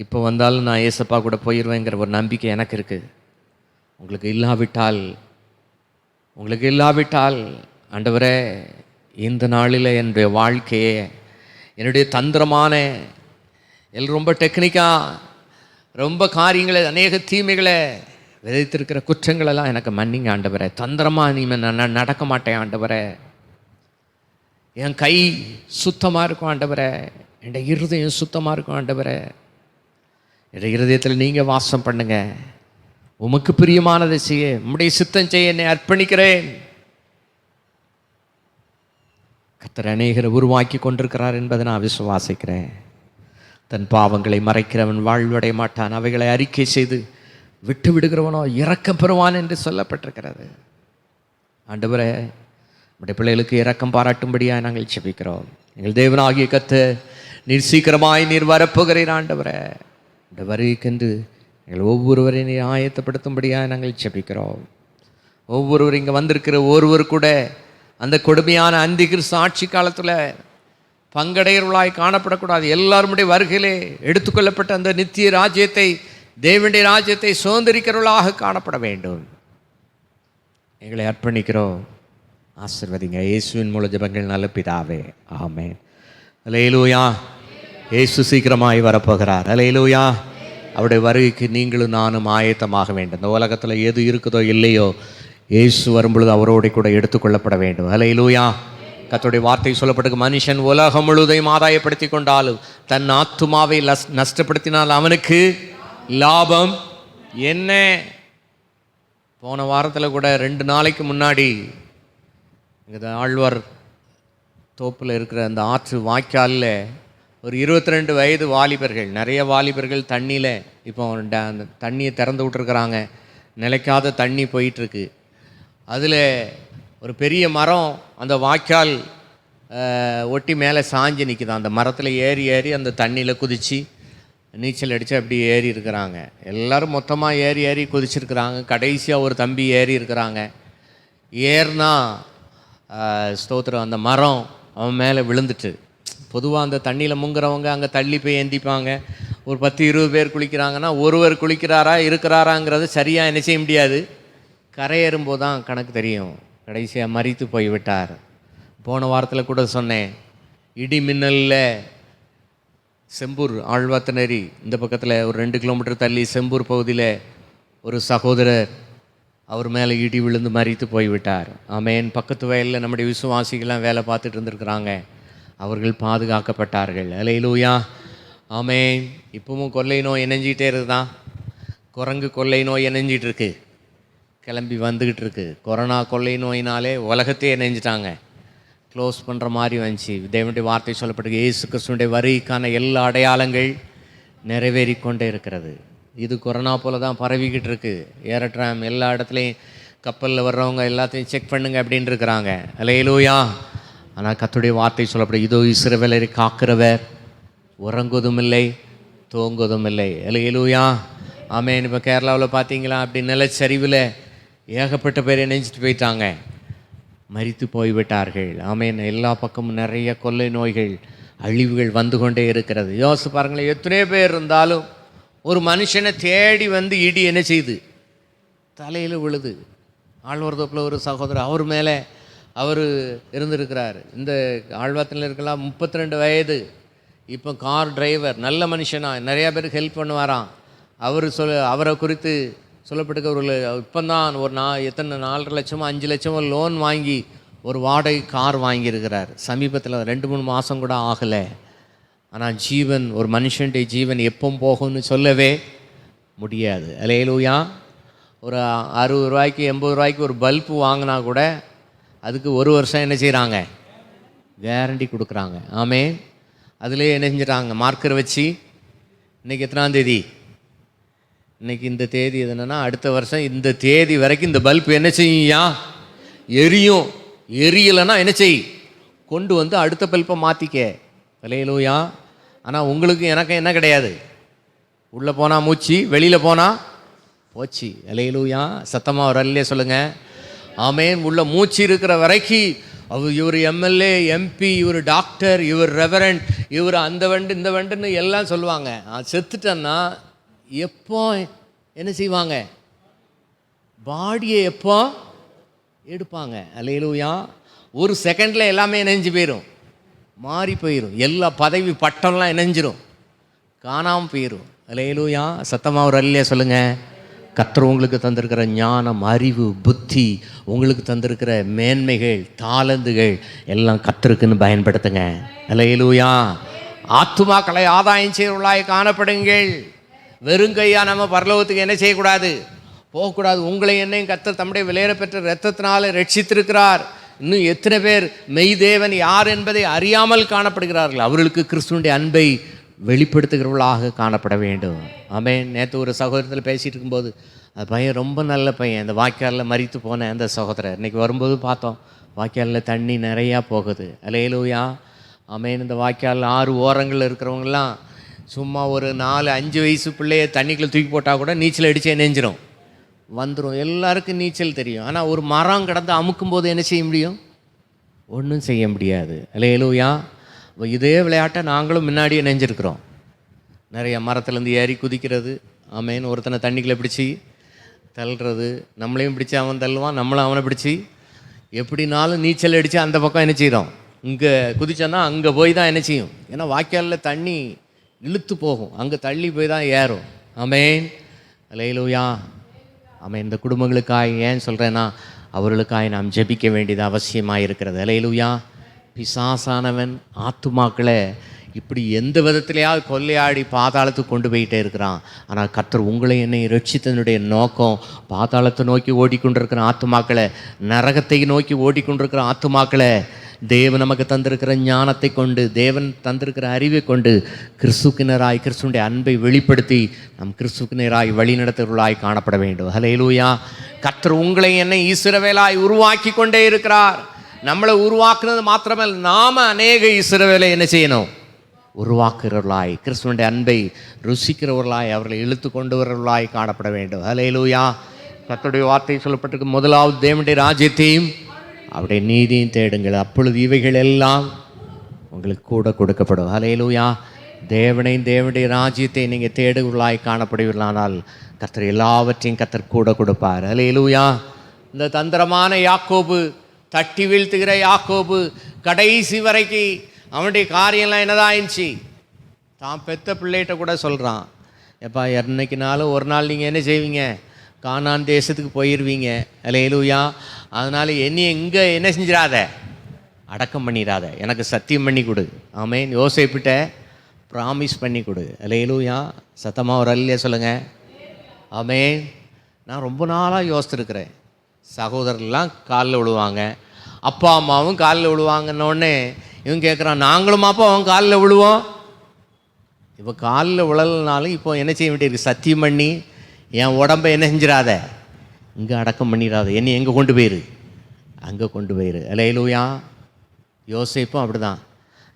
D: இப்போ வந்தாலும் நான் ஏசப்பா கூட போயிடுவேங்கிற ஒரு நம்பிக்கை எனக்கு இருக்குது. உங்களுக்கு இல்லாவிட்டால் ஆண்டவரே, இந்த நாளில் என்னுடைய வாழ்க்கையை, என்னுடைய தந்திரமான ரொம்ப டெக்னிக்காக ரொம்ப காரியங்களை, அநேக தீமைகளை விதைத்திருக்கிற குற்றங்களெல்லாம் எனக்கு மன்னிங்க ஆண்டவரே. தந்திரமாக நீ நடக்க மாட்டேன் ஆண்டவரே. என் கை சுத்தமாக இருக்கும் ஆண்டவரே. என் இருதயம் சுத்தமாக இருக்கும் ஆண்டவரே. என் இருதயத்தில் நீங்கள் வாசம் பண்ணுங்க. உமக்கு பிரியமானதை செய்ய, உம்முடைய சித்தம் செய்ய என்னை அர்ப்பணிக்கிறேன். கர்த்தர் அநேகரை உருவாக்கி கொண்டிருக்கிறார் என்பதை நான் விசுவாசிக்கிறேன். தன் பாவங்களை மறைக்கிறவன் வாழ்வடைய மாட்டான், அவைகளை அறிக்கை செய்து விட்டு விடுகிறவனோ இரக்கம் பெறுவான் என்று சொல்லப்பட்டிருக்கிறது. ஆண்டவரே, நம்முடைய பிள்ளைகளுக்கு இரக்கம் பாராட்டும்படியாக நாங்கள் ஜெபிக்கிறோம். எங்கள் தேவனாகிய கர்த்தர் நீர் சீக்கிரமாய் நீர் வரப்போகிறீர் ஆண்டவரே. இந்த வருகைக்கென்று எங்கள் ஒவ்வொருவரையும் நீர் ஆயத்தப்படுத்தும்படியாக நாங்கள் ஜெபிக்கிறோம். ஒவ்வொருவர் இங்கே வந்திருக்கிற ஒருவர் கூட அந்த கொடுமையான அந்திகிறிஸ்து ஆட்சி காலத்தில் பங்கடையர்களாய் காணப்படக்கூடாது. எல்லாருடைய வருகையிலே எடுத்துக்கொள்ளப்பட்ட அந்த நித்திய ராஜ்யத்தை, தேவனுடைய ராஜ்யத்தை சுதந்திரிக்கிறவர்களாக காணப்பட வேண்டும். எங்களை அர்ப்பணிக்கிறோம். ஆசீர்வதிங்க. இயேசுவின் மூல ஜெபங்கள் நல்ல பிதாவே, ஆமென். அல்லேலூயா. இயேசு சீக்கிரமாய் வரப்போகிறார். அல்லேலூயா. அவருடைய வருகைக்கு நீங்களும் நானும் ஆயத்தமாக வேண்டும். இந்த உலகத்தில் எது இருக்குதோ இல்லையோ, இயேசு வரும்பொழுது அவரோட கூட எடுத்துக்கொள்ளப்பட வேண்டும். அல்லேலூயா. கர்த்தருடைய வார்த்தை சொல்லப்பட்டிருக்கு, மனுஷன் உலகம் முழுவதையும் ஆதாயப்படுத்தி கொண்டாலும் தன் ஆத்துமாவை நஷ்டப்படுத்தினால் அவனுக்கு லாபம் என்ன? போன வாரத்தில் கூட 2 நாளைக்கு முன்னாடி இங்கே ஆழ்வார் தோப்பில் இருக்கிற அந்த ஆற்று வாய்க்காலில் ஒரு 22 வயது வாலிபர்கள், நிறைய வாலிபர்கள் தண்ணியில் இப்போ அந்த தண்ணியை திறந்து விட்டுருக்குறாங்க. நிலைக்காத தண்ணி போயிட்டுருக்கு. அதில் ஒரு பெரிய மரம் அந்த வாய்க்கால் ஒட்டி மேலே சாஞ்சு நிற்குது. அந்த மரத்தில் ஏறி ஏறி அந்த தண்ணியில் குதித்து நீச்சல் அடித்து அப்படி ஏறி இருக்கிறாங்க. எல்லோரும் மொத்தமாக ஏறி ஏறி குதிச்சிருக்கிறாங்க. கடைசியாக ஒரு தம்பி ஏறி இருக்கிறாங்க. ஏறினா ஸ்தோத்திரம், அந்த மரம் அவன் மேலே விழுந்துட்டு. பொதுவாக அந்த தண்ணியில் முங்குறவங்க அங்கே தள்ளி போய் ஏந்திப்பாங்க. ஒரு 10-20 பேர் குளிக்கிறாங்கன்னா ஒருவர் குளிக்கிறாரா இருக்கிறாராங்கிறது சரியாக என்ன செய்ய முடியாது. கரையேறும்போது தான் கணக்கு தெரியும். கடைசியாக மரித்து போய்விட்டார். போன வாரத்தில் கூட சொன்னேன், இடி மின்னலில் செம்பூர் ஆழ்வாத்தினரி இந்த பக்கத்தில் ஒரு 2 கிலோமீட்டர் தள்ளி செம்பூர் பகுதியில் ஒரு சகோதரர், அவர் மேலே இடி விழுந்து மரித்து போய்விட்டார். ஆமென். பக்கத்து வயலில் நம்முடைய விசுவாசிகள்லாம் வேலை பார்த்துட்டு இருந்துருக்குறாங்க. அவர்கள் பாதுகாக்கப்பட்டார்கள். அல்லேலூயா. ஆமென். இப்பவும் கொள்ளை நோய் இணைஞ்சிக்கிட்டே இருக்குதான். குரங்கு கொள்ளை நோய் இணைஞ்சிட்டு இருக்கு, கிளம்பி வந்துக்கிட்டு இருக்கு. கொரோனா கொள்ளை நோயினாலே உலகத்தையே இணைஞ்சிட்டாங்க. க்ளோஸ் பண்ணுற மாதிரி வந்துச்சு. தேவனுடைய வார்த்தை சொல்லப்பட்டிருக்கு, இயேசு கிறிஸ்துவினுடைய வருகைக்கான எல்லா அடையாளங்கள் நிறைவேறி கொண்டே இருக்கிறது. இது கொரோனா போல தான் பரவிக்கிட்டு இருக்கு. ஏரட்ராம் எல்லா இடத்துலையும் கப்பலில் வர்றவங்க எல்லாத்தையும் செக் பண்ணுங்க அப்படின்னு இருக்கிறாங்க. அல்லேலூயா. ஆனால் கர்த்தருடைய வார்த்தை சொல்லப்படும், இதோ இஸ்ரவேலரை காக்கிறவர் உறங்குவதும் இல்லை தூங்குவதும் இல்லை. அல்லேலூயா. ஆமென். இப்போ கேரளாவில் பார்த்தீங்களா, அப்படி நிலச்சரிவில் ஏகப்பட்ட பேர் இணைஞ்சிட்டு போயிட்டாங்க, மரித்து போய்விட்டார்கள். ஆமென். எல்லா பக்கமும் நிறைய கொள்ளை நோய்கள், அழிவுகள் வந்து கொண்டே இருக்கிறது. யோசிச்சு பாருங்களேன், எத்தனையோ பேர் இருந்தாலும் ஒரு மனுஷனை தேடி வந்து இடி என்ன செய்யுது, தலையில் விழுது. ஆழ்வார் தோப்பில் ஒரு சகோதரர், அவர் மேலே அவர் இருந்திருக்கிறார். இந்த ஆழ்வாரத்தில் இருக்கலாம், 32 வயது. இப்போ கார் டிரைவர், நல்ல மனுஷனா, நிறையா பேருக்கு ஹெல்ப் பண்ணுவாராம். அவரை குறித்து சொல்லப்பட்டிருக்க, இப்போ தான் ஒரு 4.5 லட்சமோ 5 லட்சமோ லோன் வாங்கி ஒரு வாடகை கார் வாங்கியிருக்கிறார். சமீபத்தில் 2-3 மாதம் கூட ஆகலை. ஆனால் ஜீவன், ஒரு மனுஷனுடைய ஜீவன் எப்போ போகும்னு சொல்லவே முடியாது. அல்லேலூயா. ஒரு 60 ரூபாய்க்கு 80 ரூபாய்க்கு ஒரு பல்பு வாங்கினா கூட அதுக்கு 1 வருஷம் என்ன செய்கிறாங்க, கேரண்டி கொடுக்குறாங்க. ஆமென். அதிலே என்ன செஞ்சிட்டாங்க, மார்க்கர் வச்சு இன்றைக்கி எத்தனாம் தேதி, இன்றைக்கி இந்த தேதி எதுனா அடுத்த வருஷம் இந்த தேதி வரைக்கும் இந்த பல்ப் என்ன செய்யா, எரியும். எரியலைன்னா என்ன செய், கொண்டு வந்து அடுத்த பல்பை மாற்றிக்க. அல்லேலூயா. ஆனால் உங்களுக்கு எனக்கு என்ன கிடையாது, உள்ளே போனால் மூச்சு, வெளியில் போனால் போச்சு. அல்லேலூயா. சத்தமாக ஒரு அல்லே சொல்லுங்கள். ஆமென். உள்ள மூச்சு இருக்கிற வரைக்கும் இவர் எம்எல்ஏ, எம்பி, இவர் டாக்டர், இவர் ரெவரண்ட், இவர் அந்த வண்டு இந்த வண்டுன்னு எல்லாம் சொல்லுவாங்க. செத்துட்டேன்னா எப்போ என்ன செய்வாங்க, பாடியை எப்போ எடுப்பாங்க. அல்லேலூயா. ஒரு செகண்டில் எல்லாமே இணைஞ்சு போயிடும், மாறி போயிடும். எல்லா பதவி பட்டம்லாம் இணைஞ்சிரும், காணாமல் போயிடும். அல்லேலூயா. சத்தமாக ஒரு அல்லே சொல்லுங்கள். கர்த்தர் உங்களுக்கு தந்திருக்கிற ஞானம், அறிவு, புத்தி, உங்களுக்கு தந்திருக்கிற மேன்மைகள், தாளந்துகள் எல்லாம் கர்த்தருக்குன்னு பயன்படுத்துங்க. அல்லேலூயா. ஆத்துமாக்களை ஆதாயம் செய்வர்களாய் காணப்படுங்கள். வெறுங்கையா நம்ம பரலோகத்துக்கு என்ன செய்யக்கூடாது, போகக்கூடாது. உங்களை என்னையும் கர்த்தர் தம்முடைய விலையேற பெற்ற இரத்தத்தினால ரட்சித்திருக்கிறார். இன்னும் எத்தனை பேர் மெய்தேவன் யார் என்பதை அறியாமல் காணப்படுகிறார்கள். அவர்களுக்கு கிறிஸ்துவனுடைய அன்பை வெளிப்படுத்துகிறவர்களாக காணப்பட வேண்டும். ஆமென். நேற்று ஒரு சகோதரத்தில் பேசிகிட்டு இருக்கும்போது, அந்த பையன் ரொம்ப நல்ல பையன், அந்த வாய்க்காலில் மரித்து போன அந்த சகோதரர். இன்றைக்கி வரும்போது பார்த்தோம், வாய்க்காலில் தண்ணி நிறையா போகுது. அல்லேலூயா. ஆமேன். இந்த வாய்க்கால் 6 ஓரங்களில் இருக்கிறவங்கலாம் சும்மா ஒரு 4-5 வயசு பிள்ளைய தண்ணிக்குள்ளே தூக்கி போட்டால் கூட நீச்சல் அடித்து நெஞ்சிரும் வந்துடும். எல்லாருக்கும் நீச்சல் தெரியும். ஆனால் ஒரு மரம் கடந்து அமுக்கும் போது என்ன செய்ய முடியும்? ஒன்றும் செய்ய முடியாது. அல்லேலூயா. இதே விளையாட்டை நாங்களும் முன்னாடியே நெஞ்சிருக்கிறோம். நிறைய மரத்துலேருந்து ஏறி குதிக்கிறது, ஆமேன். ஒருத்தனை தண்ணிக்குள்ளே பிடிச்சி தள்ளுறது, நம்மளையும் பிடிச்சி அவன் தள்ளுவான், நம்மளும் அவனை பிடிச்சி எப்படினாலும் நீச்சல் அடித்து அந்த பக்கம் என்ன செய்கிறோம்? இங்கே குதிச்சோன்னா அங்கே போய் தான் என்ன செய்யும்? ஏன்னா வாய்க்காலில் தண்ணி இழுத்து போகும், அங்கே தள்ளி போய் தான் ஏறும். ஆமேன். அல்லேலூயா. ஆமேன். இந்த குடும்பங்களுக்காய் ஏன் சொல்கிறேன்னா, அவர்களுக்காய் நாம் ஜெபிக்க வேண்டியது அவசியமாக இருக்கிறது. அல்லேலூயா. பிசாசானவன் ஆத்துமாக்களை இப்படி எந்த விதத்திலேயாவது கொள்ளையாடி பாதாளத்துக்கு கொண்டு போயிட்டே இருக்கிறான். ஆனால் கர்த்தர் உங்களை என்னை ரட்சித்தனுடைய நோக்கம் பாதாளத்தை நோக்கி ஓடிக்கொண்டிருக்கிற ஆத்துமாக்களை, நரகத்தை நோக்கி ஓடிக்கொண்டிருக்கிற ஆத்துமாக்களை தேவன் நமக்கு தந்திருக்கிற ஞானத்தை கொண்டு, தேவன் தந்திருக்கிற அறிவை கொண்டு கிறிஸ்துக்கினராய் கிறிஸ்துடைய அன்பை வெளிப்படுத்தி நம் கிறிஸ்துக்கினராய் வழிநடத்துவர்களாய் காணப்பட வேண்டும். ஹல்லேலூயா. கர்த்தர் உங்களை என்னை இஸ்ரவேலாய் உருவாக்கி கொண்டே இருக்கிறார். நம்மளை உருவாக்குனது மாத்திரமல்ல, நாம அநேக இஸ்ரவேலை என்ன செய்யணும்? உருவாக்குறவர்களாய், கிறிஸ்துவனுடைய அன்பை ருசிக்கிறவர்களாய், அவர்களை இழுத்து கொண்டு வரவர்களாய் காணப்பட வேண்டும். ஹல்லேலூயா. கர்த்தருடைய வார்த்தை சொல்லப்பட்டிருக்கு, முதலாவது தேவனுடைய ராஜ்யத்தையும் அவருடைய நீதியும் தேடுங்கள், அப்பொழுது இவைகள் எல்லாம் உங்களுக்கு கூட கொடுக்கப்படும். ஹல்லேலூயா. தேவனையும் தேவனுடைய ராஜ்யத்தை நீங்கள் தேடுவர்களாய் காணப்படுவீர்களானால் கர்த்தர் எல்லாவற்றையும் கர்த்தர் கூட கொடுப்பார். ஹல்லேலூயா. இந்த தந்திரமான யாக்கோபு, தட்டி வீழ்த்துகிற யாக்கோபு, கடைசி வரைக்கு அவனுடைய காரியம்லாம் என்னதான் ஆயிடுச்சு? தான் பெத்த பிள்ளைகிட்ட கூட சொல்கிறான், எப்பா என்னைக்குனாலும் ஒரு நாள் நீங்கள் என்ன செய்வீங்க? கானான் தேசத்துக்கு போயிடுவீங்க. அல்லேலூயா. அதனால் என்னை எங்கே என்ன செஞ்சிடாத, அடக்கம் பண்ணிடாத, எனக்கு சத்தியம் பண்ணி கொடு. ஆமேன். யோசேப்பிட்ட ப்ராமிஸ் பண்ணி கொடு. அல்லேலூயா. சத்தமாக ஒரு அல்லையா சொல்லுங்கள். ஆமேன். நான் ரொம்ப நாளாக யோசித்துருக்கிறேன். சகோதரர்லாம் காலில் விழுவாங்க, அப்பா அம்மாவும் காலில் விழுவாங்கன்னொடனே இவன் கேட்குறான், நாங்களும் அப்பா அவன் காலில் விழுவோம். இப்போ காலில் விழலைனாலும் இப்போ என்ன செய்ய வேண்டியிருக்கு? சத்தியம் பண்ணி என் உடம்பை என்ன செஞ்சிடாத, இங்கே அடக்கம் பண்ணிடாத, என்னை எங்கே கொண்டு போயிரு? அங்கே கொண்டு போயிரு. அல்லேலூயா. யோசேப்பும் அப்படி தான்.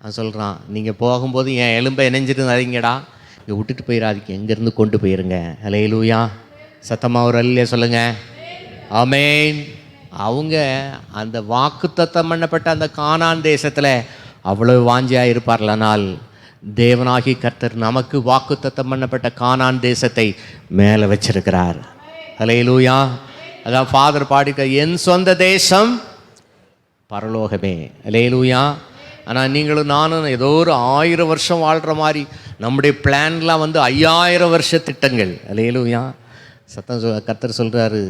D: அவன் சொல்கிறான், நீங்கள் போகும்போது என் எலும்பை இணைஞ்சிருந்தாதீங்கடா, இங்கே விட்டுட்டு போயிடாதீங்க, எங்கேருந்து கொண்டு போயிருங்க. அல்லேலூயா. சத்தமாக ஒரு அல்லையா சொல்லுங்கள். ஆமேன். அவங்க அந்த வாக்குத்தத்தம் பண்ணப்பட்ட அந்த கானான் தேசத்தில் அவ்வளோ வாஞ்சியாக இருப்பார்களானால், தேவனாகி கர்த்தர் நமக்கு வாக்குத்தத்தம் பண்ணப்பட்ட கானான் தேசத்தை மேலே வச்சிருக்கிறார். ஹல்லேலூயா. அதான் ஃபாதர் பாடிக்க, என் சொந்த தேசம் பரலோகமே. ஹல்லேலூயா. ஆனால் நீங்களும் நானும் ஏதோ ஒரு 1000 வருஷம் வாழ்கிற மாதிரி நம்முடைய பிளான்லாம் வந்து 5000 வருஷ திட்டங்கள். ஹல்லேலூயா. கர்த்தர் சொல்கிறாரு,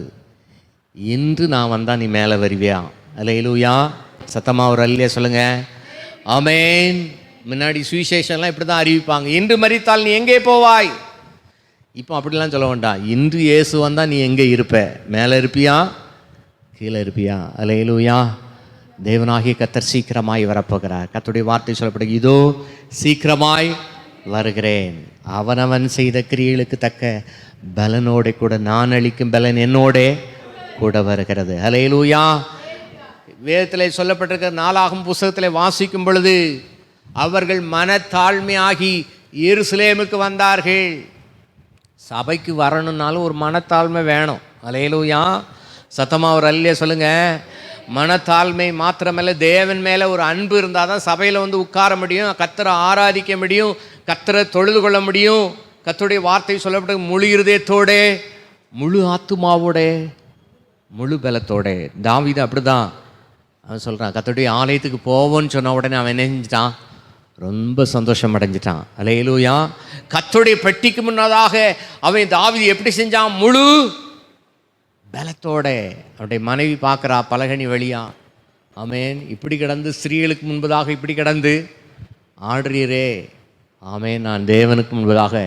D: இன்று நான் வந்தால் நீ மேலே வருவியா? அல்லேலூயா. சத்தமாக ஒரு அல்லையா சொல்லுங்கள். ஆமேன். முன்னாடி சுவிசேஷன்லாம் இப்படி தான் அறிவிப்பாங்க, இன்று மரித்தால் நீ எங்கே போவாய்? இப்போ அப்படிலாம் சொல்ல வேண்டாம், இன்று இயேசு வந்தால் நீ எங்கே இருப்ப? மேலே இருப்பியா, கீழே இருப்பியா? அல்லேலூயா. தேவனாகிய கர்த்தர் சீக்கிரமாய் வரப்போகிறார். கர்த்தருடைய வார்த்தை சொல்லப்படுது, இதோ சீக்கிரமாய் வருகிறேன், அவனவன் செய்த கிரியைகளுக்கு தக்க பலனோட கூட நான் அளிக்கும் பலன் என்னோட கூட வருகிறது. ஹல்லேலூயா. வேதத்தில் சொல்லப்பட்டிருக்கிற 4ஆகும் புத்தகத்தில் வாசிக்கும் பொழுது, அவர்கள் மனத்தாழ்மையாகி எருசலேமுக்கு வந்தார்கள். சபைக்கு வரணுன்னாலும் ஒரு மனத்தாழ்மை வேணும். ஹல்லேலூயா. சத்தமாக ஒரு அல்லையா சொல்லுங்கள். மனத்தாழ்மை மாத்திரமல்ல, தேவன் மேலே ஒரு அன்பு இருந்தால் தான் சபையில் வந்து உட்கார முடியும், கர்த்தரை ஆராதிக்க முடியும், கர்த்தரை தொழுது கொள்ள முடியும். கர்த்தருடைய வார்த்தை சொல்லப்பட்ட முழு இருதயத்தோட, முழு ஆத்துமாவோட, முழு பலத்தோட. தாவீது அப்படி தான் அவன் சொல்கிறான், கர்த்தருடைய ஆலயத்துக்கு போவோன்னு சொன்ன உடனே அவன் என்ன செஞ்சிட்டான்? ரொம்ப சந்தோஷம் அடைஞ்சிட்டான். அல்லேலூயா. கர்த்தருடைய பெட்டிக்கு முன்னதாக அவன் தாவீது எப்படி செஞ்சான்? முழு பலத்தோட. அவனுடைய மனைவி பார்க்குறா பலகனி வழியா, ஆமேன், இப்படி கிடந்து ஸ்திரீகளுக்கு முன்பதாக இப்படி கிடந்து ஆடுறீரே, ஆமேன், நான் தேவனுக்கு முன்பதாக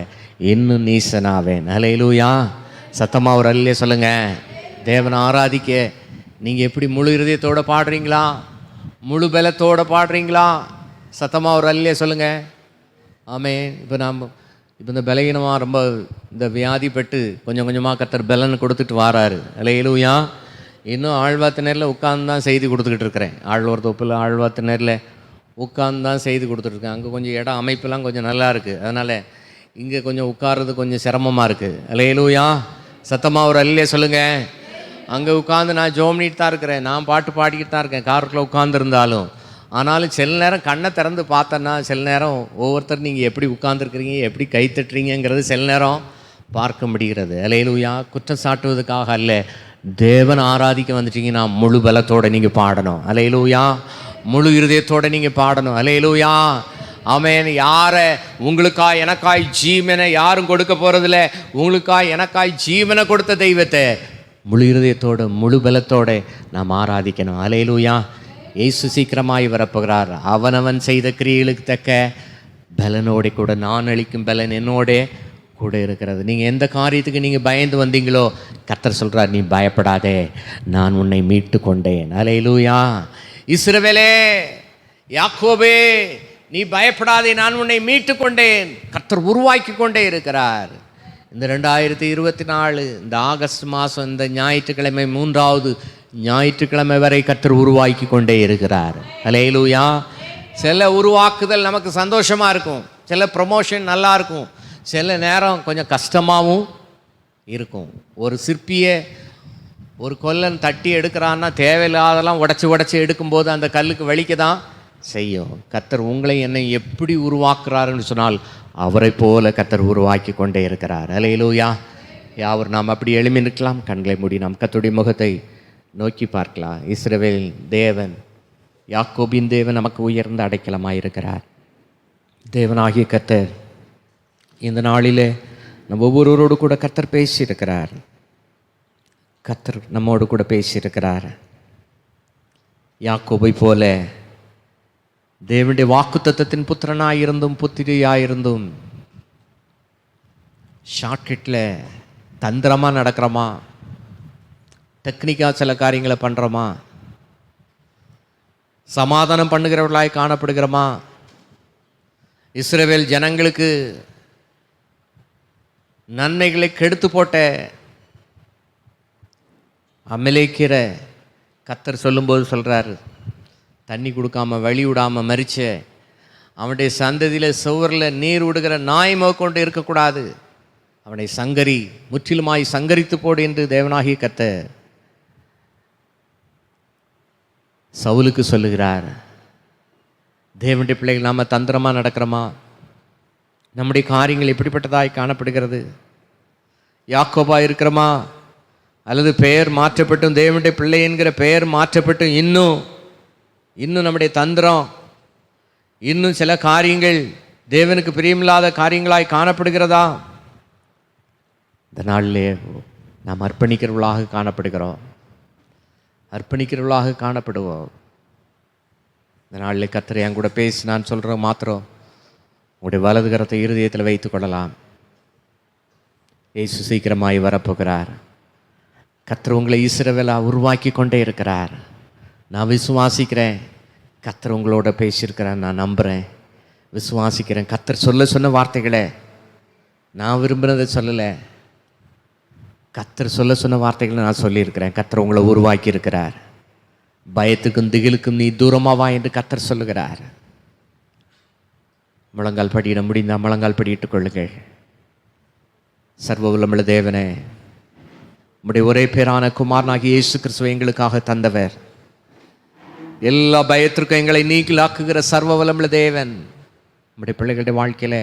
D: இன்னும் நீசனாவேன். அல்லேலூயா. சத்தமாக ஒரு அல்லையா சொல்லுங்கள். தேவனை ஆராதிக்க நீங்கள் எப்படி முழு இருதயத்தோடு பாடுறீங்களா? முழு பலத்தோடு பாடுறீங்களா? சத்தமாக ஒரு அல்லையா சொல்லுங்கள். ஆமேன். இப்போ இந்த பலகீனமாக ரொம்ப இந்த வியாதிப்பட்டு கொஞ்சம் கொஞ்சமாக கர்த்தர் பலன் கொடுத்துட்டு வாராரு. அல்லேலூயா. இன்னும் ஆழ்வார்த்தினரில் உட்கார்ந்து தான் செய்தி கொடுத்துக்கிட்டு இருக்கிறேன். ஆழ்வார் தொப்பில் ஆழ்வார்த்தினரில் உட்கார்ந்து தான் செய்து கொடுத்துட்ருக்கேன். அங்கே கொஞ்சம் இடம் அமைப்பெல்லாம் கொஞ்சம் நல்லா இருக்குது, அதனால் இங்கே கொஞ்சம் உட்கார்றது கொஞ்சம் சிரமமாக இருக்குது. அல்லேலூயா, சத்தமாக ஒரு அல்லே சொல்லுங்கள். அங்கே உட்காந்து நான் ஜோம்னிட்டு தான் இருக்கிறேன், நான் பாட்டு பாடிக்கிட்டு தான் இருக்கேன் காருக்குள்ளே உட்காந்துருந்தாலும். ஆனாலும் சில நேரம் கண்ணை திறந்து பார்த்தேன்னா சில நேரம் ஒவ்வொருத்தர் நீங்கள் எப்படி உட்காந்துருக்குறீங்க, எப்படி கை தட்டுறீங்கிறது சில நேரம் பார்க்க முடிகிறது. அல்லேலூயா, குற்றம் சாட்டுவதுக்காக அல்ல, தேவன் ஆராதிக்க வந்துட்டீங்கன்னா முழு பலத்தோடு நீங்கள் பாடணும். அல்லேலூயா, முழு இருதயத்தோடு நீங்கள் பாடணும். அல்லேலூயா, ஆமென். யாரை உங்களுக்காய் எனக்காய் ஜீவனை யாரும் கொடுக்க போகிறதில்ல, உங்களுக்காய் எனக்காய் ஜீவனை கொடுத்த தெய்வத்தை முழு இருதயத்தோடு முழு பலத்தோடு நாம் ஆராதிக்கணும். அல்லேலூயா, இயேசு சீக்கிரமாய் வரப்போகிறார். அவனவன் செய்த கிரியைகளுக்கு தக்க பலனோட கூட நான் அளிக்கும் பலன் என்னோட கூட இருக்கிறது. நீங்கள் எந்த காரியத்துக்கு நீங்கள் பயந்து வந்தீங்களோ கர்த்தர் சொல்கிறார், நீ பயப்படாதே, நான் உன்னை மீட்டு கொண்டேன். அல்லேலூயா, இஸ்ரவேலே, யாக்கோபே, நீ பயப்படாதே, நான் உன்னை மீட்டு கொண்டேன். கர்த்தர் உருவாக்கி கொண்டே இருக்கிறார். இந்த 2024 இந்த ஆகஸ்ட் மாதம் இந்த ஞாயிற்றுக்கிழமை 3வது ஞாயிற்றுக்கிழமை வரை கர்த்தர் உருவாக்கி கொண்டே இருக்கிறார். அல்லேலூயா, சில உருவாக்குதல் நமக்கு சந்தோஷமாக இருக்கும், சில ப்ரொமோஷன் நல்லா இருக்கும், சில நேரம் கொஞ்சம் கஷ்டமாகவும் இருக்கும். ஒரு சிற்பியை ஒரு கொல்லன் தட்டி எடுக்கிறான்னா தேவையில்லாதெல்லாம் உடச்சி எடுக்கும்போது அந்த கல்லுக்கு வலிக்க தான் செய்யும். கர்த்தர் உங்களை என்னை எப்படி உருவாக்குறாருன்னு சொன்னால் அவரை போல கர்த்தர் உருவாக்கி கொண்டே இருக்கிறார். அல்லேலூயா, யாவர் நாம் அப்படி எழுப்பி நிற்கலாம், கண்களை மூடி நாம் கர்த்தருடைய முகத்தை நோக்கி பார்க்கலாம். இஸ்ரவேல் தேவன், யாக்கோபின் தேவன் நமக்கு உயர்ந்த அடைக்கலமாக இருக்கிறார். தேவனாகிய கர்த்தர் இந்த நாளிலே நம்ம ஒவ்வொருவரோடு கூட கர்த்தர் பேசியிருக்கிறார். கர்த்தர் நம்மோடு கூட பேசியிருக்கிறார். யாக்கோபை போல தேவனுடைய வாக்குத்தத்தத்தின் புத்திரனாயிருந்தும் புத்திரியாயிருந்தும் ஷார்ட்கட்டில் தந்திரமாக நடக்கிறோமா, டெக்னிக்காக சில காரியங்களை பண்ணுறோமா, சமாதானம் பண்ணுகிறவர்களாய் காணப்படுகிறோமா, இஸ்ரவேல் ஜனங்களுக்கு நன்மைகளை கெடுத்து போட்ட அமலேக்கிற கர்த்தர் சொல்லும்போது சொல்கிறாரு, தண்ணி கொடுக்காமல் வழி விடாமல் மறிச்ச அவனுடைய சந்ததியில் சுவரில் நீர் விடுகிற நாய் கொண்டு இருக்கக்கூடாது, அவனை சங்கரி, முற்றிலுமாய் சங்கரித்து போடு என்று தேவனாகிய கர்த்தர் சவுலுக்கு சொல்லுகிறார். தேவனுடைய பிள்ளைகள் நாம் தந்திரமாக நடக்கிறோமா? நம்முடைய காரியங்கள் எப்படிப்பட்டதாய் காணப்படுகிறது? யாக்கோபா இருக்கிறோமா? அல்லது பெயர் மாற்றப்பட்டும் தேவனுடைய பிள்ளை என்கிற பெயர் மாற்றப்பட்டும் இன்னும் நம்முடைய தந்திரம், இன்னும் சில காரியங்கள் தேவனுக்கு பிரியமில்லாத காரியங்களாய் காணப்படுகிறதா? இந்த நாளிலே நாம் அர்ப்பணிக்கிறவர்களாக காணப்படுவோம். இந்த நாளில் கர்த்தர் என் கூட பேசி நான் சொல்கிறேன் மாத்திரம் உங்களுடைய வலது கரத்தை இருதயத்தில் வைத்து கொள்ளலாம். இயேசு சீக்கிரமாய் வரப்போகிறார். கர்த்தர் உங்களை இஸ்ரவேலா உருவாக்கி கொண்டே இருக்கிறார். நான் விசுவாசிக்கிறேன், கர்த்தர் உங்களோட பேசியிருக்கிறேன், நான் நம்புகிறேன், விசுவாசிக்கிறேன். கர்த்தர் சொன்ன வார்த்தைகளை நான் விரும்பினதை சொல்லலை, கர்த்தர் சொன்ன வார்த்தைகளை நான் சொல்லியிருக்கிறேன். கர்த்தர் உங்களை உருவாக்கி இருக்கிறார். பயத்துக்கும் திகிலுக்கும் நீ தூரமாவா என்று கர்த்தர் சொல்லுகிறார். முழங்கால் படியிட முடிந்தால் முழங்கால் படியிட்டுக் கொள்ளுங்கள். சர்வ வல்லமையுள்ள தேவனே, உம்முடைய ஒரே பேரான குமாரனாகிய இயேசு கிறிஸ்துவை எங்களுக்காக தந்தவர், எல்லா பயத்திற்கும் எங்களை நீக்கலாக்குகிற சர்வ வல்லமையுள்ள தேவன், நம்முடைய பிள்ளைகளுடைய வாழ்க்கையில்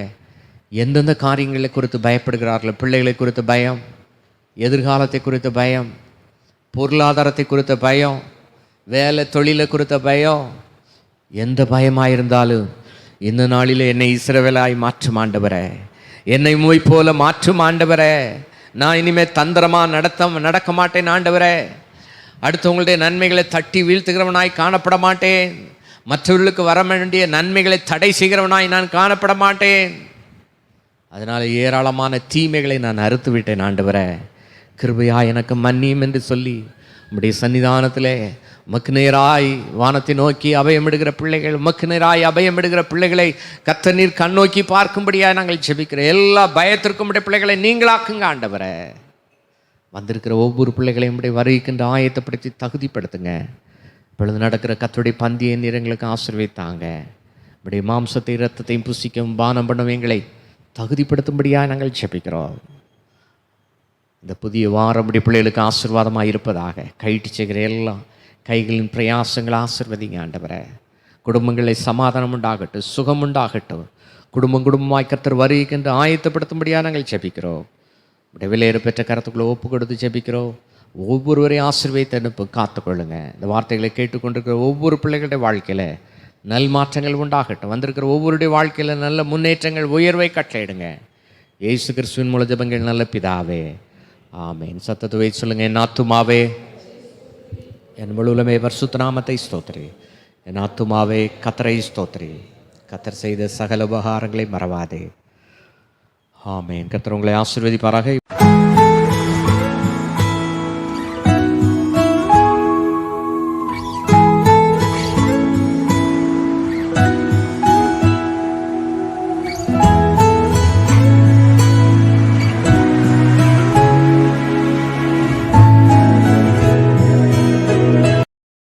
D: எந்தெந்த காரியங்களை குறித்து பயப்படுகிறார்களோ, பிள்ளைகளை குறித்த பயம், எதிர்காலத்தை குறித்த பயம், பொருளாதாரத்தை குறித்த பயம், வேலை தொழிலை குறித்த பயம், எந்த பயமாக இருந்தாலும் இந்த நாளில் என்னை இஸ்ரவேலாய் மாற்றும் ஆண்டவரே, என்னை மூய் போல மாற்றும் ஆண்டவரே, நான் இனிமேல் தந்திரமாக நடக்க மாட்டேன் ஆண்டவரே, அடுத்தவங்களுடைய நன்மைகளை தட்டி வீழ்த்துகிறவனாய் காணப்பட மாட்டேன், மற்றவர்களுக்கு வர வேண்டிய நன்மைகளை தடை செய்கிறவனாய் நான் காணப்பட மாட்டேன். அதனால் ஏராளமான தீமைகளை நான் அறுத்து விட்டேன் ஆண்டவரே, கிருபையா எனக்கு மன்னியும் என்று சொல்லி உம்முடைய சன்னிதானத்தில் உமக்கு நேராய் வானத்தை நோக்கி அபயமிடுகிற பிள்ளைகள், உமக்கு நேராய் அபயமிடுகிற பிள்ளைகளை கர்த்தர் நீர் கண்ணோக்கி பார்க்கும்படியாக நாங்கள் ஜெபிக்கிறோம். எல்லா பயத்திற்கும் உடைய பிள்ளைகளை நீங்களாக்குங்க ஆண்டவரே. வந்திருக்கிற ஒவ்வொரு பிள்ளைகளையும் உடைய வருகின்ற ஆயத்தப்படுத்தி தகுதிப்படுத்துங்க. இப்பொழுது நடக்கிற கர்த்தருடைய பந்தியை நீர் எங்களுக்கு ஆசீர்வதித்தாங்க. நம்முடைய மாம்சத்தை இரத்தத்தையும் புசிக்கவும் பானம் பண்ணும் எங்களை தகுதிப்படுத்தும்படியாக நாங்கள் ஜெபிக்கிறோம். இந்த புதிய வாரம் நம்முடைய பிள்ளைகளுக்கு ஆசீர்வாதமாக இருப்பதாக. கைட்டு செய்கிற எல்லாம் கைகளின் பிரயாசங்களை ஆசீர்வதிங்க ஆண்டவரே. குடும்பங்களை சமாதானம் உண்டாகட்டும், சுகம் உண்டாகட்டும். குடும்பமாய் கர்த்தர் வருகின்ற ஆயத்தப்படுத்தும்படியாக நாங்கள் ஜெபிக்கிறோம். நம்முடைய விலையேற பெற்ற கருத்துக்களை ஒப்பு கொடுத்து ஜெபிக்கிறோம். ஒவ்வொருவரையும் ஆசீர்வதித்து அனுப்பு காத்துக்கொள்ளுங்க. இந்த வார்த்தைகளை கேட்டுக்கொண்டிருக்கிற ஒவ்வொரு பிள்ளைகளுடைய வாழ்க்கையில் நல் மாற்றங்கள் உண்டாகட்டும். வந்திருக்கிற ஒவ்வொருடைய வாழ்க்கையில் நல்ல முன்னேற்றங்கள், உயர்வை கட்டளையிடுங்க. இயேசு கிறிஸ்துவின் மூல ஜெபங்கள் நல்ல பிதாவே, ஆமென். சத்தத்தை வைத்து சொல்லுங்கள். என் ஆத்துமாவே என் முழுவலுமே பரிசுத்த நாமத்தை ஸ்தோத்திரி. என் ஆத்துமாவே கர்த்தரை ஸ்தோத்திரி. கர்த்தர் செய்த சகல உபகாரங்களை மறவாதே. ஆமென். கர்த்தர் உங்களை ஆசீர்வதிப்பாராக.